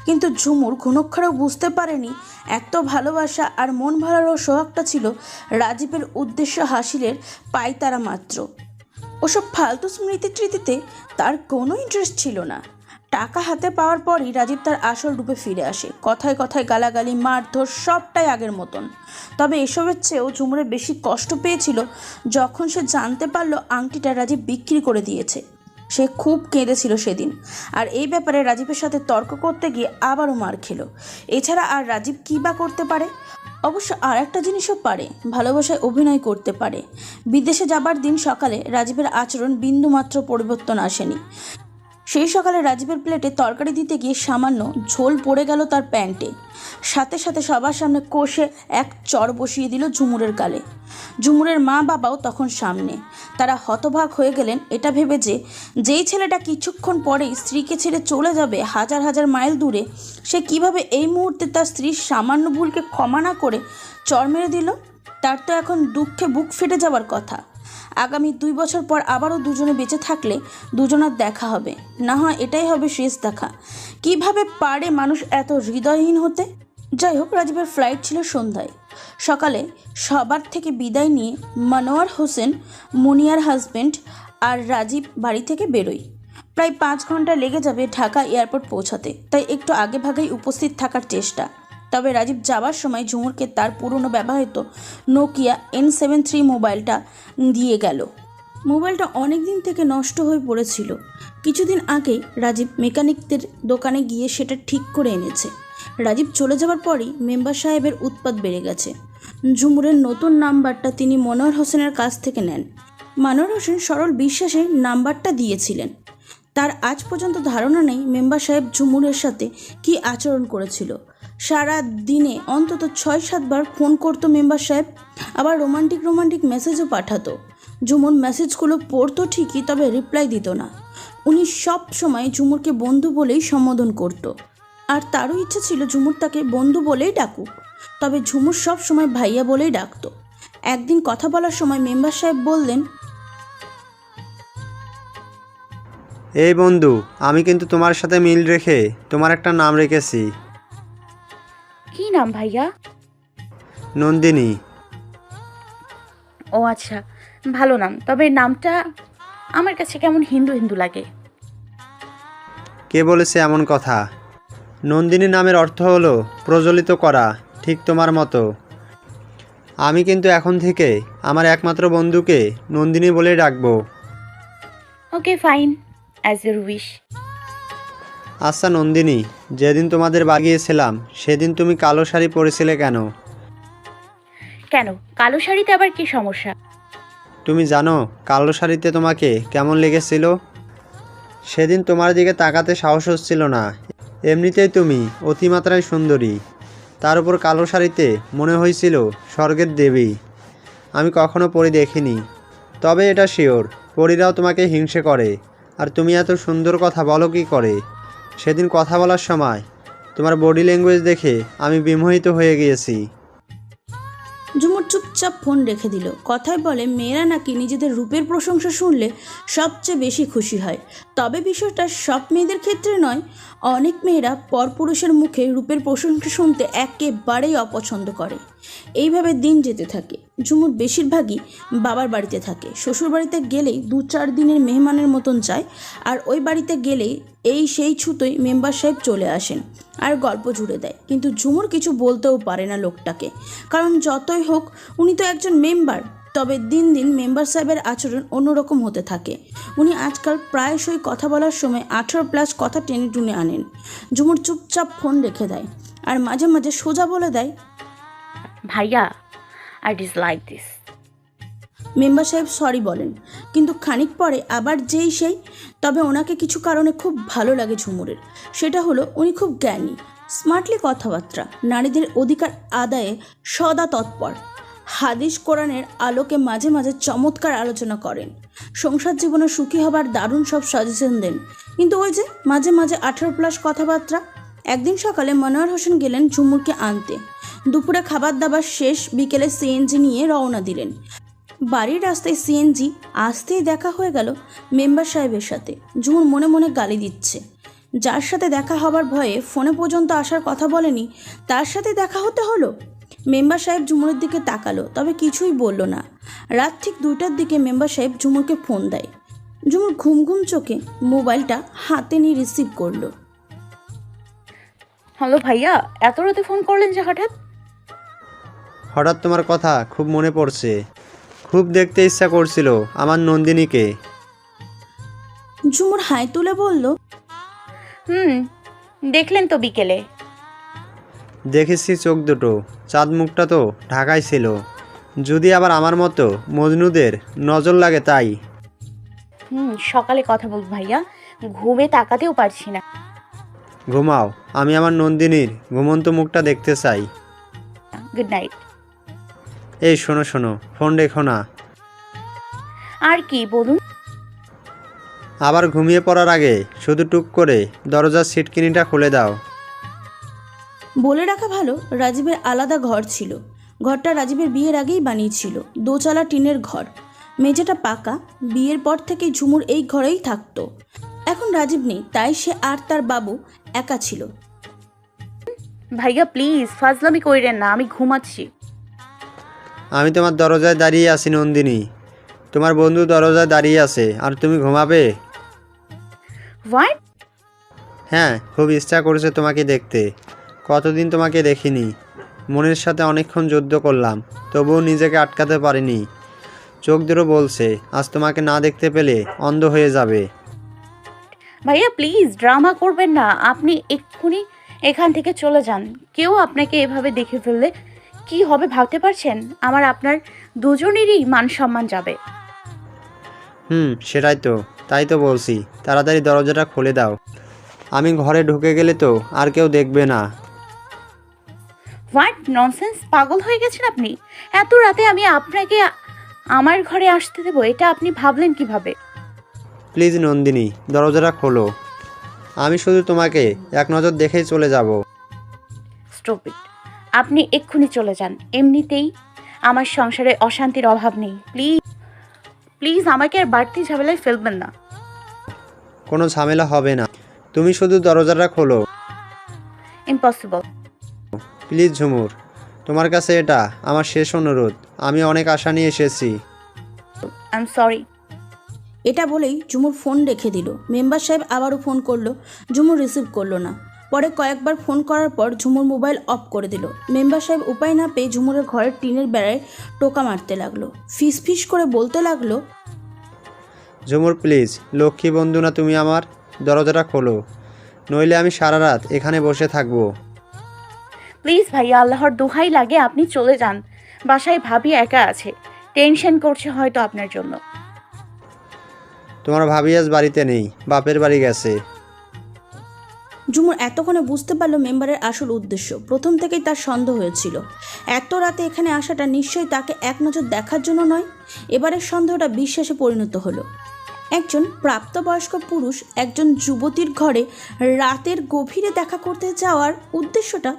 কিন্তু ঝুমুর ঘুণক্ষরেও বুঝতে পারেনি এত ভালোবাসা আর মন ভাড়ারও সোহাগটা ছিল রাজীবের উদ্দেশ্য হাসিলের পায়তারা মাত্র। ওসব ফালতু স্মৃতিতে তার কোনো ইন্টারেস্ট ছিল না। টাকা হাতে পাওয়ার পরই রাজীব তার আসল রূপে ফিরে আসে। কথায় কথায় গালাগালি, মারধর সবটাই আগের মতন। তবে এসবের চেয়েও ঝুমুরে বেশি কষ্ট পেয়েছিল যখন সে জানতে পারলো আংটিটা রাজীব বিক্রি করে দিয়েছে। সে খুব কেঁদেছিল সেদিন। আর এই ব্যাপারে রাজীবের সাথে তর্ক করতে গিয়ে আবারও মার খেলো। এছাড়া আর রাজীব কী বা করতে পারে? অবশ্য আর একটা জিনিসও পারে, ভালোবাসায় অভিনয় করতে পারে। বিদেশে যাবার দিন সকালে রাজীবের আচরণ বিন্দুমাত্র পরিবর্তন আসেনি। সেই সকালে রাজীবের প্লেটে তরকারি দিতে গিয়ে সামান্য ঝোল পড়ে গেল তার প্যান্টে। সাথে সাথে সবার সামনে কষে এক চড় বসিয়ে দিল ঝুমুরের গালে। ঝুমুরের মা বাবাও তখন সামনে। তারা হতবাক হয়ে গেলেন এটা ভেবে যে যেই ছেলেটা কিছুক্ষণ পরেই স্ত্রীকে ছেড়ে চলে যাবে হাজার হাজার মাইল দূরে, সে কিভাবে এই মুহূর্তে তার স্ত্রীর সামান্য ভুলকে ক্ষমা না করে চড় মেরে দিল। তার তো এখন দুঃখে বুক ফেটে যাওয়ার কথা। আগামী 2 বছর পর আবারও দুজনে বেঁচে থাকলে দুজনার দেখা হবে, না হয় এটাই হবে শেষ দেখা। কিভাবে পারে মানুষ এত হৃদয়হীন হতে? যাই হোক, রাজীবের ফ্লাইট ছিল সন্ধ্যায়। সকালে সবার থেকে বিদায় নিয়ে মনোয়ার হোসেন, মুনিয়ার হাজব্যান্ড আর রাজীব বাড়ি থেকে বেরোয়। প্রায় 5 ঘন্টা লেগে যাবে ঢাকা এয়ারপোর্ট পৌঁছাতে, তাই একটু আগে ভাগেই উপস্থিত থাকার চেষ্টা। তবে রাজীব যাওয়ার সময় ঝুমুরকে তার পুরনো ব্যবহৃত নোকিয়া N73 মোবাইলটা দিয়ে গেল। মোবাইলটা অনেক দিন থেকে নষ্ট হয়ে পড়েছিল। কিছুদিন আগেই রাজীব মেকানিকদের দোকানে গিয়ে সেটা ঠিক করে এনেছে। রাজীব চলে যাওয়ার পরই মেম্বার সাহেবের উৎপাত বেড়ে গেছে। ঝুমুরের নতুন নাম্বারটা তিনি মনোয়ার হোসেনের কাছ থেকে নেন। মনোয়ার হোসেন সরল বিশ্বাসে নাম্বারটা দিয়েছিলেন। তার আজ পর্যন্ত ধারণা নেই মেম্বার সাহেব ঝুমুরের সাথে কী আচরণ করেছিল। সারা দিনে অন্তত 6-7 বার ফোন করতো মেম্বার সাহেব, আবার রোমান্টিক মেসেজও পাঠাতো। ঝুমুর মেসেজগুলো পড়তো ঠিকই, তবে রিপ্লাই দিত না। উনি সব সময় ঝুমুরকে বন্ধু বলেই সম্বোধন করত, আর তারও ইচ্ছে ছিল ঝুমুর তাকে বন্ধু বলেই ডাকুক, তবে ঝুমুর সব সময় ভাইয়া বলেই ডাকতো। একদিন কথা বলার সময় মেম্বার সাহেব বললেন, এই বন্ধু, আমি কিন্তু তোমার সাথে মিল রেখে তোমার একটা নাম রেখেছি। কি নাম ভাইয়া? নন্দিনী। ও আচ্ছা, ভালো নাম, তবে নামটা আমার কাছে কেমন হিন্দু হিন্দু লাগে। কে বলেছে এমন কথা? নন্দিনী নামের অর্থ হলো প্রজ্বলিত করা, ঠিক তোমার মতো। আমি কিন্তু এখন থেকে আমার একমাত্র বন্ধুকে নন্দিনী বলেই ডাকবো। Okay fine, as your wish. আচ্ছা নন্দিনী, যেদিন তোমাদের বাগিয়েছিলাম সেদিন তুমি কালো শাড়ি পরেছিলে কেন? কেন, কালো শাড়িতে আবার কি সমস্যা? তুমি জানো কালো শাড়িতে তোমাকে কেমন লেগেছিল? সেদিন তোমার দিকে তাকাতে সাহস হচ্ছিল না। এমনিতেই তুমি অতিমাত্রায় সুন্দরী, তার উপর কালো শাড়িতে মনে হয়েছিল স্বর্গের দেবী। আমি কখনো পরি দেখিনি, তবে এটা শিওর পরীরাও তোমাকে হিংসে করে। আর তুমি এত সুন্দর কথা বলো কি করে? সেদিন কথা বলার সময় তোমার বডি ল্যাঙ্গুয়েজ দেখে আমি বিমোহিত হয়ে গিয়েছি। ঝুমুর চুপচাপ ফোন রেখে দিল। কথায় বলে মেয়েরা নাকি নিজেদের রূপের প্রশংসা শুনলে সবচেয়ে বেশি খুশি হয়, তবে বিষয়টা সব মেয়েদের ক্ষেত্রে নয়। অনেক মেয়েরা পরপুরুষের মুখে রূপের প্রশংসা শুনতে একেবারেই অপছন্দ করে। এইভাবে দিন যেতে থাকে। ঝুমুর বেশিরভাগই বাবার বাড়িতে থাকে। শ্বশুর বাড়িতে গেলেই 2-4 দিনের মেহমানের মতন যায়, আর ওই বাড়িতে গেলেই সেই ছুতোই মেম্বার সাহেব চলে আসেন আর গল্প জুড়ে দেয়। কিন্তু ঝুমুর কিছু বলতেও পারে না লোকটাকে, কারণ যতই হোক উনি তো একজন মেম্বার। তবে দিন দিন মেম্বার সাহেবের আচরণ অন্যরকম হতে থাকে। উনি আজকাল প্রায়শই কথা বলার সময় 18+ কথা টেনে টুনে আনেন। ঝুমুর চুপচাপ ফোন রেখে দেয়, আর মাঝে মাঝে সোজা বলে দেয়, ভাইয়া, আই ডিসলাইক দিস। মেম্বার সাহেব সরি বলেন, কিন্তু খানিক পরে আবার সেই। তবে ওনাকে কিছু কারণে খুব ভালো লাগে ঝুমুরের। সেটা হলো উনি খুব জ্ঞানী, স্মার্টলি কথাবার্তা, নারীদের অধিকার আদায়ে সদা তৎপর, হাদিস কোরআনের আলোকে মাঝে মাঝে চমৎকার আলোচনা করেন, সংসার জীবনে সুখী হবার দারুণ সব সাজেশন দেন। কিন্তু ওই যে মাঝে মাঝে 18+ কথাবার্তা। একদিন সকালে মনোয়ার হোসেন গেলেন ঝুমুরকে আনতে। দুপুরে খাবার দাবার শেষ, বিকেলে সিএনজি নিয়ে রওনা দিলেন। বাড়ির রাস্তায় সিএনজি আসতেই দেখা হয়ে গেল মেম্বার সাহেবের সাথে। ঝুমুর মনে মনে গালি দিচ্ছে। যার সাথে দেখা হবার ভয়ে ফোনে পর্যন্ত আসার কথা বলেনি, তার সাথে দেখা হতে হলো। মেম্বার সাহেব ঝুমুরের দিকে তাকালো, তবে কিছুই বলল না। রাত ঠিক 2টার দিকে মেম্বার সাহেব ঝুমুরকে ফোন দেয়। ঝুমুর ঘুম ঘুম চোখে মোবাইলটা হাতে নিয়ে রিসিভ করলো। হ্যালো ভাইয়া, এত রাতে ফোন করলেন যে হঠাৎ? হঠাৎ তোমার কথা খুব মনে পড়ছে। খুব দেখতে ইচ্ছা করছিল আমার নন্দিনীকে। ঝুমুর হাই তুলে বলল, দেখলেন তো বিকেলে? দেখেছি চোখ দুটো, চাঁদ মুখটা তো ঢাকায় ছিল। যদি আবার আমার মতো মজনুদের নজর লাগে তাই। সকালে কথা বলবো ভাইয়া, ঘুমে তাকাতেও পারছি না। ঘুমাও, আমি আমার নন্দিনীর ঘুমন্ত মুখটা দেখতে চাই। Good night. এই শোনো শোনো, ফোন রেখো না। আর কি বলুন? আবার ঘুমিয়ে পড়ার আগে শুধু টুক করে দরজার সিটকিনিটা খুলে দাও। বলে রাখা ভালো, রাজীবের আলাদা ঘর ছিল। ঘরটা রাজীবের বিয়ের আগেই বানিয়েছিল, দোচালা টিনের ঘর, মেঝেটা পাকা। বিয়ের পর থেকেই ঝুমুর এই ঘরেই থাকতো। এখন রাজীব নেই, তাই সে আর তার বাবু একা ছিল। ভাইয়া প্লিজ ফাজলামি কইরেন না, আমি ঘুমাচ্ছি। আমি তোমার দরজায় দাঁড়িয়ে আছি নন্দিনী, তোমার বন্ধু দরজায় দাঁড়িয়ে আছে, আর তুমি ঘুমাবে? হোয়াট? হ্যাঁ, খুব ইচ্ছা করেছে তোমাকে দেখতে। কতদিন তোমাকে দেখিনি। মনের সাথে অনেকক্ষণ যুদ্ধ করলাম, তবুও নিজেকে আটকাতে পারিনি। চোখ দুটো বলছে আজ তোমাকে না দেখতে পেলে অন্ধ হয়ে যাবে। ভাইয়া প্লিজ ড্রামা করবেন না, আপনি এক্ষুনি এখান থেকে চলে যান। কেউ আপনাকে এভাবে দেখে ফেললে কি হবে ভাবতে পারছেন? আমার আপনার দুজনেরই মান সম্মান যাবে। সেটাই তো, তাই তো বলছি, তাড়াতাড়ি দরজাটা খুলে দাও। আমি ঘরে ঢুকে গেলে তো আর কেউ দেখবে না। হোয়াট ননসেন্স, পাগল হয়ে গেছেন আপনি? এত রাতে আমি আপনাকে আমার ঘরে আসতে দেবো, এটা আপনি ভাবলেন কিভাবে? প্লিজ নন্দিনী, দরজাটা খোলো। আমি শুধু তোমাকে এক নজর দেখেই চলে যাব। স্টুপিড, আপনি এক্ষুনি চলে যান। এমনিতেই আমার সংসারে অশান্তির অভাব নেই। প্লিজ প্লিজ আমাকে আর বাড়তি ঝামেলায় ফেলবেন না। কোনো ঝামেলা হবে না, তুমি শুধু দরজাটা খোলো। ইম্পসিবল। প্লিজ ঝুমুর, তোমার কাছে এটা আমার শেষ অনুরোধ। আমি অনেক আশা নিয়ে এসেছি। I am sorry. এটা বলেই ঝুমুর ফোন রেখে দিল। মেম্বার সাহেব আবারও ফোন করলো, ঝুমুর রিসিভ করলো না। পরে কয়েকবার ফোন করার পর ঝুমুর মোবাইল অফ করে দিল। মেম্বার সাহেব উপায় না পেয়ে ঝুমুরের ঘরের টিনের বেড়ায় টোকা মারতে লাগলো, ফিস ফিস করে বলতে লাগলো, ঝুমুর প্লিজ, লক্ষ্মী বন্ধু না তুমি আমার, দরজাটা খোলো, নইলে আমি সারা রাত এখানে বসে থাকবো। প্লিজ ভাইয়া, আল্লাহর দোহাই লাগে আপনি চলে যান। বাসায় ভাবি একা আছে, টেনশন করছে হয়তো আপনার জন্য। তোমার ভাবি আজ বাড়িতে নেই, বাপের বাড়ি গেছে। ঝুমুর এতক্ষণে বুঝতে পারলো মেম্বারের আসল উদ্দেশ্য। প্রথম থেকেই তার সন্দেহ হয়েছিল এত রাতে এখানে আসাটা নিশ্চয়ই তাকে এক নজর দেখার জন্য নয়। এবারের সন্দেহটা বিশ্বাসে পরিণত হলো। একজন প্রাপ্তবয়স্ক পুরুষ একজন যুবতীর ঘরে রাতের গভীরে দেখা করতে যাওয়ার উদ্দেশ্যটা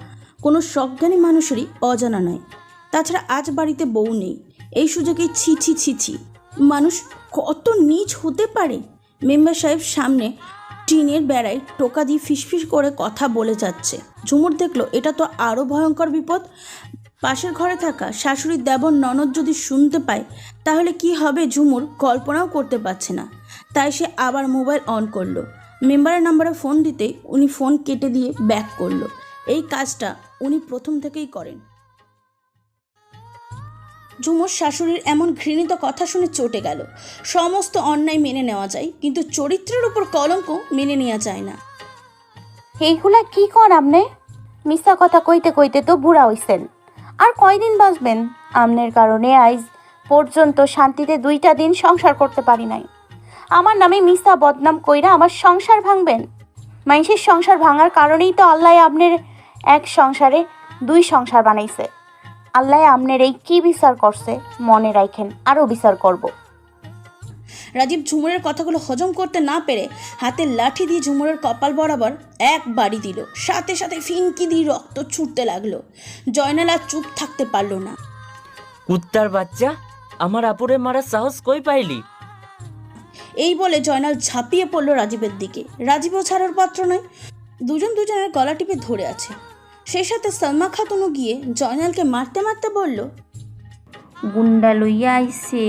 কোনো সজ্ঞানী মানুষেরই অজানা নয়। তাছাড়া আজ বাড়িতে বউ নেই, এই সুযোগে ছি ছি ছি ছি, মানুষ কত নীচ হতে পারে। মেম্বার সাহেব সামনে টিনের বেড়ায় টোকা দিয়ে ফিসফিস করে কথা বলে যাচ্ছে। ঝুমুর দেখলো এটা তো আরও ভয়ঙ্কর বিপদ। পাশের ঘরে থাকা শাশুড়ির দেবর ননদ যদি শুনতে পায় তাহলে কি হবে ঝুমুর কল্পনাও করতে পারছে না। তাই সে আবার মোবাইল অন করলো। মেম্বারের নাম্বারে ফোন দিতেই উনি ফোন কেটে দিয়ে ব্যাক করলো। এই কাজটা উনি প্রথম থেকেই করেন। ঝুমুর শাশুড়ির এমন ঘৃণিত কথা শুনে চটে গেল। সমস্ত অন্যায় মেনে নেওয়া যায়, কিন্তু চরিত্রের উপর কলঙ্ক মেনে নেওয়া যায় না। এইগুলা কি কর আপনি? মিথ্যা কথা কইতে কইতে তো বুড়া হইছেন। আর কয়দিন বাঁচবেন? আমনের কারণে আজ পর্যন্ত শান্তিতে 2টা দিন সংসার করতে পারি নাই। আমার নামে মিথ্যা বদনাম কইরা আমার সংসার ভাঙবেন? মানুষের সংসার ভাঙার কারণেই তো আল্লাহ আপনার এক সংসারে 2 সংসার বানাইছে। আল্লাহ আপনার এই কি বিচার করছে মনে রাখেন, আরও বিচার করব। রাজীব ঝুমুরের কথাগুলো হজম করতে না পেরে হাতের লাঠি দিয়ে ঝুমুরের কপাল বরাবর এক বাড়ি দিল। সাথে সাথে ফিনকি দিয়ে রক্ত ছুটতে লাগলো। জয়নাল আর চুপ থাকতে পারলো না। কুত্তার বাচ্চা, আমার আপুরে মারার সাহস কই পাইলি? এই বলে জয়নাল ঝাঁপিয়ে পড়লো রাজীবের দিকে। রাজীবও ছাড়ার পাত্র নয়, দুজনের গলা টিপে ধরে আছে। সেই সাথে সালমা খাতুনও গিয়ে জয়নালকে মারতে মারতে বলল, গুন্ডা লইয়া আইছে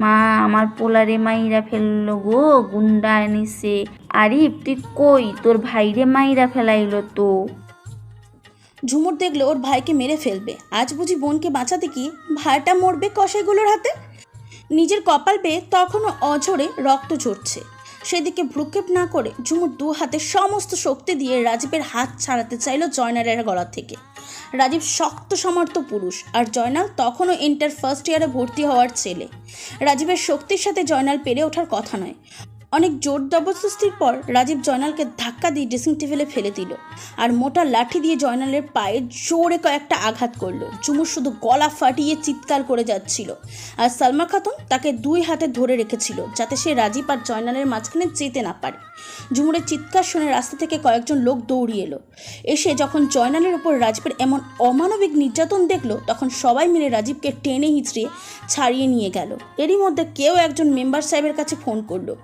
মা, আমার পোলারে মাইরা ফেললো গো, গুন্ডা আনিছে। আরিফ তুই কই, তোর ভাইরে মাইরা ফেলাইলো তো। ঝুমুর দেখলো ওর ভাইকে মেরে ফেলবে। আজ বুঝি বোনকে বাঁচাতে গিয়ে ভাইটা মরবে কসাইগুলোর হাতে। নিজের কপাল বেয়ে তখনও অঝরে রক্ত ঝরছে। সেদিকে ভ্রুক্ষেপ না করে ঝুমুর 2 হাতে সমস্ত শক্তি দিয়ে রাজীবের হাত ছাড়াতে চাইল জয়নালের গলা থেকে। রাজীব শক্ত সমর্থ পুরুষ, আর জয়নাল তখনও ইন্টার ফার্স্ট ইয়ারে ভর্তি হওয়ার ছেলে। রাজীবের শক্তির সাথে জয়নাল পেরে ওঠার কথা নয়। অনেক জোর জবরদস্তির পর রাজীব জয়নালকে ধাক্কা দিয়ে ড্রেসিং টেবিলে ফেলে দিল আর মোটা লাঠি দিয়ে জয়নালের পায়ে জোরে কয়েকটা আঘাত করলো। ঝুমুর শুধু গলা ফাটিয়ে চিৎকার করে যাচ্ছিল আর সালমা খাতুন তাকে 2 হাতে ধরে রেখেছিল যাতে সে রাজীব আর জয়নালের মাঝখানে যেতে না পারে। ঝুমুরের চিৎকার শুনে রাস্তা থেকে কয়েকজন লোক দৌড়িয়ে এলো। এসে যখন জয়নালের উপর রাজীবের এমন অমানবিক নির্যাতন দেখলো তখন সবাই মিলে রাজীবকে টেনে হিঁচড়িয়ে ছাড়িয়ে নিয়ে গেল। এরই মধ্যে কেউ একজন মেম্বার সাহেবের কাছে ফোন করলো।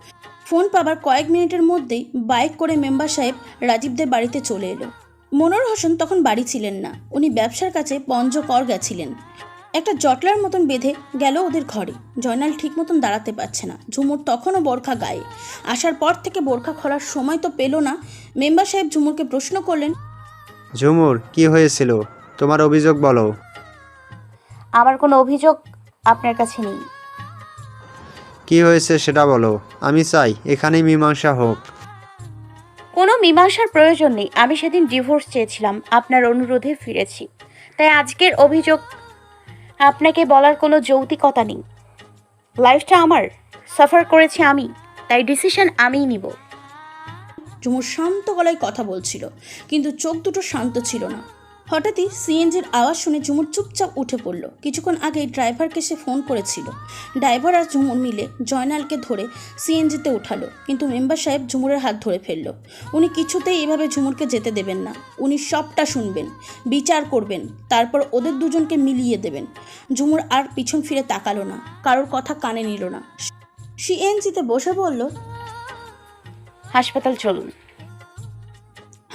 ফোন পাবার কয়েক মিনিটের মধ্যেই বাইক করে মেম্বার সাহেব রাজীবদের বাড়িতে চলে এলো। মনোর হোসেন তখন বাড়ি ছিলেন না, উনি ব্যবসার কাছে পঞ্চকর গেছিলেন। একটা জটলার মতন বেঁধে গেল ওদের ঘরে। জয়নাল ঠিক মতন দাঁড়াতে পারছে না, ঝুমুর তখনও বোরখা গায়ে। আসার পর থেকে বোরখা খোলার সময় তো পেল না। মেম্বার সাহেব ঝুমুরকে প্রশ্ন করলেন, ঝুমুর কি হয়েছিল, তোমার অভিযোগ বলো। আমার কোনো অভিযোগ আপনার কাছে নেই। কি হয়েছে সেটা বলো, আমি চাই এখানেই মীমাংসা হোক। কোনো মীমাংসার প্রয়োজন নেই। আমি সেদিন ডিভোর্স চেয়েছিলাম, আপনার অনুরোধে ফিরেছি। তাই আজকের অভিযোগ আপনাকে বলার কোনো যৌক্তিকতা নেই। লাইফটা আমার, সাফার করেছি আমি, তাই ডিসিশন আমিই নিব। ঝুমুর শান্ত গলায় কথা বলছিল কিন্তু চোখ দুটো শান্ত ছিল না। হঠাৎই সিএনজির আওয়াজ শুনে ঝুমুর চুপচাপ উঠে পড়ল। কিছুক্ষণ আগেই ড্রাইভারকে সে ফোন করেছিল। ড্রাইভার আর ঝুমুর মিলে জয়নালকে ধরে সিএনজিতে উঠালো, কিন্তু মেম্বার সাহেব ঝুমুরের হাত ধরে ফেলল। উনি কিছুতেই এভাবে ঝুমুরকে যেতে দেবেন না। উনি সবটা শুনবেন, বিচার করবেন, তারপর ওদের দুজনকে মিলিয়ে দেবেন। ঝুমুর আর পিছন ফিরে তাকালো না, কারোর কথা কানে নিল না। সিএনজিতে বসে বলল, হাসপাতাল চলুন।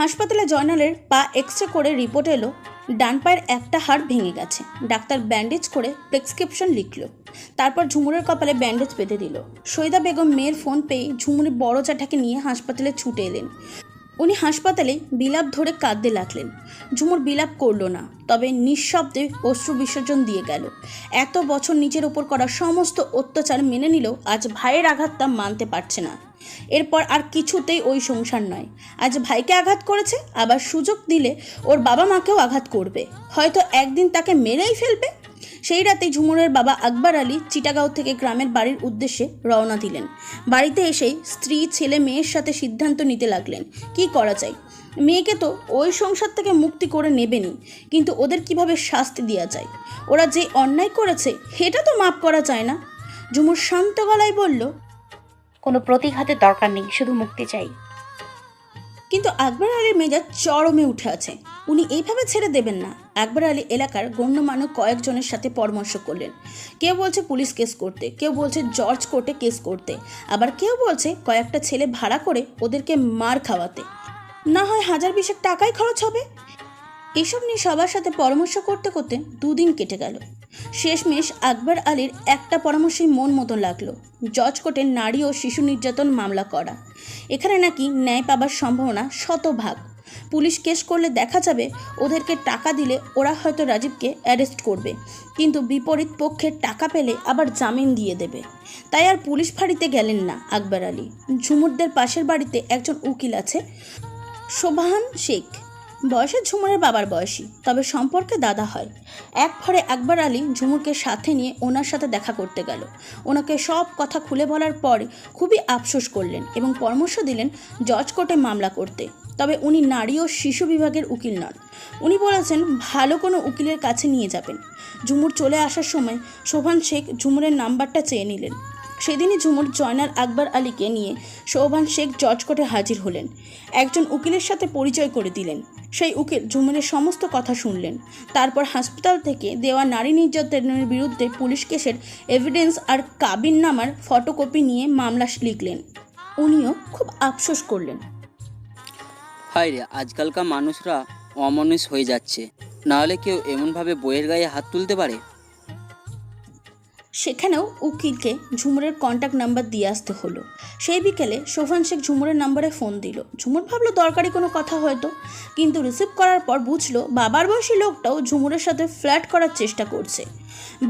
হাসপাতালে জয়নালের পা এক্সরে করে রিপোর্ট এলো ডান পায়ের একটা হাড় ভেঙে গেছে। ডাক্তার ব্যান্ডেজ করে প্রেসক্রিপশন লিখলো, তারপর ঝুমুরের কপালে ব্যান্ডেজ বেঁধে দিল। সৈদা বেগম মেয়ের ফোন পেয়ে ঝুমুরের বড় জ্যাঠাকে নিয়ে হাসপাতালে ছুটে এলেন। উনি হাসপাতালে বিলাপ ধরে কাঁদতে লাগলেন। ঝুমুর বিলাপ করলো না, তবে নিঃশব্দে অশ্রু বিসর্জন দিয়ে গেল। এত বছর নিজের ওপর করা সমস্ত অত্যাচার মেনে নিলেও আজ ভাইয়ের আঘাতটা মানতে পারছে না। এরপর আর কিছুতেই ওই সংসার নয়। আজ ভাইকে আঘাত করেছে, আবার সুযোগ দিলে ওর বাবা মাকেও আঘাত করবে, হয়তো একদিন তাকে মেরেই ফেলবে। সেই রাতে ঝুমুরের বাবা আকবর আলী চিটাগাঁও থেকে গ্রামের বাড়ির উদ্দেশ্যে রওনা দিলেন। বাড়িতে এসেই স্ত্রী ছেলে মেয়ের সাথে সিদ্ধান্ত নিতে লাগলেন কি করা যায়। মেয়েকে তো ওই সংসার থেকে মুক্তি করে নেবেনই, কিন্তু ওদের কিভাবে শাস্তি দেওয়া যায়। ওরা যে অন্যায় করেছে সেটা তো মাপ করা যায় না। ঝুমুর শান্ত গলায় বলল, কোনো প্রতিঘাতের দরকার নেই, শুধু মুক্তি চাই। কিন্তু আকবর আলীর মেজাজ চরমে উঠে আছে। উনি এইভাবে ছেড়ে দেবেন না। আকবর আলী এলাকার গণ্যমান্য কয়েকজনের সাথে পরামর্শ করলেন। কেউ বলছে পুলিশ কেস করতে, কেউ বলছে জর্জ কোর্টে কেস করতে, আবার কেউ বলছে কয়েকটা ছেলে ভাড়া করে ওদেরকে মার খাওয়াতে, না হয় 1000-20 টাকাই খরচ হবে। এসব নিয়ে সবার সাথে পরামর্শ করতে করতে 2 দিন কেটে গেল। শেষমেশ আকবর আলীর একটা পরামর্শই মন মতো লাগলো, জজ কোর্টে নারী ও শিশু নির্যাতন মামলা করা। এখানে নাকি ন্যায় পাবার সম্ভাবনা 100%। পুলিশ কেস করলে দেখা যাবে ওদেরকে টাকা দিলে ওরা হয়তো রাজীবকে অ্যারেস্ট করবে, কিন্তু বিপরীত পক্ষের টাকা পেলে আবার জামিন দিয়ে দেবে। তাই আর পুলিশ ফাঁড়িতে গেলেন না আকবর আলী। ঝুমুরদের পাশের বাড়িতে একজন উকিল আছে, সোবাহান শেখ। বয়সে ঝুমুরের বাবার বয়সী, তবে সম্পর্কে দাদা হয়। এক ভরে আকবর আলী ঝুমুরকে সাথে নিয়ে ওনার সাথে দেখা করতে গেল। ওনাকে সব কথা খুলে বলার পর খুবই আফসোস করলেন এবং পরামর্শ দিলেন জজ কোর্টে মামলা করতে। তবে উনি নারী ও শিশু বিভাগের উকিল নন। উনি বলেছেন ভালো কোনো উকিলের কাছে নিয়ে যাবেন। ঝুমুর চলে আসার সময় সোভান শেখ ঝুমুরের নাম্বারটা চেয়ে নিলেন। সেদিনই ঝুমুর জয়নাল আকবর আলীকে নিয়ে সোভান শেখ জজ কোর্টে হাজির হলেন। একজন উকিলের সাথে পরিচয় করে দিলেন। সেই উকিল ঝুমুরের সমস্ত কথা শুনলেন। তারপর হাসপাতাল থেকে দেওয়া নারী নির্যাতনের বিরুদ্ধে পুলিশ কেসের এভিডেন্স আর কাবিননামার ফটোকপি নিয়ে মামলা লিখলেন। উনিও খুব আফসোস করলেন। হায় রে, আজকালকার মানুষরা অমানুষ হয়ে যাচ্ছে। নাহলে কেউ এমনভাবে বইয়ের গায়ে হাত তুলতে পারে? সেখানেও উকিলকে ঝুমুরের কন্ট্যাক্ট নাম্বার দিয়ে আসতে হলো। সেই বিকেলে সোভান শেখ ঝুমুরের নাম্বারে ফোন দিল। ঝুমুর ভাবলো দরকারি কোনো কথা হয়তো, কিন্তু রিসিভ করার পর বুঝলো বাবার বয়সী লোকটাও ঝুমুরের সাথে ফ্ল্যাট করার চেষ্টা করছে।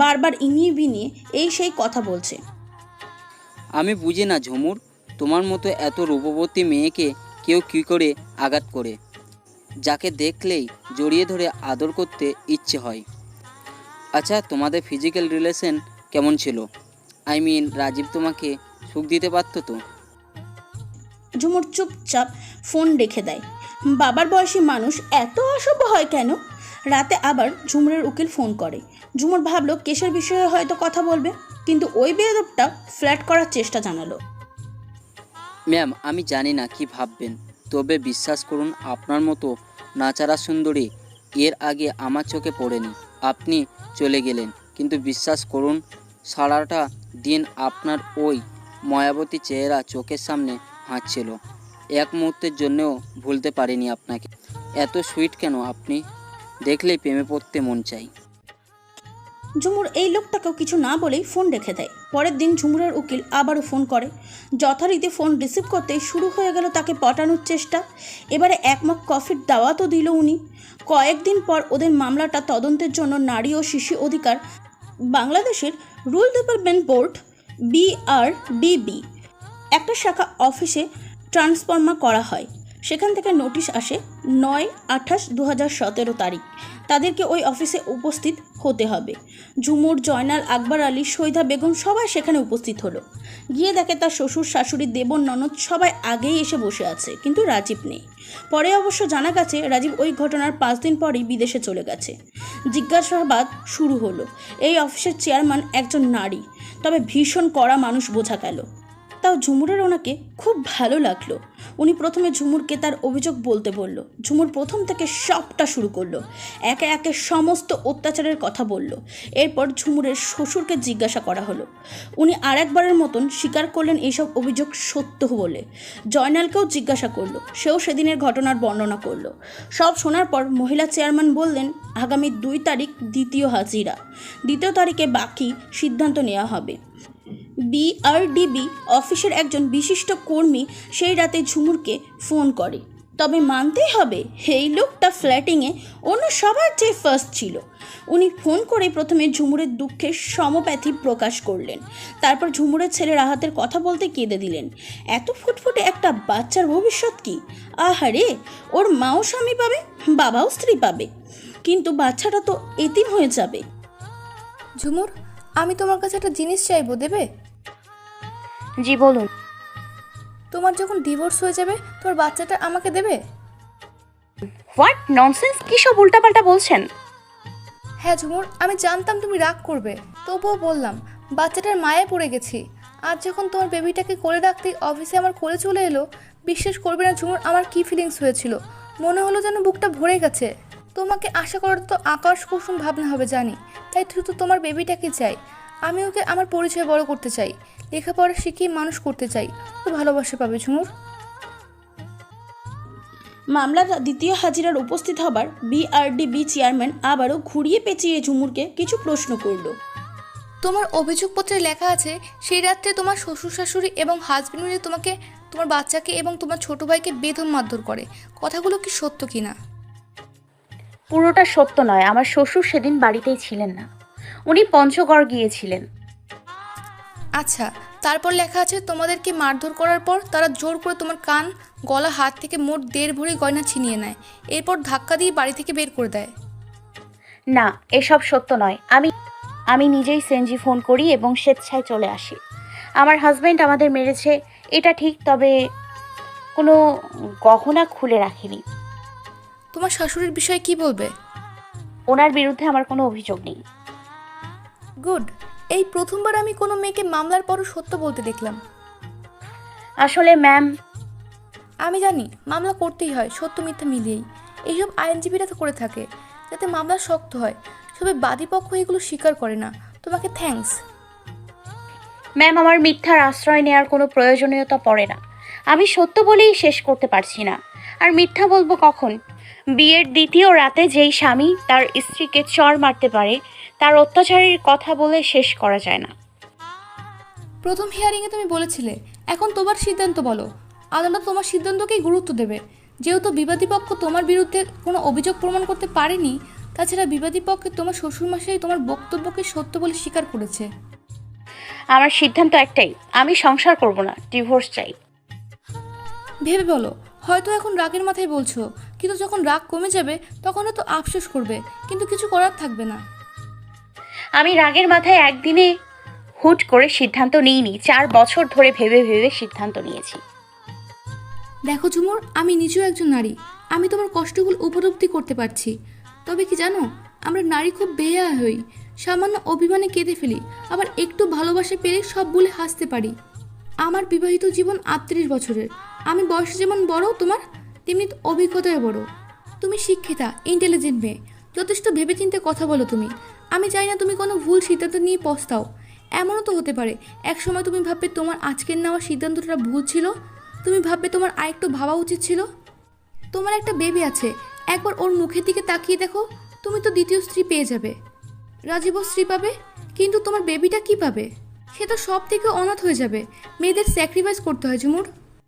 বারবার ইনিয়ে বিনিয়ে এই সেই কথা বলছে। আমি বুঝি না ঝুমুর, তোমার মতো এত রূপবতী মেয়েকে কেউ কী করে আঘাত করে, যাকে দেখলেই জড়িয়ে ধরে আদর করতে ইচ্ছে হয়। আচ্ছা, তোমাদের ফিজিক্যাল রিলেশন কেমন ছিল? রাজীব তোমাকে সুখ দিতে পারতো তো? ঝুমুর চুপচাপ ফোন রেখে দেয়। বাবার বয়সী মানুষ এত অসভ্য হয় কেন? রাতে আবার ঝুমুরের উকিল ফোন করে। ঝুমুর ভাবলো কেসের বিষয়ে হয়তো কথা বলবে, কিন্তু ওই বেয়াদবটা ফ্ল্যাট করার চেষ্টা জানালো। ম্যাম, আমি জানি না কি ভাববেন, তবে বিশ্বাস করুন আপনার মতো নাচারা সুন্দরী এর আগে আমার চোখে পড়েনি। আপনি চলে গেলেন, কিন্তু বিশ্বাস করুন সারাটা দিন আপনার ওই মায়াবতী চেহারা চোখের সামনে হাঁটছিল। এক মুহূর্তের জন্যও ভুলতে পারিনি আপনাকে। এত সুইট কেন আপনি, দেখলেই প্রেমে পড়তে মন চাই। ঝুমুর এই লোকটাকেও কিছু না বলেই ফোন রেখে দেয়। পরের দিন ঝুমুরের উকিল আবারও ফোন করে। যথারীতি ফোন রিসিভ করতেই শুরু হয়ে গেল তাকে পটানোর চেষ্টা। এবারে এক মগ কফির দাওয়াতও দিল উনি। কয়েকদিন পর ওদের মামলাটা তদন্তের জন্য নারী ও শিশু অধিকার বাংলাদেশের রুল ডেভেলপমেন্ট বোর্ড BRDB একটা শাখা অফিসে ট্রান্সফার করা হয়। সেখান থেকে নোটিশ আসে 9/28/2017 তারিখ। তাদেরকে ওই অফিসে উপস্থিত হতে হবে। ঝুমুর, জয়নাল, আকবর আলী, শহীদা বেগম সবাই সেখানে উপস্থিত হলো। গিয়ে দেখে তার শ্বশুর, শাশুড়ি, দেবর, ননদ সবাই আগেই এসে বসে আছে, কিন্তু রাজীব নেই। পরে অবশ্য জানা গেছে রাজীব ওই ঘটনার 5 দিন পরেই বিদেশে চলে গেছে। জিজ্ঞাসাবাদ শুরু হলো। এই অফিসের চেয়ারম্যান একজন নারী, তবে ভীষণ কড়া মানুষ বোঝা গেল। তাও ঝুমুরের ওনাকে খুব ভালো লাগলো। উনি প্রথমে ঝুমুরকে তার অভিযোগ বলতে বলল। ঝুমুর প্রথম থেকে সবটা শুরু করলো, একে একে সমস্ত অত্যাচারের কথা বলল। এরপর ঝুমুরের শ্বশুরকে জিজ্ঞাসা করা হলো। উনি আরেকবারের মতন স্বীকার করলেন এইসব অভিযোগ সত্য বলে। জয়নালকেও জিজ্ঞাসা করলো, সেও সেদিনের ঘটনার বর্ণনা করলো। সব শোনার পর মহিলা চেয়ারম্যান বললেন আগামী 2 তারিখ দ্বিতীয় হাজিরা। 2 তারিখে বাকি সিদ্ধান্ত নেওয়া হবে। BRDB অফিসের একজন বিশিষ্ট কর্মী সেই রাতে ঝুমুরকে ফোন করে। তবে মানতেই হবে এই লোকটা ফ্ল্যাটিংয়ে অন্য সবার চেয়ে ফার্স্ট ছিল। উনি ফোন করে প্রথমে ঝুমুরের দুঃখের সমপ্যাথি প্রকাশ করলেন। তারপর ঝুমুরের ছেলের আহাতের কথা বলতে কেঁদে দিলেন। এত ফুটফুটে একটা বাচ্চার ভবিষ্যৎ কি! আহারে, ওর মাও স্বামী পাবে, বাবাও স্ত্রী পাবে, কিন্তু বাচ্চাটা তো এতিম হয়ে যাবে। ঝুমুর, আমি তোমার কাছে একটা জিনিস চাইবো, দেবে? জি বলুন। তোমার যখন ডিভোর্স হয়ে যাবে তোমার বাচ্চাটা আমাকে দেবে? হোয়াট ননসেন্স, কী সব উল্টাপাল্টা বলছেন? হ্যাঁ ঝুমুর, আমি জানতাম তুমি রাগ করবে, তবুও বললাম। বাচ্চাটার মায়ে পড়ে গেছি। আজ যখন তোমার বেবিটাকে কোলে রাখতে অফিসে আমার কোলে চলে এলো, বিশ্বাস করবে না ঝুমুর, আমার কি ফিলিংস হয়েছিল। মনে হলো যেন বুকটা ভরে গেছে। তোমাকে আশা করার তো আকাশ কুসুম ভাবনা হবে জানি, তাই শুধু তোমার বেবিটাকে চাই। আমি ওকে আমার পরিচয় বড় করতে চাই, লেখাপড়া শিখিয়ে মানুষ করতে চাই। তো ভালোবাসা পাবে ঝুমুর। মামলার দ্বিতীয় হাজিরার উপস্থিত হবার BRDB চেয়ারম্যান আবারও ঘুরিয়ে পেঁচিয়ে ঝুমুরকে কিছু প্রশ্ন করল। তোমার অভিযোগপত্রে লেখা আছে সেই রাত্রে তোমার শ্বশুর শাশুড়ি এবং হাজবেন্ড মিলে তোমাকে, তোমার বাচ্চাকে এবং তোমার ছোট ভাইকে বেদম মারধর করে। কথাগুলো কি সত্য কিনা? পুরোটা সত্য নয়। আমার শ্বশুর সেদিন বাড়িতেই ছিলেন না, উনি পঞ্চগড় গিয়েছিলেন। আচ্ছা, তারপর লেখা আছে তোমাদেরকে মারধর করার পর তারা জোর করে তোমার কান, গলা, হাত থেকে মোট 1.5 ভরি গয়না ছিনিয়ে নেয়। এরপর ধাক্কা দিয়ে বাড়ি থেকে বের করে দেয়। না, এসব সত্য নয়। আমি নিজেই সেনজি ফোন করি এবং স্বেচ্ছায় চলে আসি। আমার হাজব্যান্ড আমাদের মেরেছে এটা ঠিক, তবে কোনো গহনা খুলে রাখিনি। তোমার শাশুড়ির বিষয়ে কি বলবে? ওনার বিরুদ্ধে আমার কোনো অভিযোগ নেই। গুড। এই প্রথমবার আমি কোনো মেয়েকে মামলার পরও সত্য বলতে দেখলাম। আসলে ম্যাম, আমি জানি মামলা করতেই হয় সত্য মিথ্যা মিলিয়েই। এইসব আইনজীবীরা তো করে থাকে যাতে মামলা শক্ত হয়। তবে বাদীপক্ষ এগুলো স্বীকার করে না। তোমাকে থ্যাঙ্কস। ম্যাম, আমার মিথ্যার আশ্রয় নেওয়ার কোনো প্রয়োজনীয়তা পড়ে না। আমি সত্য বলেই শেষ করতে পারছি না, আর মিথ্যা বলবো কখন? বিয়ের দ্বিতীয় রাতে যেই স্বামী তার স্ত্রীকে চড় মারতে পারে, তার অত্যাচারের কথা বলে শেষ করা যায় না। প্রথম হিয়ারিংয়ে তুমি বলেছিলে, এখন তোমার সিদ্ধান্ত বলো। আদালত তোমার সিদ্ধান্তকেই গুরুত্ব দেবে। যেহেতু বিবাদী পক্ষ তোমার বিরুদ্ধে কোনো অভিযোগ প্রমাণ করতে পারেনি, তাছাড়া বিবাদী পক্ষে তোমার শ্বশুরমশাই তোমার বক্তব্যকে সত্য বলে স্বীকার করেছে। আমার সিদ্ধান্ত একটাই, আমি সংসার করব না, ডিভোর্স চাই। ভেবে বলো, হয়তো এখন রাগের মাথায় বলছো, কিন্তু যখন রাগ কমে যাবে তখন তো আফসোস করবে, কিন্তু কিছু করার থাকবে না। আমি রাগের মাথায় একদিনে হুট করে সিদ্ধান্ত নিইনি, 4 বছর ধরে ভেবে ভেবে সিদ্ধান্ত নিয়েছি। দেখো ঝুমুর, আমি নিজেও একজন নারী। আমি তোমার কষ্টগুলো উপলব্ধি করতে পারছি। তবে কি জানো, আমরা নারী খুব বেহায়া হই, সামান্য অভিমানে কেঁদে ফেলি, আবার একটু ভালোবাসা পেলে সব বলে হাসতে পারি। আমার বিবাহিত জীবন 38 বছরের। আমি বয়সে যেমন বড় তোমার, তেমনি অভিজ্ঞতায় বড়। তুমি শিক্ষিতা, ইন্টেলিজেন্ট মেয়ে, যথেষ্ট ভেবেচিন্তে কথা বলো তুমি। আমি চাই না তুমি কোনো ভুল সিদ্ধান্ত নিয়ে পস্তাও। এমনও তো হতে পারে একসময় তুমি ভাববে তোমার আজকের নেওয়া সিদ্ধান্তটা ভুল ছিল, তুমি ভাববে তোমার আরেকটু ভাবা উচিত ছিল। তোমার একটা বেবি আছে, একবার ওর মুখের দিকে তাকিয়ে দেখো, তুমি তো দ্বিতীয় স্ত্রী পেয়ে যাবে। রাজীবও স্ত্রী পাবে, কিন্তু তোমার বেবিটা কি পাবে? সে তো সব থেকে অনাথ হয়ে যাবে। মেয়েদের স্যাক্রিফাইস করতে হয় ঝুমুর,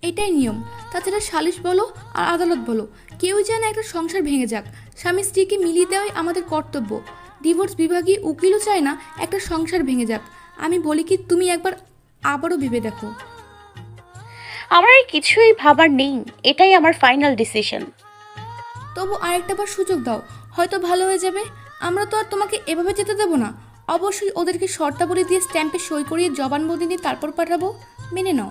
এটাই নিয়ম। তাছাড়া সালিশ বলো আর আদালত বলো, কেউই যেন একটা সংসার ভেঙে যাক। স্বামী স্ত্রীকে মিলিয়ে দেওয়াই আমাদের কর্তব্য। ডিভোর্স বিভাগে উকিলও চায় না একটা সংসার ভেঙে যাক। আমি বলি কি, তুমি একবার আবারও ভেবে দেখো। আমার আর কিছুই ভাবার নেই, এটাই আমার ফাইনাল ডিসিশন। তবু আরেকটাবার সুযোগ দাও, হয়তো ভালো হয়ে যাবে। আমরা তো আর তোমাকে এভাবে যেতে দেবো না। অবশ্যই ওদেরকে শর্তাবলী দিয়ে স্ট্যাম্পে সই করিয়ে জবানবন্দি দিয়ে তারপর পাঠাবো। মেনে নাও।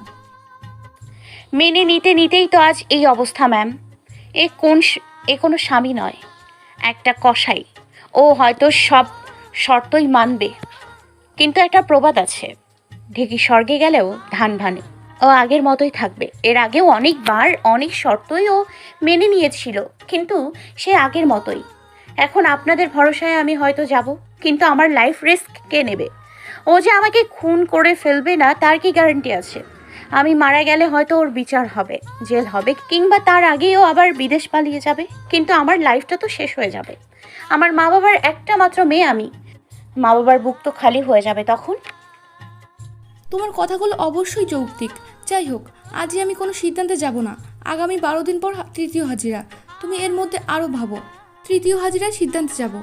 মেনে নিতে নিতেই তো আজ এই অবস্থা ম্যাম। এ কোনো স্বামী নয়, একটা কসাই। ও হয়তো সব শর্তই মানবে, কিন্তু একটা প্রবাদ আছে, ঢেকি স্বর্গে গেলেও ধান ভানে। ও আগের মতোই থাকবে। এর আগেও অনেকবার অনেক শর্তই ও মেনে নিয়েছিল, কিন্তু সে আগের মতোই। এখন আপনাদের ভরসায় আমি হয়তো যাব, কিন্তু আমার লাইফ রিস্ক কে নেবে? ও যে আমাকে খুন করে ফেলবে না তার কি গ্যারান্টি আছে? আমি মারা গেলে হয়তো ওর বিচার হবে, জেল হবে, কিংবা তার আগেও আবার বিদেশ পালিয়ে যাবে, কিন্তু আমার লাইফটা তো শেষ হয়ে যাবে। আমার মা বাবার একটা মাত্র মেয়ে আমি, মা বাবার বুক তো খালি হয়ে যাবে তখন। তোমার কথাগুলো অবশ্যই যৌক্তিক। যাই হোক, আজই আমি কোনো সিদ্ধান্তে যাব না। আগামী 12 দিন পর তৃতীয় হাজিরা। তুমি এর মধ্যে আরও ভাবো, তৃতীয় হাজিরায় সিদ্ধান্তে যাব।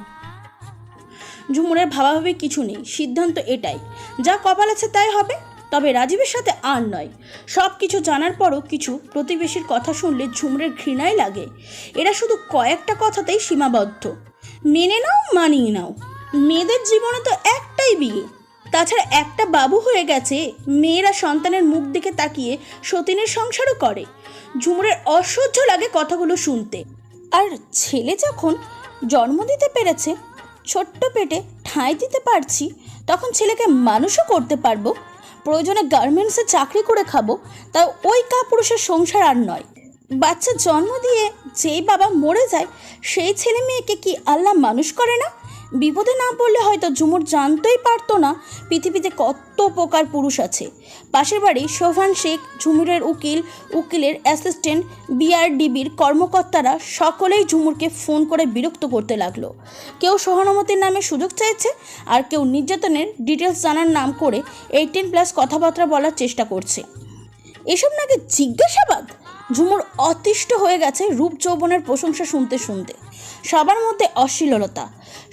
ঝুমুরের ভাবাভাবি কিছু নেই, সিদ্ধান্ত এটাই, যা কপাল আছে তাই হবে। তবে রাজীবের সাথে আর নয়। সব কিছু জানার পরও কিছু প্রতিবেশীর কথা শুনলে ঝুমুরের ঘৃণাই লাগে। এরা শুধু কয়েকটা কথাতেই সীমাবদ্ধ। মেনে নাও, মানিয়ে নাও, মেয়েদের জীবনে তো একটাই বিয়ে। তাছাড়া একটা বাবু হয়ে গেছে, মেয়েরা সন্তানের মুখ দিকে তাকিয়ে সতীনের সংসারও করে। ঝুমুরের অসহ্য লাগে কথাগুলো শুনতে। আর ছেলে যখন জন্ম দিতে পেরেছে, ছোট্ট পেটে ঠাঁই দিতে পারছি, তখন ছেলেকে মানুষও করতে পারবো। প্রয়োজনে গার্মেন্টসে চাকরি করে খাবো, তাই ওই কাপুরুষের সংসার আর নয়। বাচ্চা জন্ম দিয়ে যেই বাবা মরে যায়, সেই ছেলে মেয়েকে কি আল্লাহ মানুষ করে না? বিপদে না পড়লে হয়তো ঝুমুর জানতেই পারতো না পৃথিবীতে কত প্রকার পুরুষ আছে। পাশের বাড়ি শোভান শেখ, ঝুমুরের উকিলের অ্যাসিস্ট্যান্ট, বিআরডিবির কর্মকর্তারা সকলেই ঝুমুরকে ফোন করে বিরক্ত করতে লাগলো। কেউ সহানুভূতির নামে সুযোগ চাইছে, আর কেউ নির্যাতনের ডিটেলস জানার নাম করে 18+ কথাবার্তা বলার চেষ্টা করছে। এসব নাকি জিজ্ঞাসাবাদ? ঝুমুর অতিষ্ঠ হয়ে গেছে রূপ যৌবনের প্রশংসা শুনতে শুনতে। সবার মধ্যে অশ্লীলতা।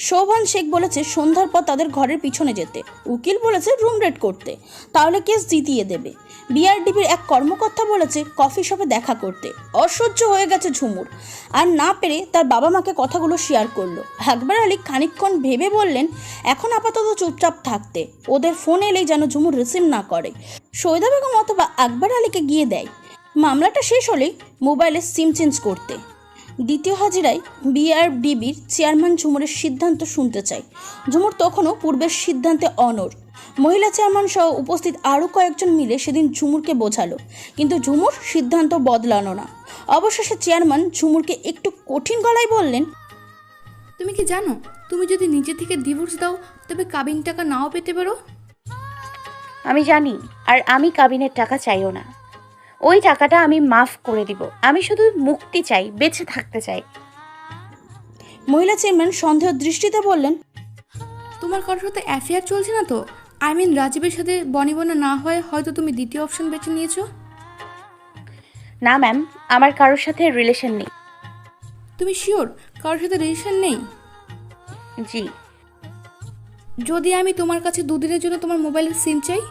শোভান শেখ বলেছে সন্ধ্যার পর তাদের ঘরের পিছনে যেতে, উকিল বলেছে রুম রেড করতে, তাহলে কেস জিতিয়ে দেবে। বিআরডিবির এক কর্মকর্তা বলেছে কফি শপে দেখা করতে। অসহ্য হয়ে গেছে ঝুমুর, আর না পেরে তার বাবা মাকে কথাগুলো শেয়ার করলো। আকবর আলী খানিকক্ষণ ভেবে বললেন এখন আপাতত চুপচাপ থাকতে, ওদের ফোন এলেই যেন ঝুমুর রিসিভ না করে। সৈয়দা বেগম অথবা আকবর আলীকে গিয়ে দেয়। মামলাটা শেষ হলেই মোবাইলে সিম চেঞ্জ করতে। দ্বিতীয় হাজিরায় বিআরডিবির চেয়ারম্যান ঝুমুরের সিদ্ধান্ত শুনতে চায়। ঝুমুর তখনও পূর্বের সিদ্ধান্তে অনড়। মহিলা চেয়ারম্যান সহ উপস্থিত আরও কয়েকজন মিলে সেদিন ঝুমুরকে বোঝালো, কিন্তু ঝুমুর সিদ্ধান্ত বদলানো না। অবশেষে চেয়ারম্যান ঝুমুরকে একটু কঠিন গলায় বললেন, তুমি কি জানো, তুমি যদি নিজে থেকে ডিভোর্স দাও তবে কাবিন টাকা নাও পেতে পারো। আমি জানি, আর আমি কাবিনের টাকা চাইও না। ওই টাকাটা আমি মাফ করে দিব। আমি শুধু মুক্তি চাই, বেঁচে থাকতে চাই। মহিলা চেয়ারম্যান সন্দেহ দৃষ্টিতে বললেন, তোমার কারোর সাথে অ্যাফেয়ার চলছে না তো? রাজীবের সাথে বনিবনা না হয়ে হয়তো তুমি দ্বিতীয় অপশন বেছে নিয়েছো। না ম্যাম, আমার কারোর সাথে রিলেশন নেই। তুমি শিওর কারোর সাথে রিলেশন নেই? জি। যদি আমি তোমার কাছে 2 দিনের জন্য তোমার মোবাইলের সিম চাই?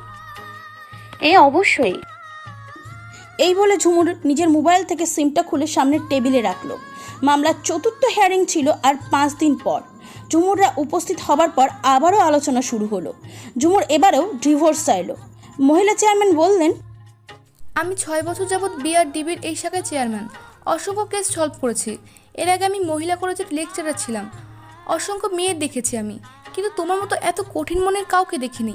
অবশ্যই। এই বলে ঝুমুর নিজের মোবাইল থেকে সিমটা খুলে সামনের টেবিলে রাখলো। মামলার 4র্থ হিয়ারিং ছিল আর 5 দিন পর। ঝুমুররা উপস্থিত হবার পর আবারও আলোচনা শুরু হলো। ঝুমুর এবারেও ডিভোর্স চাইল। মহিলা চেয়ারম্যান বললেন, আমি 6 বছর যাবৎ বিআরডিবির এই শাখায় চেয়ারম্যান। অসংখ্য কেস সলভ করেছি। এর আগে আমি মহিলা কলেজের লেকচারার ছিলাম। অসংখ্য মেয়ের দেখেছি আমি, কিন্তু তোমার মতো এত কঠিন মনের কাউকে দেখিনি।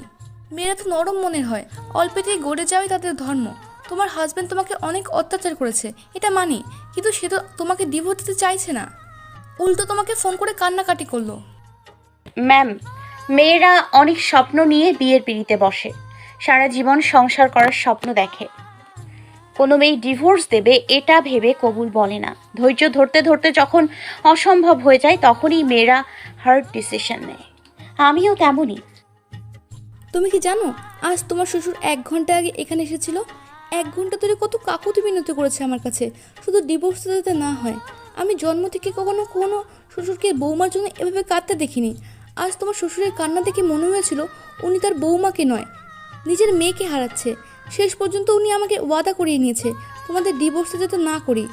মেয়েরা তো নরম মনের হয়, অল্পেতেই গড়ে যাওয়াই তাদের ধর্ম। তোমার হাজব্যান্ড তোমাকে অনেক অত্যাচার করেছে, এটা মানি, কিন্তু সে তো তোমাকে ডিভোর্স দিতে চাইছে না, উল্টো তোমাকে ফোন করে কান্নাকাটি করলো। ম্যাম, মেয়েরা অনেক স্বপ্ন নিয়ে বিয়ের পিঁড়িতে বসে, সারা জীবন সংসার করার স্বপ্ন দেখে। কোনো মেয়ে ডিভোর্স দেবে এটা ভেবে কবুল বলে না। ধৈর্য ধরতে ধরতে যখন অসম্ভব হয়ে যায় তখনই মেয়েরা হার্ড ডিসিশন নেয়। আমিও তেমনই। তুমি কি জানো, আজ তোমার শ্বশুর 1 ঘন্টা আগে এখানে এসেছিল। 1 ঘন্টা ধরে কত কাকুতি মিনতি করেছে আমার কাছে, শুধু ডিভোর্স দিতে না হয়। আমি জন্ম থেকে কখনো কোনো শ্বশুরকে বৌমার জন্য এভাবে কাঁদতে দেখিনি। আজ তোমার শ্বশুরের কান্না দেখে মনে হয়েছিল উনি তার বৌমাকে নয়, নিজের মেয়েকে হারাচ্ছে। শেষ পর্যন্ত উনি আমাকে ওয়াদা করিয়ে নিয়েছে তোমাদের ডিভোর্সে যাতে না করি।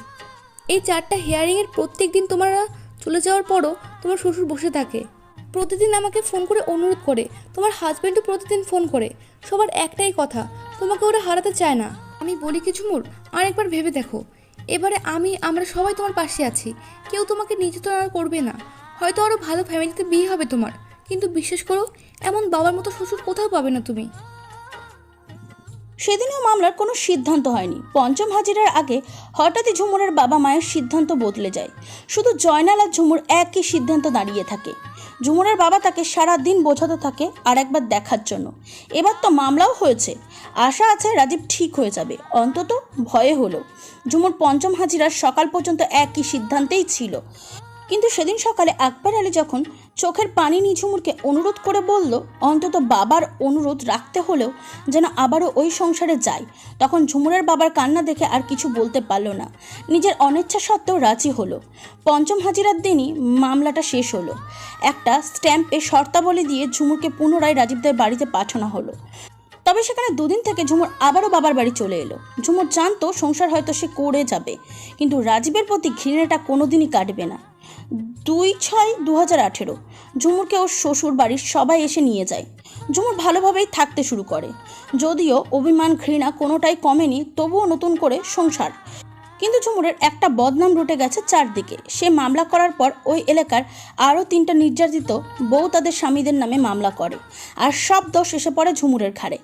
এই 4টা হিয়ারিংয়ের প্রত্যেক দিন তোমরা চলে যাওয়ার পরও তোমার শ্বশুর বসে থাকে, প্রতিদিন আমাকে ফোন করে অনুরোধ করে। তোমার হাজব্যান্ডও প্রতিদিন ফোন করে। সবার একটাই কথা, তোমাকে ওরা হারাতে চায় না। আমি বলি কি ঝুমুর, আরেকবার ভেবে দেখো। এবারে আমরা সবাই তোমার পাশে আছি, কেউ তোমাকে নির্যাতন আর করবে না। হয়তো আরও ভালো ফ্যামিলিতে বিয়ে হবে তোমার, কিন্তু বিশ্বাস করো, এমন বাবার মতো শ্বশুর কোথাও পাবে না তুমি। সেদিনও মামলার কোনো সিদ্ধান্ত হয়নি। পঞ্চম হাজিরার আগে হঠাৎই ঝুমুরের বাবা মায়ের সিদ্ধান্ত বদলে যায়। শুধু জয়নাল আর ঝুমুর একই সিদ্ধান্ত দাঁড়িয়ে থাকে। ঝুমুরের বাবা তাকে সারা দিন বোঝাতে থাকে আর একবার দেখার জন্য। এবার তো মামলাও হয়েছে, আশা আছে রাজীব ঠিক হয়ে যাবে, অন্তত ভয়ে হলো। ঝুমুর পঞ্চম হাজিরার সকাল পর্যন্ত একই সিদ্ধান্তেই ছিল। কিন্তু সেদিন সকালে আকবর আলী যখন চোখের পানি নিয়ে ঝুমুরকে অনুরোধ করে বলল অন্তত বাবার অনুরোধ রাখতে হলেও যেন আবারও ওই সংসারে যায়, তখন ঝুমুরের বাবার কান্না দেখে আর কিছু বলতে পারল না। নিজের অনিচ্ছা সত্ত্বেও রাজি হলো। পঞ্চম হাজিরার দিনই মামলাটা শেষ হলো। একটা স্ট্যাম্পে শর্তাবলী দিয়ে ঝুমুরকে পুনরায় রাজীবদের বাড়িতে পাঠানো হলো। তবে সেখানে 2 দিন থেকে ঝুমুর আবারও বাবার বাড়ি চলে এলো। ঝুমুর জানতো সংসার হয়তো সে করে যাবে, কিন্তু রাজীবের প্রতি ঘৃণাটা কোনোদিনই কাটবে না। 2/6/2018 ঝুমুরকে ওর শ্বশুর বাড়ির সবাই এসে নিয়ে যায়। ঝুমুর ভালোভাবেই থাকতে শুরু করে, যদিও অভিমান ঘৃণা কোনোটাই কমেনি, তবুও নতুন করে সংসার। কিন্তু ঝুমুরের একটা বদনাম রুটে গেছে চারদিকে। সে মামলা করার পর ওই এলাকার আরও 3টা নির্যাতিত বউ তাদের স্বামীদের নামে মামলা করে, আর সব দোষ এসে পড়ে ঝুমুরের ঘাড়ে।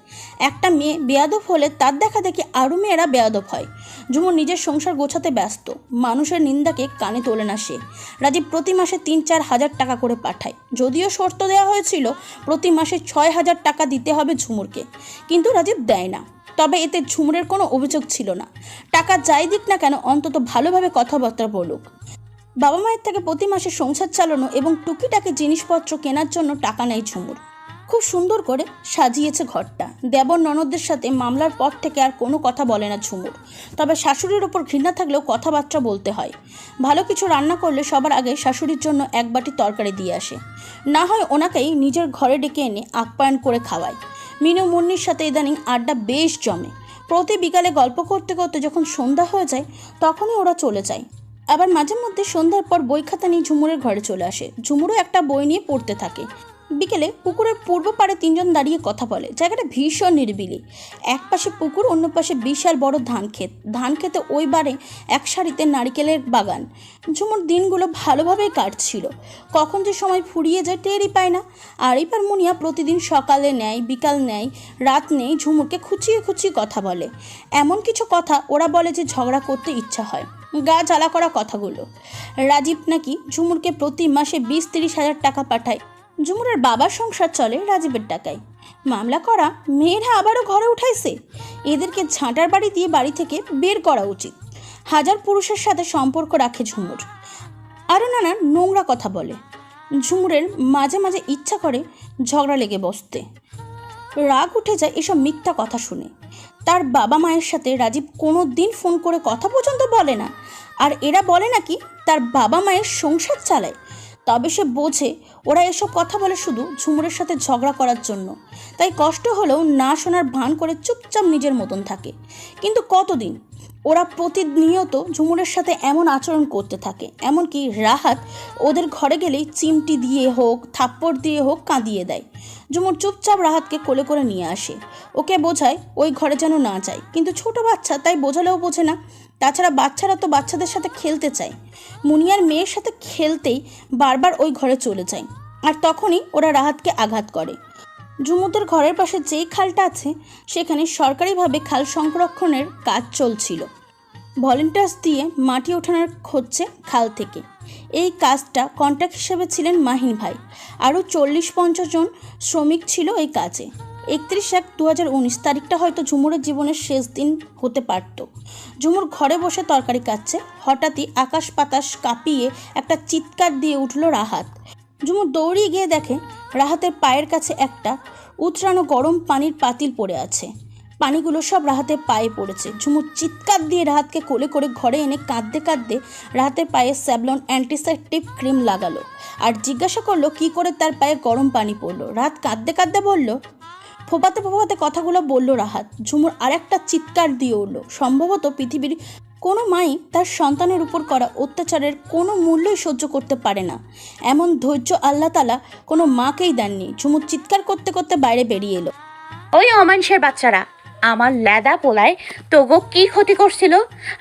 একটা মেয়ে বেয়াদব হলে তার দেখা দেখি আরও মেয়েরা বেয়াদব হয়। ঝুমুর নিজের সংসার গোছাতে ব্যস্ত, মানুষের নিন্দাকে কানে তোলে না সে। রাজীব প্রতি মাসে 3-4 হাজার টাকা করে পাঠায়। যদিও শর্ত দেওয়া হয়েছিল প্রতি মাসে 6,000 টাকা দিতে হবে ঝুমুরকে, কিন্তু রাজীব দেয় না। তবে এতে ঝুমুরের কোনো অভিযোগ ছিল না। টাকা যাই দিক না কেন অন্তত ভালোভাবে কথাবার্তা বলুক। বাবা মায়ের থেকে প্রতি মাসে সংসার চালানো এবং টুকিটাকি জিনিসপত্র কেনার জন্য টাকা নেয় ঝুমুর। খুব সুন্দর করে সাজিয়েছে ঘরটা। দেবর ননদদের সাথে মামলার পর থেকে আর কোনো কথা বলে না ঝুমুর। তবে শাশুড়ির ওপর ঘৃণা থাকলেও কথাবার্তা বলতে হয়। ভালো কিছু রান্না করলে সবার আগে শাশুড়ির জন্য 1 বাটি তরকারি দিয়ে আসে, না হয় ওনাকেই নিজের ঘরে ডেকে এনে আপ্যায়ন করে খাওয়ায়। মিনু মুন্নির সাথে ইদানিং আড্ডা বেশ জমে। প্রতি বিকালে গল্প করতে করতে যখন সন্ধ্যা হয়ে যায় তখনই ওরা চলে যায়। আবার মাঝে মধ্যে সন্ধ্যার পর বই খাতা নিয়ে ঝুমুরের ঘরে চলে আসে। ঝুমুরও একটা বই নিয়ে পড়তে থাকে। বিকেলে পুকুরের পূর্ব পাড়ে 3 জন দাঁড়িয়ে কথা বলে। জায়গাটা ভীষণ নিরিবিলি। এক পাশে পুকুর, অন্য পাশে বিশাল বড় ধান ক্ষেত। ধান খেতে ওই বারে এক সারিতে নারিকেলের বাগান। ঝুমুর দিনগুলো ভালোভাবেই কাটছিল। কখন যে সময় ফুরিয়ে যায় টেরই পায় না। আর এবার মুনিয়া প্রতিদিন সকালে নেয়, বিকাল নেয়, রাত নেই, ঝুমুরকে খুঁচিয়ে খুঁচিয়ে কথা বলে। এমন কিছু কথা ওরা বলে যে ঝগড়া করতে ইচ্ছা হয়। গা জ্বালা করা কথাগুলো। রাজীব নাকি ঝুমুরকে প্রতি মাসে 20-30 হাজার টাকা পাঠায়। ঝুমুরের বাবার সংসার চলে রাজীবের টাকায়। মামলা করা মেয়েরা আবারও ঘরে উঠাইছে। এদেরকে ঝাঁটার বাড়ি দিয়ে বাড়ি থেকে বের করা উচিত। হাজার পুরুষের সাথে সম্পর্ক রাখে ঝুমুর, আরও নানান নোংরা কথা বলে। ঝুমুরের মাঝে মাঝে ইচ্ছা করে ঝগড়া লেগে বসতে। রাগ উঠে যায় এসব মিথ্যা কথা শুনে। তার বাবা মায়ের সাথে রাজীব কোনো দিন ফোন করে কথা পর্যন্ত বলে না। আর এরা বলে নাকি তার বাবা মায়ের সংসার চালায়। তবে সে বোঝে ওরা এসব কথা বলে শুধু ঝুমুরের সাথে ঝগড়া করার জন্য, তাই কষ্ট হলেও না শোনার ভান করে চুপচাপ নিজের মতন থাকে। কিন্তু কতদিন ওরা প্রতিনিয়ত ঝুমুরের সাথে এমন আচরণ করতে থাকে, এমনকি রাহাত ওদের ঘরে গেলেই চিমটি দিয়ে হোক থাপ্পড় দিয়ে হোক কাঁদিয়ে দেয়। ঝুমুর চুপচাপ রাহাতকে কোলে করে নিয়ে আসে, ওকে বোঝায় ওই ঘরে যেন না যায়, কিন্তু ছোট বাচ্চা তাই বোঝালেও বোঝে না। তাছাড়া বাচ্চারা তো বাচ্চাদের সাথে খেলতে চায়, মুনিয়ার মেয়ের সাথে খেলতেই বারবার ওই ঘরে চলে যায়, আর তখনই ওরা রাহাতকে আঘাত করে। ঝুমুরদের ঘরের পাশে যেই খালটা আছে সেখানে সরকারিভাবে খাল সংরক্ষণের কাজ চলছিল। ভলেন্টিয়ার্স দিয়ে মাটি ওঠানোর হচ্ছে খাল থেকে। এই কাজটা কন্ট্রাক্ট হিসেবে ছিলেন মাহিন ভাই, আরও 40-50 জন শ্রমিক ছিল এই কাজে। 31/1/2019 তারিখটা হয়তো ঝুমুরের জীবনের শেষ দিন হতে পারত। ঝুমুর ঘরে বসে তরকারি কাটছে, হঠাৎই আকাশ বাতাস কাঁপিয়ে একটা চিৎকার দিয়ে উঠল রাহাত। ঝুমুর দৌড়িয়ে গিয়ে দেখে রাহাতের পায়ের কাছে একটা উতরানো গরম পানির পাতিল পড়ে আছে। পানিগুলো সব রাহাতের পায়ে পড়েছে। ঝুমুর চিৎকার দিয়ে রাহাতকে কোলে করে ঘরে এনে কাঁদতে কাঁদতে রাহাতের পায়ে স্যাভলন অ্যান্টিসেপটিক ক্রিম লাগালো আর জিজ্ঞাসা করলো কি করে তার পায়ে গরম পানি পড়লো। রাহাত কাঁদতে কাঁদতে বলল, ফোপাতে ফোপাতে কথাগুলো বলল রাহাত। ঝুমুর আরেকটা চিৎকার দিয়ে উঠল। সম্ভবত পৃথিবীর কোনো মাই তার সন্তানের উপর করা অত্যাচারের কোনো মূল্যই সহ্য করতে পারে না, এমন ধৈর্য আল্লাহ তাআলা কোনো মাকেই দেননি। ঝুমুর চিৎকার করতে করতে বাইরে বেরিয়ে এলো। ওই অমানুষের বাচ্চারা, আমার লেদা পোলায় তোগো কি ক্ষতি করছিল?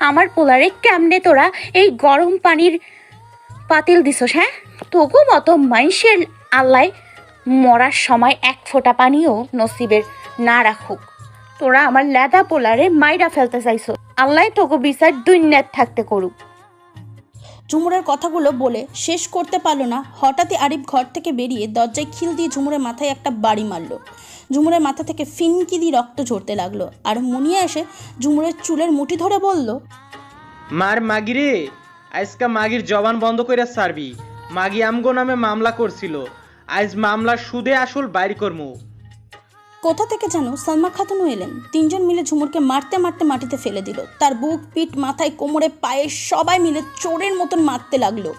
আমার পোলারে কেমনে তোরা এই গরম পানির পাতিল দিছস? হ্যাঁ, তোগো মতো মানুষের আল্লাহ মরার সময় এক ফোঁটা পানিও নসিবের না রাখুক। তোরা আমার লেদা পোলারে মাইরা ফেলতে চাইছো, আল্লাহ তোগো বিচার দুনিয়াত থাকতে করুক। ঝুমুরের কথাগুলো বলে শেষ করতে পারলো না, হঠাৎই আরিফ ঘর থেকে বেরিয়ে দরজায় খিল দিয়ে ঝুমুরের মাথায় একটা বাড়ি মারলো। ঝুমুরের মাথা থেকে ফিনকি দিয়ে রক্ত ঝরতে লাগলো, আর মুনিয়া এসে ঝুমুরের চুলের মুঠি ধরে বলল, মার মাগি রে, আজকা মাগির জবান বন্ধ করে ছাড়বি। মাগি আমগো নামে মামলা করছিল, আজ মামলার সুদে আসল বাইর করমু। কোথা থেকে যেন সালমা খাতুনও এলেন। তিনজন মিলে ঝুমুরকে মারতে মারতে মাটিতে ফেলে দিল। তার বুক, পিঠ, মাথায়, কোমরে, পায়ে সবাই মিলে চোরের মতন মারতে লাগলো।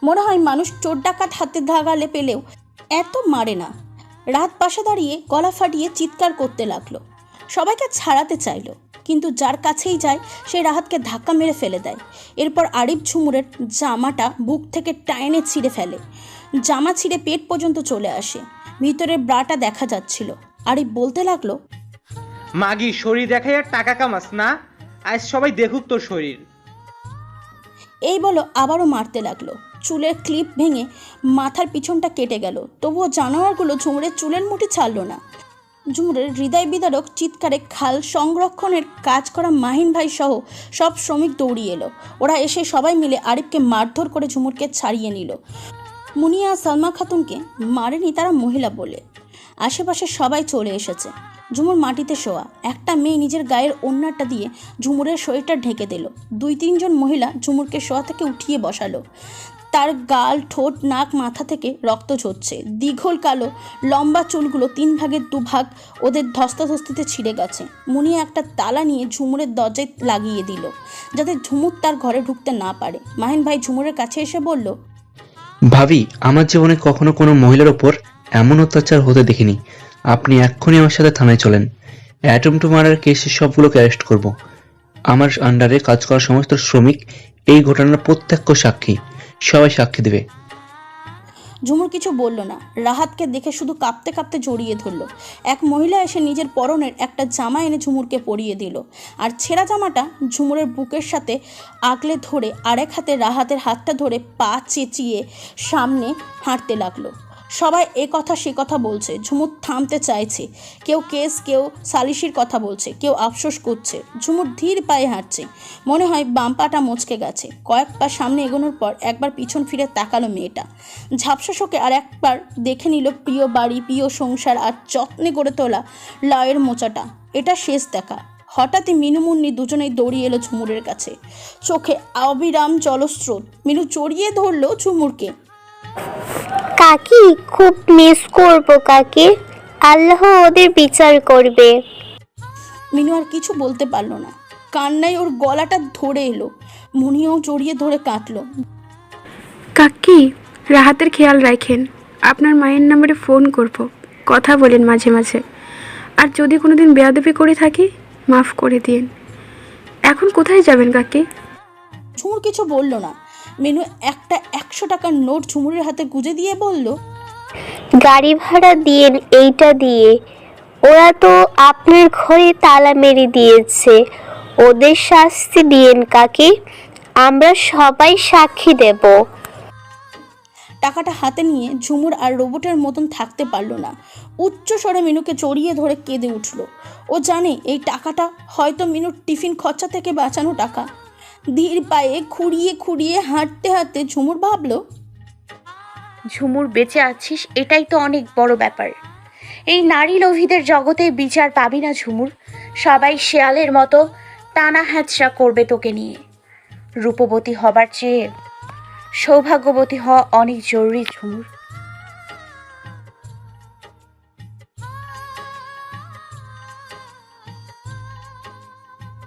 মনে হয় মানুষ চোর ডাকাত হাতে ধাগালে পেলেও এত মারে না। রাত পাশে দাঁড়িয়ে গলা ফাটিয়ে চিৎকার করতে লাগলো। সবাইকে ছাড়াতে চাইলো, কিন্তু যার কাছেই যায় সেই রাহাতকে ধাক্কা মেরে ফেলে দেয়। এরপর আরিফ ঝুমুরের জামাটা বুক থেকে টাইনে ছিঁড়ে ফেলে। জামা ছিঁড়ে পেট পর্যন্ত চলে আসে, ভিতরের ব্রাটা দেখা যাচ্ছিল। আরিফ বলতে লাগলো, মাগি শরীর দেখাইয়া টাকা কামাস না, আজ সবাই দেখুক তোর শরীর। এই বলো আবারও মারতে লাগলো। চুলের ক্লিপ ভেঙে মাথার পিছনটা কেটে গেল, তবুও জানোয়ারগুলো ঝুমুরের চুলের মুঠি ছাড়লো না। ঝুমুরের হৃদয় বিদারক চিৎকারে খাল সংরক্ষণের কাজ করা মাহিন ভাই সহ সব শ্রমিক দৌড়িয়ে এলো। ওরা এসে সবাই মিলে আরিফকে মারধর করে ঝুমুরকে ছাড়িয়ে নিল। মুনিয়া সালমা খাতুনকে মারেনি তারা মহিলা বলে। আশেপাশে সবাই চলে এসেছে। ঝুমুর মাটিতে শোয়া, একটা মেয়ে নিজের গায়ের ওড়নাটা দিয়ে ঝুমুরের শরীরটা ঢেকে দিল। 2-3 জন মহিলা ঝুমুরকে শোয়া থেকে উঠিয়ে বসালো। তার গাল, ঠোঁট, নাক, মাথা থেকে রক্ত ঝরছে। দীঘল কালো লম্বা চুলগুলো 3 ভাগের 2 ভাগ ওদের ধস্তাধস্তিতে ছিঁড়ে গেছে। মুনিয়া একটা তালা নিয়ে ঝুমুরের দরজায় লাগিয়ে দিল, যাতে ঝুমুর তার ঘরে ঢুকতে না পারে। মাহিন ভাই ঝুমুরের কাছে এসে বলল, ভাবি, আমার জীবনে কখনো কোনো মহিলার ওপর এমন অত্যাচার হতে দেখিনি। আপনি এক্ষুনি আমার সাথে থানায় চলেন। অ্যাটম টু মার্ডার কেসের সবগুলোকে অ্যারেস্ট করব। আমার আন্ডারে কাজ করা সমস্ত শ্রমিক এই ঘটনার প্রত্যক্ষ সাক্ষী, সবাই সাক্ষী দেবে। ঝুমুর কিছু বলল না, রাহাতকে দেখে শুধু কাঁপতে কাঁপতে জড়িয়ে ধরলো। এক মহিলা এসে নিজের পরনের একটা জামা এনে ঝুমুরকে পরিয়ে দিল, আর ছেঁড়া জামাটা ঝুমুরের বুকের সাথে আগলে ধরে আরেক হাতে রাহাতের হাতটা ধরে পা চেঁচিয়ে সামনে হাঁটতে লাগলো। সবাই এ কথা সে কথা বলছে, ঝুমুর থামতে চাইছে। কেউ কেস, কেউ সালিশির কথা বলছে, কেউ আফসোস করছে। ঝুমুর ধীর পায়ে হাঁটছে, মনে হয় বাম পাটা মচকে গেছে। কয়েক পা সামনে এগোনোর পর একবার পিছন ফিরে তাকালো মেয়েটা। ঝাপসা শোকে আর একবার দেখে নিল প্রিয় বাড়ি, প্রিয় সংসার আর যত্নে গড়ে তোলা লায়ের মোচাটা। এটা শেষ দেখা। হঠাৎই মিনু মুন্নি দুজনেই দৌড়িয়ে এলো ঝুমুরের কাছে, চোখে অবিরাম জলস্রোত। মিনু জড়িয়ে ধরলো ঝুমুরকে। কাকি, খুব মিস করব কাকি, আল্লাহ ওদের বিচার করবে। মিনু আর কিছু বলতে পারলো না, কান্নায় ওর গলাটা ধরে এলো। মুনিয়াও জড়িয়ে ধরে কাঁদলো। কাকি, রাহাতের খেয়াল রাখেন। আপনার মায়ের নাম্বারে ফোন করব, কথা বলেন মাঝে মাঝে। আর যদি কোনোদিন বেয়াদবি করে থাকি মাফ করে দিন। এখন কোথায় যাবেন কাকি? ঝুমুর কিছু বলল না। মিনু একটা 100 টাকার নোট ঝুমুরের হাতে গুজে দিয়ে বলল, গাড়ি ভাড়া দিয়েন এইটা দিয়ে। ওরা তো আপনার ঘরে তালা মেরে দিয়েছে, ওদের শাস্তি দিয়েন কাকি, আমরা সবাই সাক্ষী দেব। টাকাটা হাতে নিয়ে ঝুমুর আর রোবটের মতন থাকতে পারল না। উচ্চ স্বরে মিনুকে জড়িয়ে ধরে কেঁদে উঠল। ও জানে এই টাকাটা হয়তো মিনুর টিফিন খরচা থেকে বাঁচানো টাকা। ধীর পায়ে খুঁড়িয়ে খুঁড়িয়ে হাঁটতে হাঁটতে ঝুমুর ভাবল, ঝুমুর বেঁচে আছিস এটাই তো অনেক বড় ব্যাপার। এই নারী লোভীদের জগতে বিচার পাবি না ঝুমুর। সবাই শেয়ালের মতো টানা হ্যাচড়া করবে তোকে নিয়ে। রূপবতী হবার চেয়ে সৌভাগ্যবতী হওয়া অনেক জরুরি ঝুমুর।